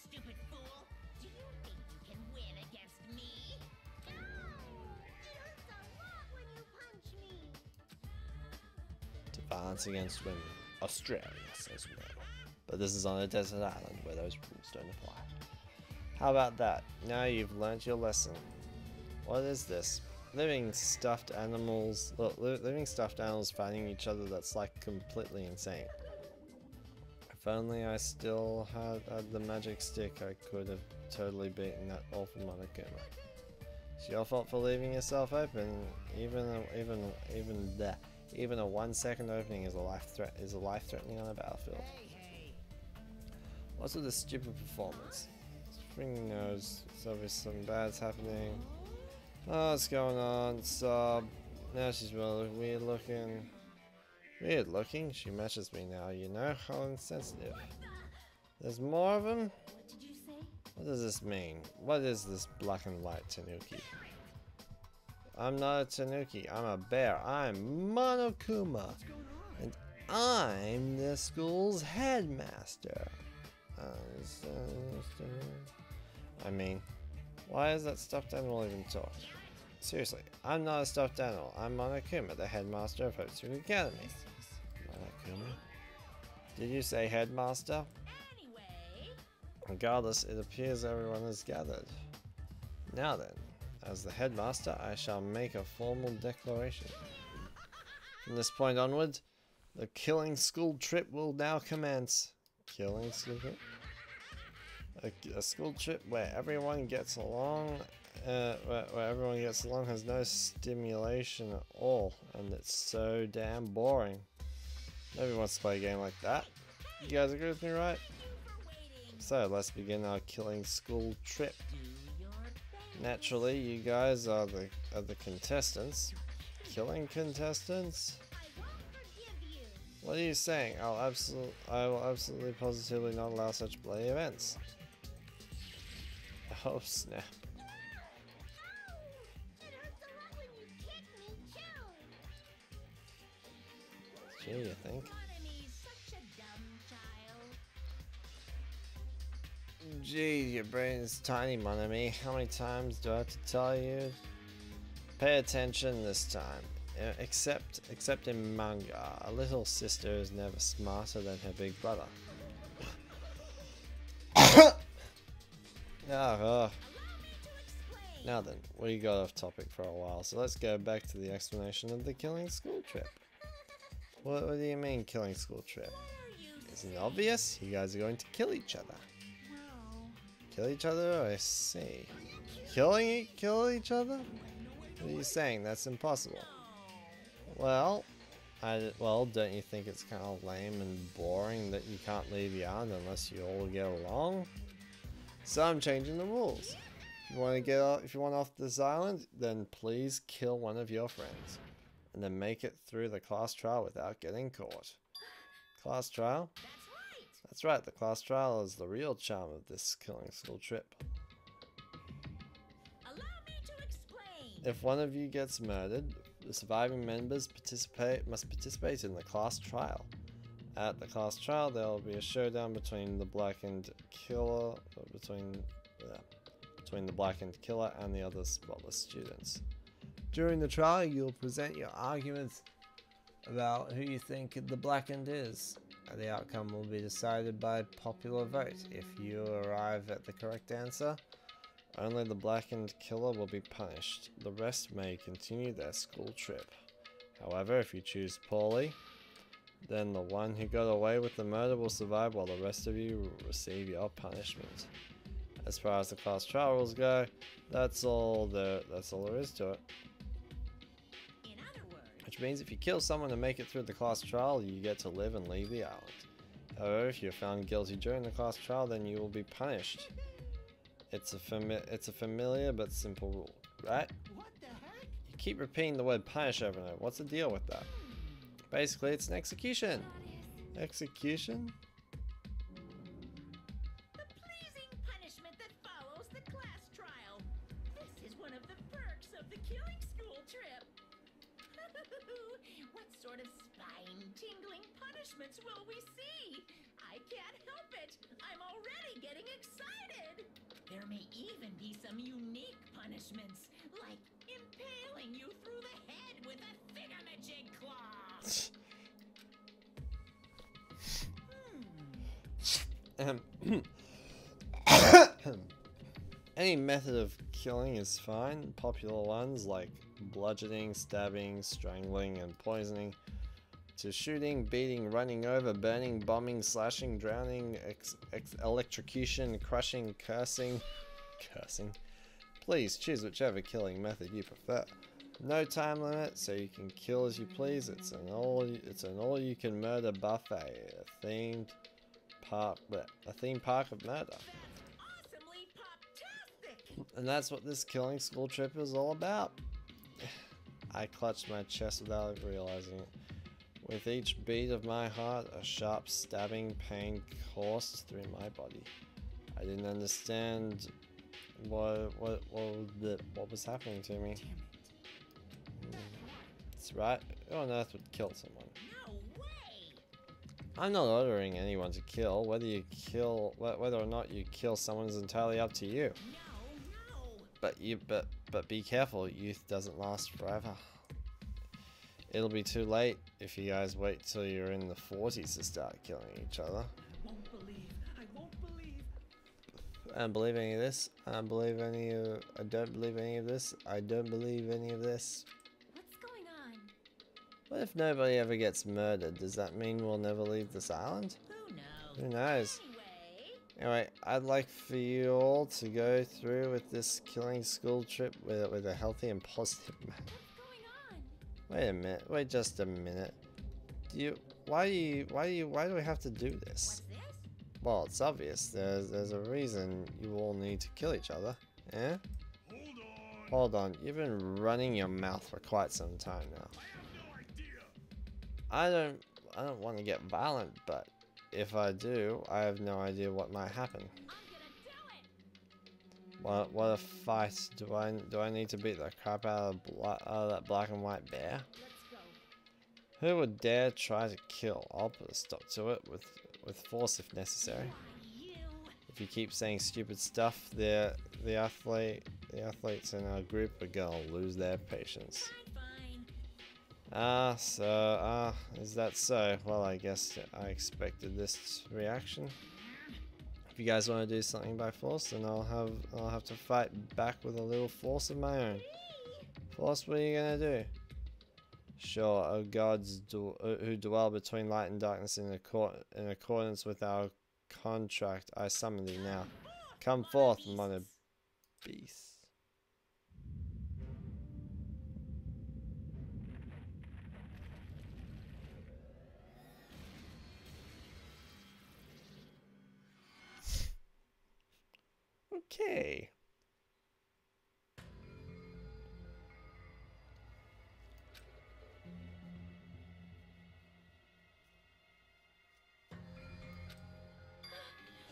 Stupid fool! Do you think you can win against me? No! It hurts a lot when you punch me. To violence against women, Australia says no. But this is on a desert island where those rules don't apply. How about that? Now you've learnt your lesson. What is this? Living stuffed animals fighting each other, that's like completely insane. If only I still had the magic stick, I could have totally beaten that awful Monokuma. It's your fault for leaving yourself open. Even a 1 second opening is a life-threatening on a battlefield. What's with this stupid performance? Spring knows there's obviously something bad's happening. Oh, what's going on? Sub. Now she's really weird looking. Weird looking? She matches me now, you know? How insensitive. There's more of them? What did you say? What does this mean? What is this black and white tanuki? I'm not a tanuki, I'm a bear. I'm Monokuma. And I'm the school's headmaster. I mean, why is that stuffed animal even talk? Seriously, I'm not a stuffed animal. I'm Monokuma, the headmaster of Hope Street Academy. Monokuma? Did you say headmaster? Anyway, Regardless, it appears everyone is gathered. Now then, as the headmaster, I shall make a formal declaration. From this point onward, the killing school trip will now commence. Killing school trip? A school trip where everyone gets along, has no stimulation at all, and it's so damn boring. Nobody wants to play a game like that. You guys agree with me, right? So let's begin our killing school trip. Naturally, you guys are the contestants. Killing contestants? What are you saying? I will absolutely positively not allow such bloody events. Oh snap. Gee, you think? Monomy's such a dumb child. Gee, your brain is tiny, Monomy. How many times do I have to tell you? Pay attention this time. Except in manga, a little sister is never smarter than her big brother. Now then, we got off topic for a while, so let's go back to the explanation of the killing school trip. What do you mean, killing school trip? Isn't it obvious? You guys are going to kill each other. Kill each other? I see. Kill each other? What are you saying? That's impossible. Well, don't you think it's kind of lame and boring that you can't leave your island unless you all get along? So I'm changing the rules. If you want off this island, then please kill one of your friends, and then make it through the class trial without getting caught. Class trial? That's right. The class trial is the real charm of this killing school trip. Allow me to explain. If one of you gets murdered, the surviving members must participate in the class trial. At the class trial, there will be a showdown between the blackened killer, between the blackened killer and the other spotless students. During the trial, you'll present your arguments about who you think the blackened is. The outcome will be decided by popular vote. If you arrive at the correct answer, only the blackened killer will be punished. The rest may continue their school trip. However, if you choose poorly, then the one who got away with the murder will survive while the rest of you will receive your punishment. As far as the class trial rules go, that's all there is to it. In other words, Which means if you kill someone and make it through the class trial, you get to live and leave the island. However, if you're found guilty during the class trial, then you will be punished. It's a familiar but simple rule, right? What the heck? You keep repeating the word punish over and over. What's the deal with that? Basically, it's an execution. Execution? The pleasing punishment that follows the class trial. This is one of the perks of the killing school trip. What sort of spine-tingling punishments will we see? I can't help it. I'm already getting excited. There may even be some unique punishments, like impaling you through the head with a thingamajig claw. Any method of killing is fine. Popular ones like bludgeoning, stabbing, strangling, and poisoning, to shooting, beating, running over, burning, bombing, slashing, drowning, electrocution, crushing, cursing. Please choose whichever killing method you prefer. No time limit, so you can kill as you please. It's an all you can murder buffet, a theme park of murder. Awesomely pop-tastic! And that's what this killing school trip is all about. I clutched my chest without realizing it. With each beat of my heart, a sharp stabbing pain coursed through my body. I didn't understand what was happening to me. That's right. Who on earth would kill someone? No way! I'm not ordering anyone to kill. Whether or not you kill someone is entirely up to you. No. But be careful. Youth doesn't last forever. It'll be too late if you guys wait till you're in the 40s to start killing each other. I won't believe. I don't believe any of this. I don't believe any of this. I don't believe any of this. What's going on? What if nobody ever gets murdered? Does that mean we'll never leave this island? Who knows? Who knows? Anyway, I'd like for you all to go through with this killing school trip with a healthy and positive manner. What's going on? Wait a minute. Wait just a minute. Why do we have to do this? what's this? Well, it's obvious. There's a reason you all need to kill each other. Eh? Hold on. You've been running your mouth for quite some time now. I don't want to get violent, but if I do, I have no idea what might happen. I'm gonna do it! What a fight. Do I need to beat the crap out of that black and white bear? Let's go. Who would dare try to kill? I'll put a stop to it with force if necessary. You. If you keep saying stupid stuff, the athletes in our group are gonna lose their patience. Fine. Is that so? Well, I guess I expected this reaction. If you guys want to do something by force, then I'll have to fight back with a little force of my own. Force, what are you gonna do? Sure, O gods who dwell between light and darkness in accordance with our contract, I summon thee now. Come forth, mono beast. Okay.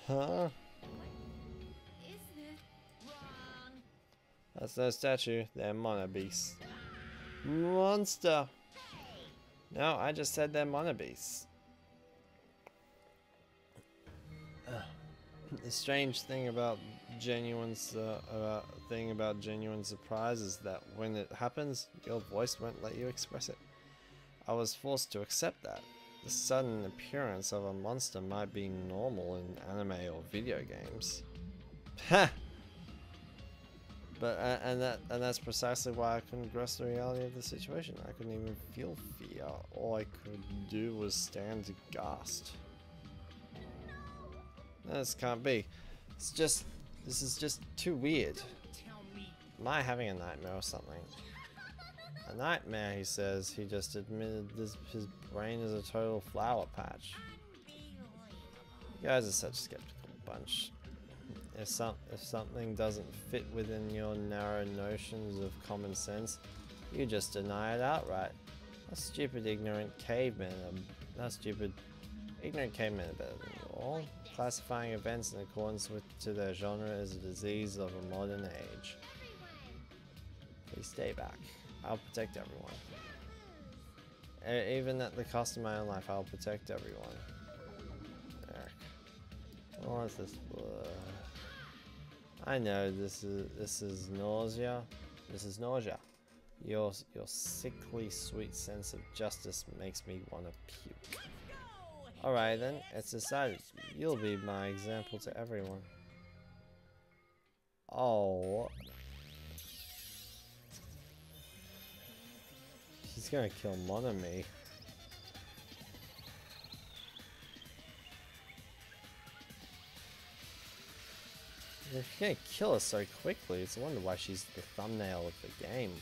Huh? Is this? Wrong. That's no statue. They're mono beasts. Monster. No, I just said they're mono beasts. The strange thing about genuine surprise is that when it happens, your voice won't let you express it. I was forced to accept that. The sudden appearance of a monster might be normal in anime or video games. Ha! But and that's precisely why I couldn't grasp the reality of the situation. I couldn't even feel fear. All I could do was stand aghast. No, this can't be. This is just too weird. Tell me. Am I having a nightmare or something? A nightmare, he says. He just admitted his brain is a total flower patch. You guys are such a skeptical bunch. If something doesn't fit within your narrow notions of common sense, you just deny it outright. A stupid, ignorant caveman. A stupid, Ignorant cavemen are better than you all. Classifying events in accordance to their genre is a disease of a modern age. Please stay back. I'll protect everyone. Even at the cost of my own life, I'll protect everyone. What is this? I know this is nausea. This is nausea. Your sickly sweet sense of justice makes me want to puke. Alright then, it's decided. You'll be my example to everyone. Oh. He's gonna kill Monami. If you're gonna kill her so quickly, it's a wonder why she's the thumbnail of the game.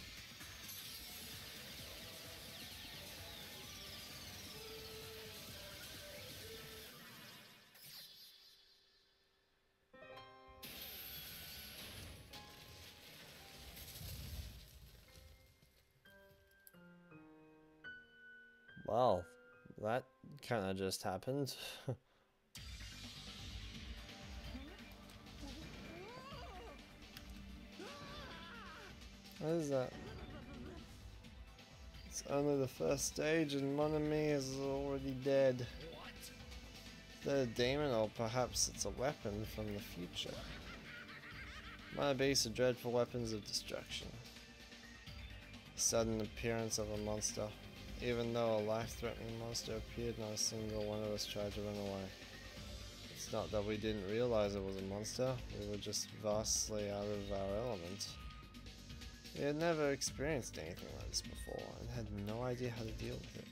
Well, that kind of just happened. What is that? It's only the first stage and Monami is already dead. Is that a demon or perhaps it's a weapon from the future? Mana beasts are dreadful weapons of destruction. Sudden appearance of a monster. Even though a life-threatening monster appeared, not a single one of us tried to run away. It's not that we didn't realize it was a monster, we were just vastly out of our element. We had never experienced anything like this before, and had no idea how to deal with it.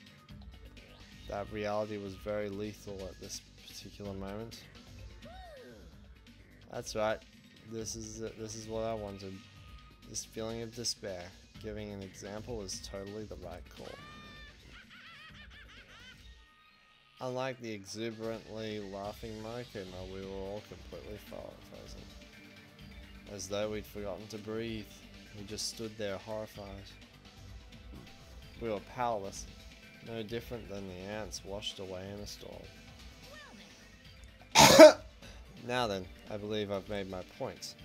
That reality was very lethal at this particular moment. That's right, this is what I wanted. This feeling of despair. Giving an example is totally the right call. Unlike the exuberantly laughing Monokuma, we were all completely frozen. As though we'd forgotten to breathe. We just stood there horrified. We were powerless, no different than the ants washed away in a storm. Now then, I believe I've made my point.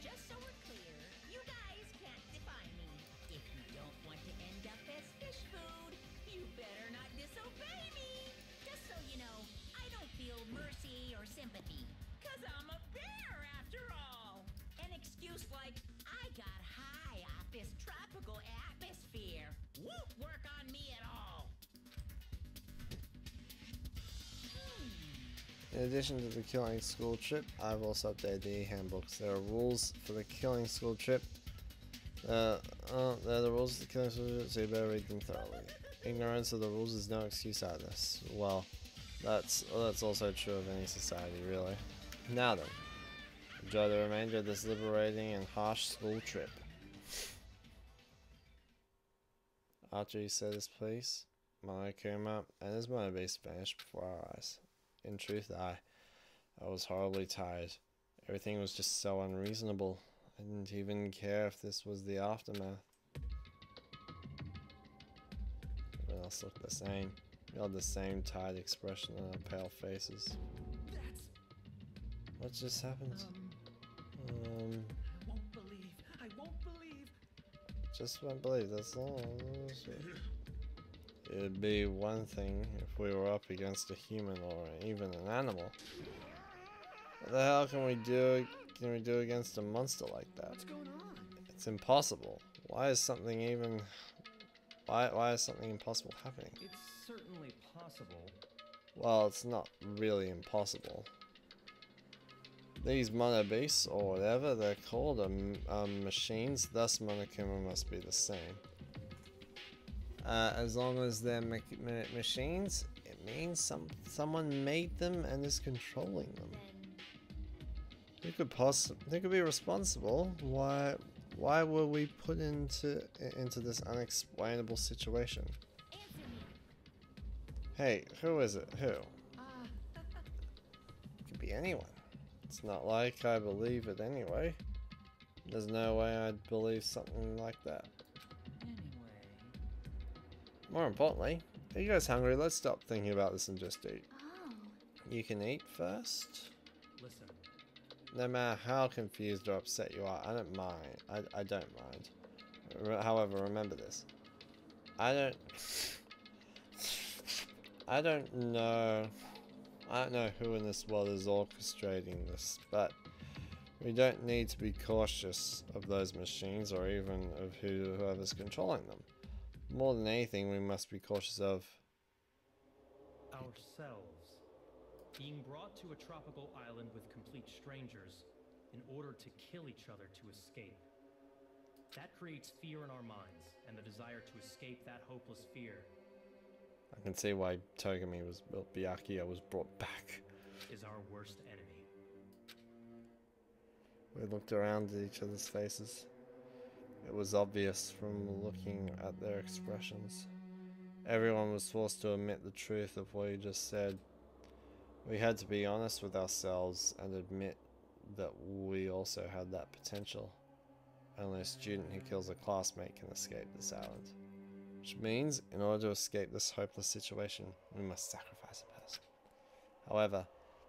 Just so we're clear, you guys can't define me. If you don't want to end up as fish food, you better not disobey me. Just so you know, I don't feel mercy or sympathy, 'cause I'm a bear after all. An excuse like, I got high off this tropical atmosphere, won't work on me at all. In addition to the killing school trip, I've also updated the handbooks. There are rules for the killing school trip. There are the rules of the killing school trip, so you better read them thoroughly. Ignorance of the rules is no excuse either. Well, that's also true of any society, really. Now then, enjoy the remainder of this liberating and harsh school trip. After he said his piece, Monokuma and his mother beast vanished before our eyes. In truth, I was horribly tired. Everything was just so unreasonable. I didn't even care if this was the aftermath. Everyone else looked the same. We had the same tired expression on our pale faces. What just happened? I won't believe. Just won't believe, that's all. It'd be one thing if we were up against a human or even an animal. What the hell can we do against a monster like that? What's going on? It's impossible. Why is something impossible happening? It's certainly possible. Well, it's not really impossible. These mono beasts, or whatever they're called, are machines, thus Monokuma must be the same. As long as they're machines, it means someone made them and is controlling them. Who could be responsible? Why were we put into this unexplainable situation? Hey, who is it? Who? It could be anyone. It's not like I believe it anyway. There's no way I'd believe something like that. Anyway. More importantly, Are you guys hungry? Let's stop thinking about this and just eat. Oh. You can eat first. Listen, No matter how confused or upset you are, I don't mind. I don't mind. However, remember this. I don't know. I don't know who in this world is orchestrating this, but we don't need to be cautious of those machines or even of whoever's controlling them. More than anything, we must be cautious of ourselves. Being brought to a tropical island with complete strangers in order to kill each other to escape. That creates fear in our minds, and the desire to escape that hopeless fear I can see why Byakuya was brought back. is our worst enemy. We looked around at each other's faces. It was obvious from looking at their expressions. Everyone was forced to admit the truth of what he just said. We had to be honest with ourselves and admit that we also had that potential. Only a student who kills a classmate can escape this island. Which means, in order to escape this hopeless situation, we must sacrifice a person. However,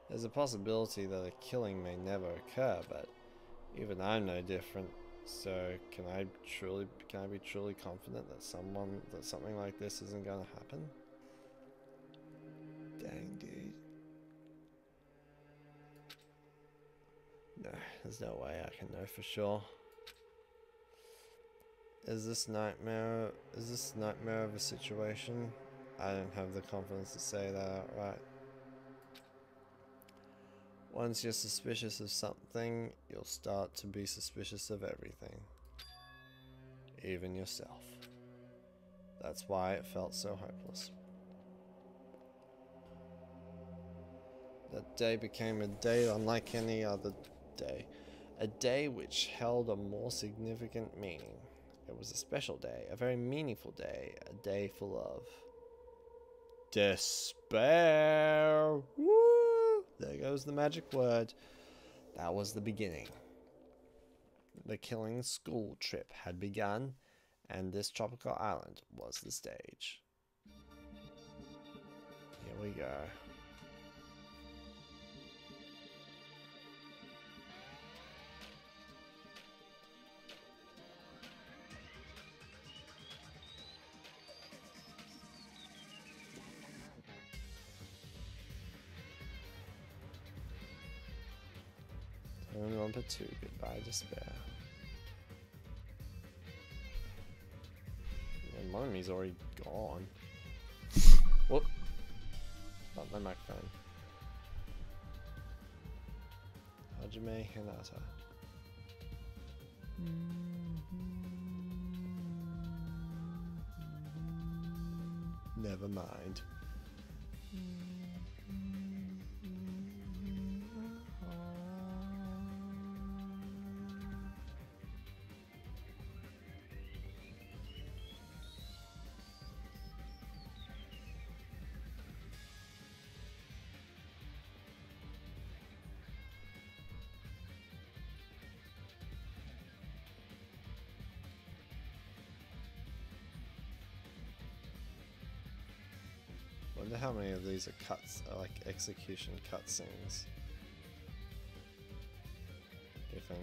there's a possibility that a killing may never occur, but even I'm no different. So, can I be truly confident that something like this isn't gonna happen? Dang, dude. No, there's no way I can know for sure. Is this nightmare of a situation? I don't have the confidence to say that outright. Once you're suspicious of something, you'll start to be suspicious of everything. Even yourself. That's why it felt so hopeless. That day became a day unlike any other day. A day which held a more significant meaning. It was a special day, a very meaningful day, a day full of despair. Woo! There goes the magic word. That was the beginning. The killing school trip had begun, and this tropical island was the stage. Here we go. Danganronpa 2, Goodbye Despair. Yeah, one of me's already gone. Whoop. Not my microphone. Hajime Hinata. Never mind. Wonder how many of these are like execution cutscenes. If any.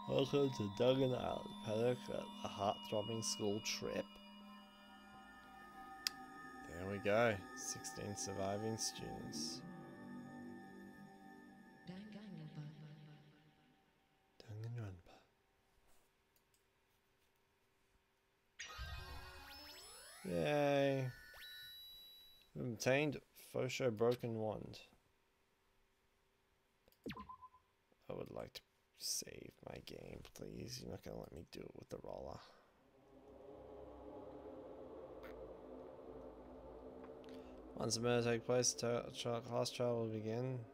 Welcome to Danganronpa, paddock at the heart-throbbing school trip. There we go, 16 surviving students. Danganronpa. Yay! We've obtained Fosho Broken Wand. I would like to save my game, please. You're not gonna let me do it with the roller. Once the murder takes place, class trial will begin.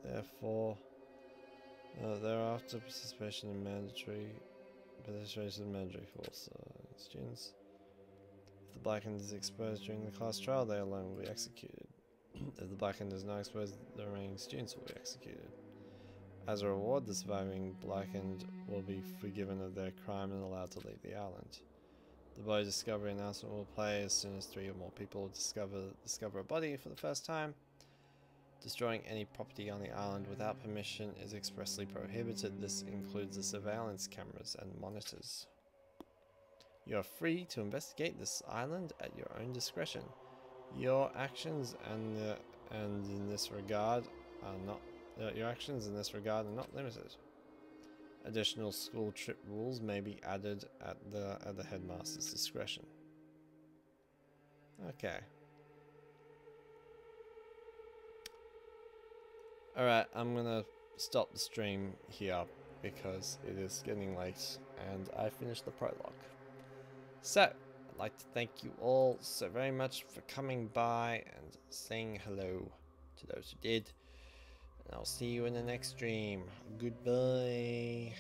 Therefore, thereafter, participation in mandatory force students. If the Blackened is exposed during the class trial, they alone will be executed. If the Blackened is not exposed, the remaining students will be executed. As a reward, the surviving Blackened will be forgiven of their crime and allowed to leave the island. The body discovery announcement will play as soon as 3 or more people discover a body for the first time. Destroying any property on the island without permission is expressly prohibited. This includes the surveillance cameras and monitors. You are free to investigate this island at your own discretion. Your actions in this regard are not limited. Additional school trip rules may be added at the headmaster's discretion. Okay. Alright, I'm gonna stop the stream here because it is getting late and I finished the prologue. So, I'd like to thank you all so very much for coming by and saying hello to those who did. And I'll see you in the next stream. Goodbye.